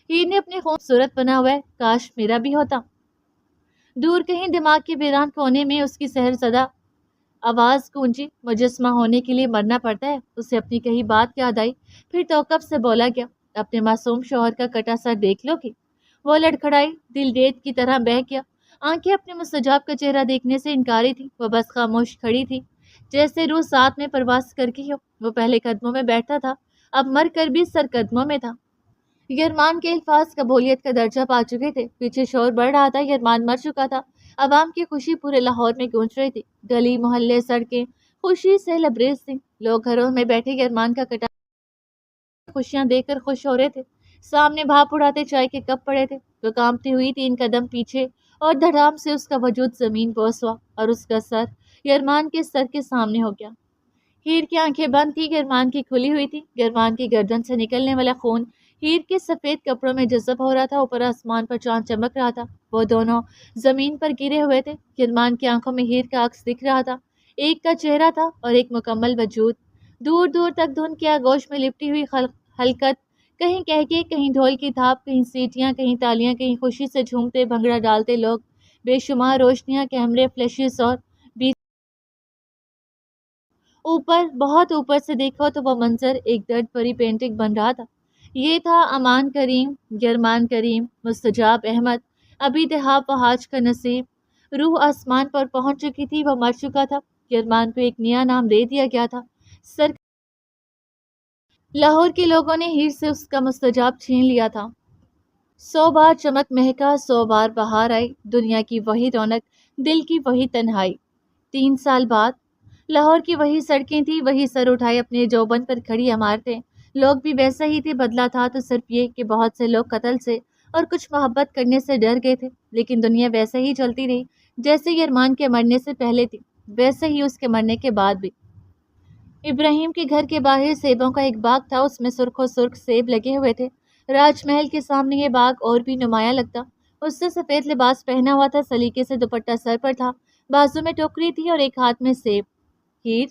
[SPEAKER 1] ہیر نے اپنے خوبصورت بنا ہوا ہے، کاش میرا بھی ہوتا۔ دور کہیں دماغ کے ویران کونے میں اس کی سحر زدہ آواز گونجی، مجسمہ ہونے کے لیے مرنا پڑتا ہے۔ اسے اپنی کہی بات یاد آئی، پھر توقف سے بولا گیا، اپنے معصوم شوہر کا کٹا سر دیکھ لو گی؟ وہ لڑکھڑائی، دل ریت کی طرح بہہ گیا۔ آنکھیں اپنے مستجاب کا چہرہ دیکھنے سے انکاری تھی، وہ بس خاموش کھڑی تھی، جیسے روح ساتھ میں پرواز کر گئی ہو۔ وہ پہلے قدموں میں بیٹھا تھا، اب مر کر بھی سر قدموں میں تھا۔ یرمان کے الفاظ قبولیت کا درجہ پا چکے تھے، پیچھے شور بڑھ رہا تھا، یرمان مر چکا تھا۔ عوام کی خوشی پورے لاہور میں گونج رہی تھی، گلی محلے سڑکیں خوشی سے لبریز تھیں۔ لوگ گھروں میں بیٹھے یرمان کا کٹا خوشیاں دیکھ کر خوش ہو رہے تھے، سامنے بھاپ اڑاتے چائے کے کپ پڑے تھے۔ وہ کانپتی ہوئی 3 قدم پیچھے اور دھڑام سے اس کا وجود زمین بوس ہوا اور اس کا سر یرمان کے سر کے سامنے ہو گیا۔ ہیر کی آنکھیں بند تھی، یرمان کی کھلی ہوئی تھی۔ یرمان کی گردن سے نکلنے والا خون ہیر کے سفید کپڑوں میں جذب ہو رہا تھا، اوپر آسمان پر چاند چمک رہا تھا۔ وہ دونوں زمین پر گرے ہوئے تھے، یرمان کی آنکھوں میں ہیر کا عکس دکھ رہا تھا، ایک کا چہرہ تھا اور ایک مکمل وجود۔ دور دور تک دھند کے آغوش میں لپٹی ہوئی حلقت، کہیں کہکے، کہیں ڈھول کی تھاپ، کہیں سیٹیاں، کہیں تالیاں، کہیں خوشی سے جھومتے بھنگڑا ڈالتے لوگ، بے شمار روشنیاں، کیمرے، فلیشز، اور اوپر، بہت اوپر سے دیکھو تو وہ منظر ایک درد بھری پینٹنگ بن رہا تھا۔ یہ تھا امان کریم، یرمان کریم، مستجاب احمد، ابھی دہاب و حاج کا نصیب۔ روح آسمان پر پہنچ چکی تھی، وہ مر چکا تھا، یرمان کو ایک نیا نام دے دیا گیا تھا، لاہور کے لوگوں نے ہیر سے اس کا مستجاب چھین لیا تھا۔ 100 بار چمک مہکا، 100 بار بہار آئی، دنیا کی وہی رونق، دل کی وہی تنہائی۔ 3 سال بعد لاہور کی وہی سڑکیں تھیں، وہی سر اٹھائے اپنے جوبن پر کھڑی عمارتیں، لوگ بھی ویسا ہی تھے، بدلا تھا تو صرف یہ کہ بہت سے لوگ قتل سے اور کچھ محبت کرنے سے ڈر گئے تھے، لیکن دنیا ویسے ہی چلتی رہی جیسے یرمان کے مرنے سے پہلے تھی۔ ویسے ہی اس کے مرنے کے بعد بھی۔ ابراہیم کے گھر کے باہر سیبوں کا ایک باغ تھا، اس میں سرخ و سرخ سیب لگے ہوئے تھے۔ راج محل کے سامنے یہ باغ اور بھی نمایاں لگتا۔ اس نے سفید لباس پہنا ہوا تھا، سلیقے سے دوپٹہ سر پر تھا، بازو میں ٹوکری تھی اور ایک ہاتھ میں سیب۔ ہیر،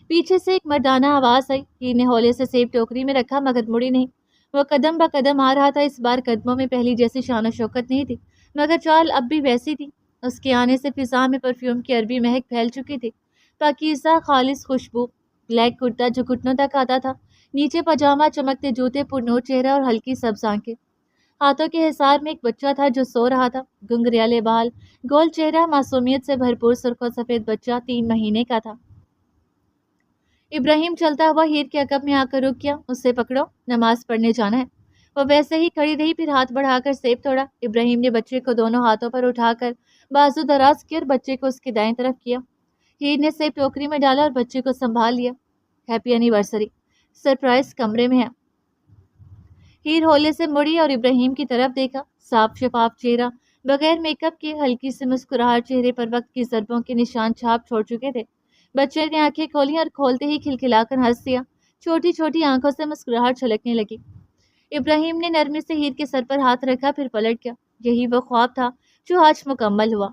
[SPEAKER 1] پیچھے سے ایک مردانہ آواز آئی۔ ہیر نے ہولے سے سیب ٹوکری میں رکھا مگر مڑی نہیں۔ وہ قدم بہ قدم آ رہا تھا، اس بار قدموں میں پہلی جیسی شان و شوکت نہیں تھی، مگر چال اب بھی ویسی تھی۔ اس کے آنے سے فضا میں پرفیوم کی عربی مہک پھیل چکی تھی، پاکیزہ خالص خوشبو۔ بلیک کرتا جو گھٹنوں تک آتا تھا، نیچے پاجامہ، چمکتے جوتے، پرنور چہرہ اور ہلکی سبز آنکھیں۔ ہاتھوں کے حصار میں ایک بچہ تھا جو سو رہا تھا، گنگریالے بال، گول چہرہ، معصومیت سے بھرپور سرخ و سفید بچہ 3 مہینے کا تھا۔ ابراہیم چلتا ہوا ہیر کے عقب میں آ کر رک گیا۔ اسے پکڑو، نماز پڑھنے جانا ہے۔ وہ ویسے ہی کھڑی رہی، پھر ہاتھ بڑھا کر سیب توڑا۔ ابراہیم نے بچے کو دونوں ہاتھوں پر اٹھا کر بازو دراز کی اور بچے کو اس کے دائیں طرف کیا۔ ہیر نے سیب ٹوکری میں ڈالا اور بچے کو سنبھال لیا۔ ہیپی اینیورسری، سرپرائز کمرے میں ہے۔ ہیر ہولے سے مڑی اور ابراہیم کی طرف دیکھا۔ صاف شفاف چہرہ، بغیر میک اپ کے، ہلکی سی مسکراہٹ چہرے پر وقت کی ضربوں کے نشان چھاپ چھوڑ چکے تھے۔ بچے نے آنکھیں کھولی اور کھولتے ہی کھلکھلا کر ہنس دیا، چھوٹی چھوٹی آنکھوں سے مسکراہٹ چھلکنے لگی۔ ابراہیم نے نرمی سے ہیر کے سر پر ہاتھ رکھا، پھر پلٹ گیا۔ یہی وہ خواب تھا جو آج مکمل ہوا۔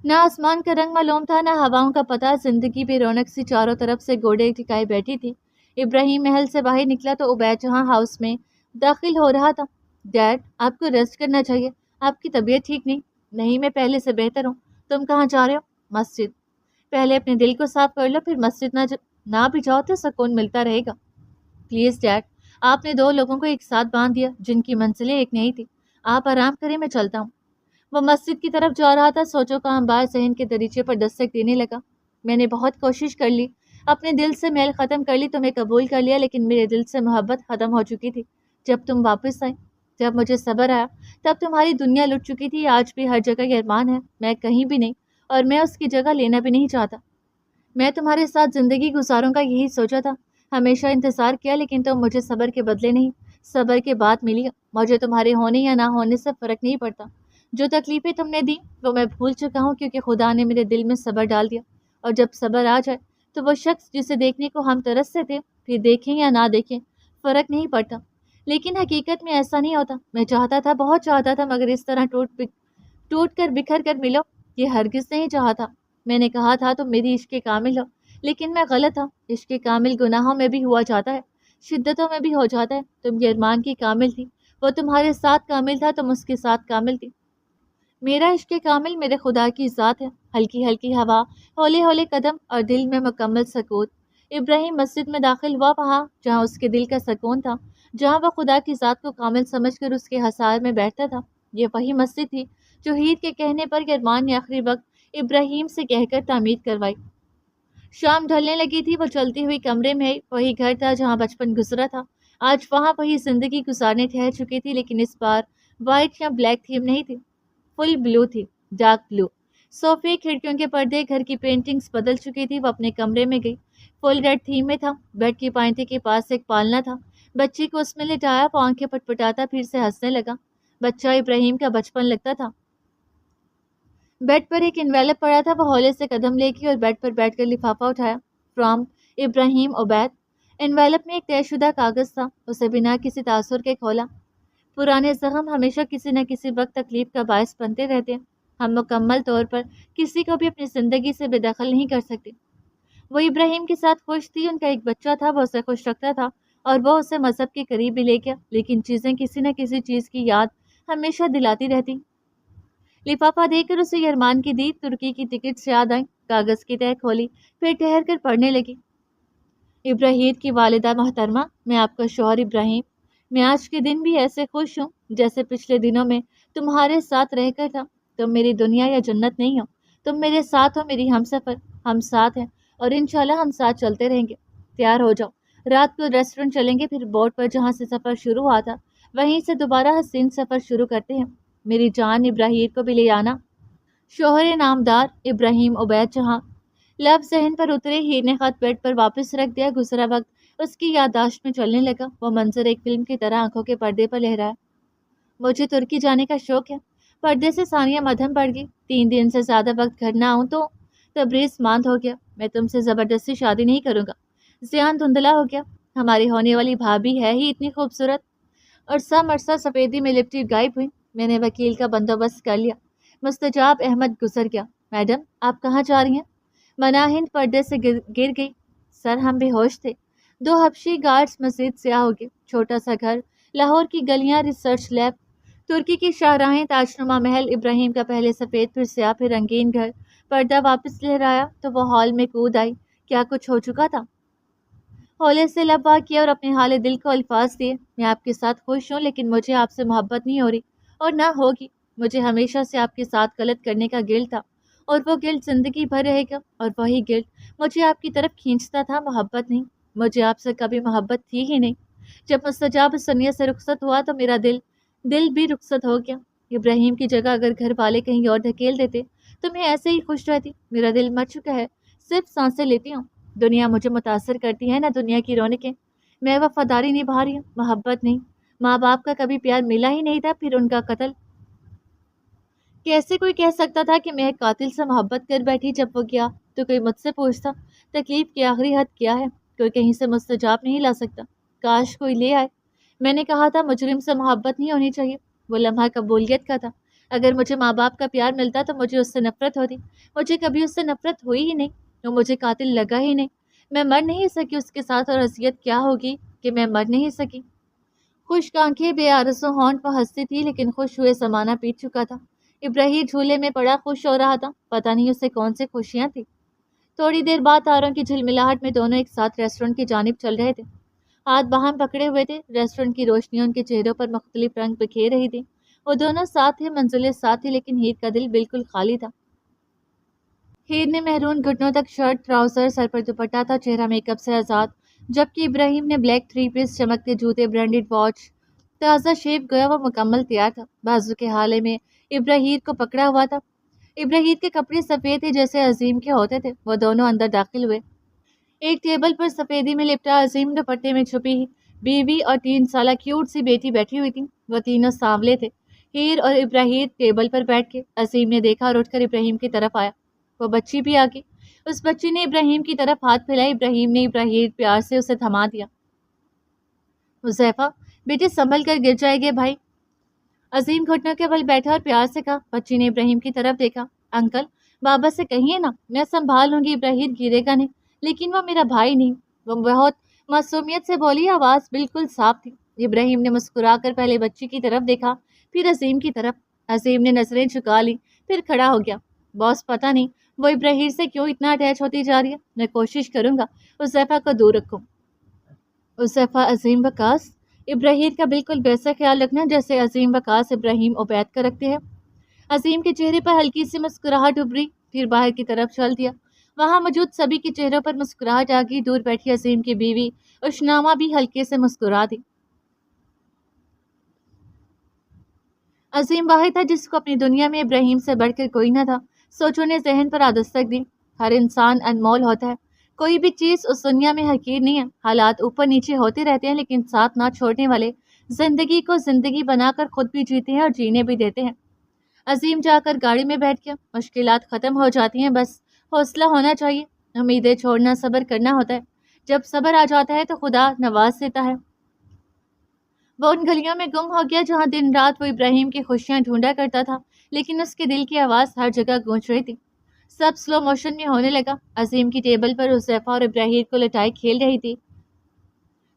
[SPEAKER 1] نہ آسمان کا رنگ معلوم تھا، نہ ہواؤں کا پتہ، زندگی بے رونق سی چاروں طرف سے گوڑے ٹکائے بیٹھی تھی۔ ابراہیم محل سے باہر نکلا تو عبید جہاں ہاؤس میں داخل ہو رہا تھا۔ ڈیڈ، آپ کو ریسٹ کرنا چاہیے، آپ کی طبیعت ٹھیک نہیں۔ نہیں، میں پہلے سے بہتر ہوں۔ تم کہاں جا رہے ہو؟ مسجد۔ پہلے اپنے دل کو صاف کر لو، پھر مسجد نہ بھی جاؤ تو سکون ملتا رہے گا۔ پلیز ڈیڈ، آپ نے 2 لوگوں کو ایک ساتھ باندھ دیا جن کی منزلیں ایک نہیں تھی۔ آپ آرام کریں، میں چلتا ہوں۔ وہ مسجد کی طرف جا رہا تھا، سوچوں کا انبار ذہن کے دریچے پر دستک دینے لگا۔ میں نے بہت کوشش کر لی، اپنے دل سے میل ختم کر لی، تمہیں قبول کر لیا، لیکن میرے دل سے محبت ختم ہو چکی تھی جب تم واپس آئے۔ جب مجھے صبر آیا تب تمہاری دنیا لٹ چکی تھی۔ آج بھی ہر جگہ یہ ارمان ہے، میں کہیں بھی نہیں، اور میں اس کی جگہ لینا بھی نہیں چاہتا۔ میں تمہارے ساتھ زندگی گزاروں گا یہی سوچا تھا، ہمیشہ انتظار کیا، لیکن تم مجھے صبر کے بدلے نہیں، صبر کے بعد ملی۔ مجھے تمہارے ہونے یا نہ ہونے سے فرق نہیں پڑتا۔ جو تکلیفیں تم نے دی وہ میں بھول چکا ہوں، کیونکہ خدا نے میرے دل میں صبر ڈال دیا۔ اور جب صبر آ جائے تو وہ شخص جسے دیکھنے کو ہم ترستے تھے، پھر دیکھیں یا نہ دیکھیں فرق نہیں پڑتا۔ لیکن حقیقت میں ایسا نہیں ہوتا۔ میں چاہتا تھا، بہت چاہتا تھا، مگر اس طرح ٹوٹ کر بکھر کر ملو یہ ہرگز نہیں چاہا تھا۔ میں نے کہا تھا تم میری عشق کامل ہو، لیکن میں غلط تھا۔ عشق کامل گناہوں میں بھی ہوا جاتا ہے، شدتوں میں بھی ہو جاتا ہے۔ تم یہ ارمان کی کامل تھی، وہ تمہارے ساتھ کامل تھا، تم اس کے ساتھ کامل تھی۔ میرا عشق کامل میرے خدا کی ذات ہے۔ ہلکی ہلکی ہوا، ہولے ہولے قدم، اور دل میں مکمل سکون۔ ابراہیم مسجد میں داخل ہوا، وہاں جہاں اس کے دل کا سکون تھا، جہاں وہ خدا کی ذات کو کامل سمجھ کر اس کے حصار میں بیٹھتا تھا۔ یہ وہی مسجد تھی جو ہیر کے کہنے پر ارمان نے آخری وقت ابراہیم سے کہہ کر تعمیر کروائی۔ شام ڈھلنے لگی تھی، وہ چلتی ہوئی کمرے میں آئی۔ وہی گھر تھا جہاں بچپن گزرا تھا، آج وہاں وہی زندگی گزارنے ٹھہر چکی تھی، لیکن اس بار وائٹ یا بلیک تھیم نہیں تھی، فل بلو تھی، ڈارک بلو۔ صوفے، کھڑکیوں کے پردے، گھر کی پینٹنگز بدل چکی تھی۔ وہ اپنے کمرے میں گئی، فل ریڈ تھیم میں تھا۔ بیڈ کی پائنٹی کے پاس ایک پالنا تھا، بچے کو اس میں لٹایا، وہ آنکھیں پٹپٹاتا پھر سے ہنسنے لگا۔ بچہ ابراہیم کا بچپن لگتا تھا۔ بیڈ پر ایک انویلپ پڑا تھا، وہ ہولے سے قدم لے گئی اور بیڈ پر بیٹھ کر لفافہ اٹھایا۔ From Ibrahim Ubaid. انویلپ میں ایک طے شدہ کاغذ تھا، اسے بنا کسی تاثر کے کھولا۔ پرانے زخم ہمیشہ کسی نہ کسی وقت تکلیف کا باعث بنتے رہتے ہیں۔ ہم مکمل طور پر کسی کو بھی اپنی زندگی سے بے دخل نہیں کر سکتے۔ وہ ابراہیم کے ساتھ خوش تھی، ان کا ایک بچہ تھا، وہ اسے خوش رکھتا تھا اور وہ اسے مذہب کے قریب بھی لے گیا، لیکن چیزیں کسی نہ کسی چیز کی یاد ہمیشہ دلاتی رہتی۔ لفافہ دے کر اسے یہ ارمان کی دی، ترکی کی ٹکٹس یاد آئیں، کاغذ کی تہہ کھولی، پھر ٹھہر کر پڑھنے لگی۔ ابراہیم کی والدہ محترمہ، میں آپ کا شوہر ابراہیم، میں آج کے دن بھی ایسے خوش ہوں جیسے پچھلے دنوں میں تمہارے ساتھ رہ کر تھا۔ تم میری دنیا یا جنت نہیں ہو، تم میرے ساتھ ہو، میری ہم سفر۔ ہم ساتھ ہیں اور انشاءاللہ ہم ساتھ چلتے رہیں گے۔ تیار ہو جاؤ، رات کو ریسٹورنٹ چلیں گے، پھر بوٹ پر جہاں سے سفر شروع ہوا تھا وہیں سے دوبارہ حسین سفر شروع کرتے ہیں۔ میری جان ابراہیم کو بھی لے آنا۔ شوہر نامدار ابراہیم عبید جہاں۔ لفظ ذہن پر اترے، ہیر نے خط بیڈ پر واپس رکھ دیا۔ گزرا وقت اس کی یادداشت میں چلنے لگا، وہ منظر ایک فلم کی طرح آنکھوں کے پردے پر لہرایا۔ مجھے ترکی جانے کا شوق ہے، پردے سے ثانیہ مدھم پڑ گئی۔ 3 دن سے زیادہ وقت گھر نہ آؤں تو تبریز ماند ہو گیا۔ میں تم سے زبردستی شادی نہیں کروں گا۔ ذہن دھندلا ہو گیا۔ ہماری ہونے والی بھابھی ہے ہی اتنی خوبصورت۔ اور سم عرصہ سفیدی میں لپٹی غائب ہوئی۔ میں نے وکیل کا بندوبست کر لیا۔ مستجاب احمد گزر گیا۔ میڈم آپ کہاں جا رہی ہیں؟ مناہند پردے سے گر گئی۔ سر ہم بے ہوش تھے۔ 2 حبشی گارڈز مزید سیاہ ہو گئے۔ چھوٹا سا گھر، لاہور کی گلیاں، ریسرچ لیب، ترکی کی شاہراہیں، تاجنما محل، ابراہیم کا پہلے سفید پھر سیاہ پھر رنگین گھر۔ پردہ واپس لہرایا تو وہ ہال میں کود آئی۔ کیا کچھ ہو چکا تھا؟ ہولے سے لب وا کیا اور اپنے حال دل کو الفاظ دیے۔ میں آپ کے ساتھ خوش ہوں لیکن مجھے آپ سے محبت نہیں ہو رہی اور نہ ہوگی۔ مجھے ہمیشہ سے آپ کے ساتھ غلط کرنے کا گل تھا اور وہ گل زندگی بھر رہے گا، اور وہی گل مجھے آپ کی طرف کھینچتا تھا، محبت نہیں۔ مجھے آپ سے کبھی محبت تھی ہی نہیں۔ جب مستجاب اس دنیا سے رخصت ہوا تو میرا دل بھی رخصت ہو گیا۔ ابراہیم کی جگہ اگر گھر والے کہیں اور دھکیل دیتے تو میں ایسے ہی خوش رہتی۔ میرا دل مر چکا ہے، صرف سانسیں لیتی ہوں۔ دنیا مجھے متاثر کرتی ہے، نہ دنیا کی رونقیں۔ میں وفاداری نبھا رہی ہوں، محبت نہیں۔ ماں باپ کا کبھی پیار ملا ہی نہیں تھا، پھر ان کا قتل۔ کیسے کوئی کہہ سکتا تھا کہ میں ایک قاتل سے محبت کر بیٹھی؟ جب وہ گیا تو کوئی مجھ سے پوچھتا تکلیف کی آخری حد کیا ہے؟ کوئی کہیں سے مستجاب نہیں لا سکتا۔ کاش کوئی لے آئے۔ میں نے کہا تھا مجرم سے محبت نہیں ہونی چاہیے۔ وہ لمحہ قبولیت کا تھا۔ اگر مجھے ماں باپ کا پیار ملتا تو مجھے اس سے نفرت ہوتی۔ مجھے کبھی اس سے نفرت ہوئی ہی نہیں، وہ مجھے قاتل لگا ہی نہیں۔ میں مر نہیں سکی اس کے ساتھ، اور اذیت کیا ہوگی کہ میں مر نہیں سکی۔ خشک آنکھیں، بے آرزو ہونٹ، وہ ہنستی تھی لیکن خوش ہوئے زمانہ بیت چکا تھا۔ ابراہیم جھولے میں پڑا خوش ہو رہا تھا، پتہ نہیں اسے کون سی خوشیاں تھیں۔ تھوڑی دیر بعد تاروں کی جھلملاہٹ میں دونوں ایک ساتھ ریسٹورنٹ کی جانب چل رہے تھے۔ ہاتھ باہم پکڑے ہوئے تھے۔ ریسٹورنٹ کی روشنیاں ان کے چہروں پر مختلف رنگ بکھیر رہی تھی۔ وہ دونوں ساتھ تھے، منزلیں ساتھ تھی، لیکن ہیر کا دل بالکل خالی تھا۔ ہیر نے مہرون گھٹنوں تک شرٹ، ٹراؤزر، سر پر دوپٹہ تھا، چہرہ میک اپ سے آزاد، جبکہ ابراہیم نے بلیک 3 پیس، چمکتے جوتے، برانڈڈ واچ، تازہ شیو، گویا وہ مکمل تیار تھا۔ بازو کے حالے میں ابراہیم کو پکڑا ہوا تھا۔ ابراہیم کے کپڑے سفید تھے جیسے عظیم کے ہوتے تھے۔ وہ دونوں اندر داخل ہوئے۔ ایک ٹیبل پر سفیدی میں لپٹا عظیم دوپٹے میں چھپی بیوی اور 3 سالہ کیوٹ سی بیٹی بیٹھی ہوئی تھی۔ وہ تینوں سانولے تھے۔ ہیر اور ابراہیم ٹیبل پر بیٹھ کے۔ عظیم نے دیکھا اور اٹھ کر ابراہیم کی طرف آیا۔ وہ بچی بھی آ گئی۔ اس بچی نے ابراہیم کی طرف ہاتھ پھیلایا۔ ابراہیم نے پیار سے اسے تھما دیا۔ حذیفہ بیٹے سنبھل کر، گر جائے گے بھائی۔ عظیم گھٹنوں کے بل بیٹھا اور پیار سے کہا۔ بچی نے ابراہیم کی طرف دیکھا۔ انکل بابا سے کہیے نا، میں سنبھال لوں گی، ابراہیم گرے گا نہیں۔ لیکن وہ میرا بھائی نہیں، وہ بہت معصومیت سے بولی، آواز بالکل صاف تھی۔ ابراہیم نے مسکرا کر پہلے بچی کی طرف دیکھا، پھر عظیم کی طرف۔ عظیم نے نظریں جھکا لی، پھر کھڑا ہو گیا۔ باس پتہ نہیں وہ ابراہیم سے کیوں اتنا اٹیچ ہوتی جا رہی ہے۔ میں کوشش کروں گا حذیفہ کو دور رکھوں۔ حذیفہ عظیم وقاص ابراہیم کا بالکل ویسا خیال رکھنا جیسے عظیم وقاص ابراہیم عبید کا رکھتے ہیں۔ عظیم کے چہرے پر ہلکی سی مسکراہٹ ابھری، پھر باہر کی طرف چل دیا۔ وہاں موجود سبھی کے چہروں پر مسکراہٹ آ گئی۔ دور بیٹھی عظیم کی بیوی اشناما بھی ہلکے سے مسکرا دی۔ عظیم واحد تھا جس کو اپنی دنیا میں ابراہیم سے بڑھ کر کوئی نہ تھا۔ سوچوں نے ذہن پر دستک دی۔ ہر انسان انمول ہوتا ہے، کوئی بھی چیز اس دنیا میں حقیر نہیں ہے۔ حالات اوپر نیچے ہوتے رہتے ہیں لیکن ساتھ نہ چھوڑنے والے زندگی کو زندگی بنا کر خود بھی جیتے ہیں اور جینے بھی دیتے ہیں۔ عظیم جا کر گاڑی میں بیٹھ گیا۔ مشکلات ختم ہو جاتی ہیں، بس حوصلہ ہونا چاہیے۔ امیدیں چھوڑنا، صبر کرنا ہوتا ہے۔ جب صبر آ جاتا ہے تو خدا نواز دیتا ہے۔ وہ ان گلیوں میں گم ہو گیا جہاں دن رات وہ ابراہیم کی خوشیاں ڈھونڈا کرتا تھا، لیکن اس کے دل کی آواز ہر جگہ گونج رہی تھی۔ سب سلو موشن میں ہونے لگا۔ عظیم کی ٹیبل پر حذیفہ اور ابراہیم کو لٹائی کھیل رہی تھی،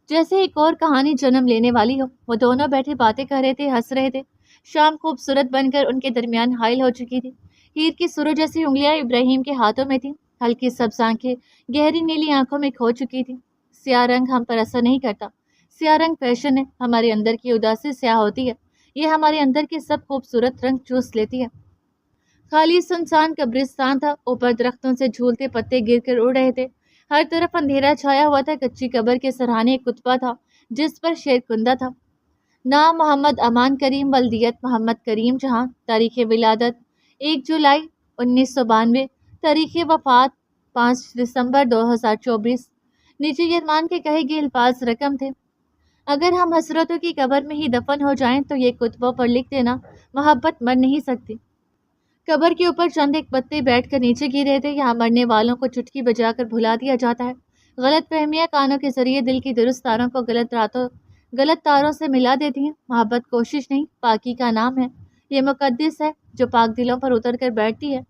[SPEAKER 1] جیسے ایک اور کہانی جنم لینے والی ہو۔ وہ دونوں بیٹھے باتیں کر رہے تھے، ہنس رہے تھے۔ شام خوبصورت بن کر ان کے درمیان حائل ہو چکی تھی۔ ہیر کی سرو جیسی انگلیاں ابراہیم کے ہاتھوں میں تھیں۔ ہلکی سبز آنکھیں گہری نیلی آنکھوں میں کھو چکی تھیں۔ سیاہ رنگ ہم پر اثر نہیں کرتا، سیاہ رنگ فیشن ہے۔ ہمارے اندر کی اداسی سیاہ ہوتی ہے، یہ ہمارے اندر کے سب خوبصورت رنگ چوس لیتی ہے۔ خالی سنسان قبرستان تھا، اوپر درختوں سے جھولتے پتے گر کر اڑ رہے تھے۔ ہر طرف اندھیرا چھایا ہوا تھا۔ کچی قبر کے سرہانے ایک کتبہ تھا جس پر شیر کندہ تھا۔ نام محمد امان کریم، ولدیت محمد کریم جہاں، تاریخ ولادت 1 جولائی 1992، تاریخ وفات 5 دسمبر 2024۔ نجی یرمان کے کہے گئے الفاظ رقم تھے۔ اگر ہم حسرتوں کی قبر میں ہی دفن ہو جائیں تو یہ کتبوں پر لکھ دینا، محبت مر نہیں سکتی۔ قبر کے اوپر چند ایک پتے بیٹھ کر نیچے گرے تھے، یہاں مرنے والوں کو چٹکی بجا کر بھلا دیا جاتا ہے۔ غلط فہمیاں کانوں کے ذریعے دل کی درست تاروں کو غلط تاروں سے ملا دیتی ہیں۔ محبت کوشش نہیں، پاکی کا نام ہے، یہ مقدس ہے جو پاک دلوں پر اتر کر بیٹھتی ہے۔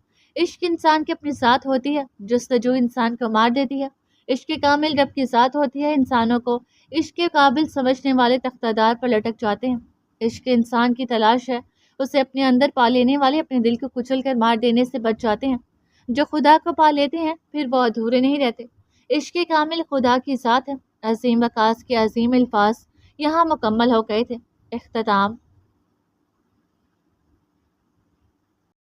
[SPEAKER 1] عشق انسان کے اپنی ذات ہوتی ہے، جستجو انسان کو مار دیتی ہے۔ عشق کامل رب کی ذات ہوتی ہے، انسانوں کو عشق کے قابل سمجھنے والے تختہ دار پر لٹک جاتے ہیں۔ عشق انسان کی تلاش ہے، اسے اپنے اندر پا لینے والے اپنے دل کو کچل کر مار دینے سے بچ جاتے ہیں۔ جو خدا کو پا لیتے ہیں پھر وہ ادھورے نہیں رہتے۔ عشق کامل خدا کی ذات ہے۔ عظیم وقاص کے عظیم الفاظ یہاں مکمل ہو گئے تھے۔ اختتام۔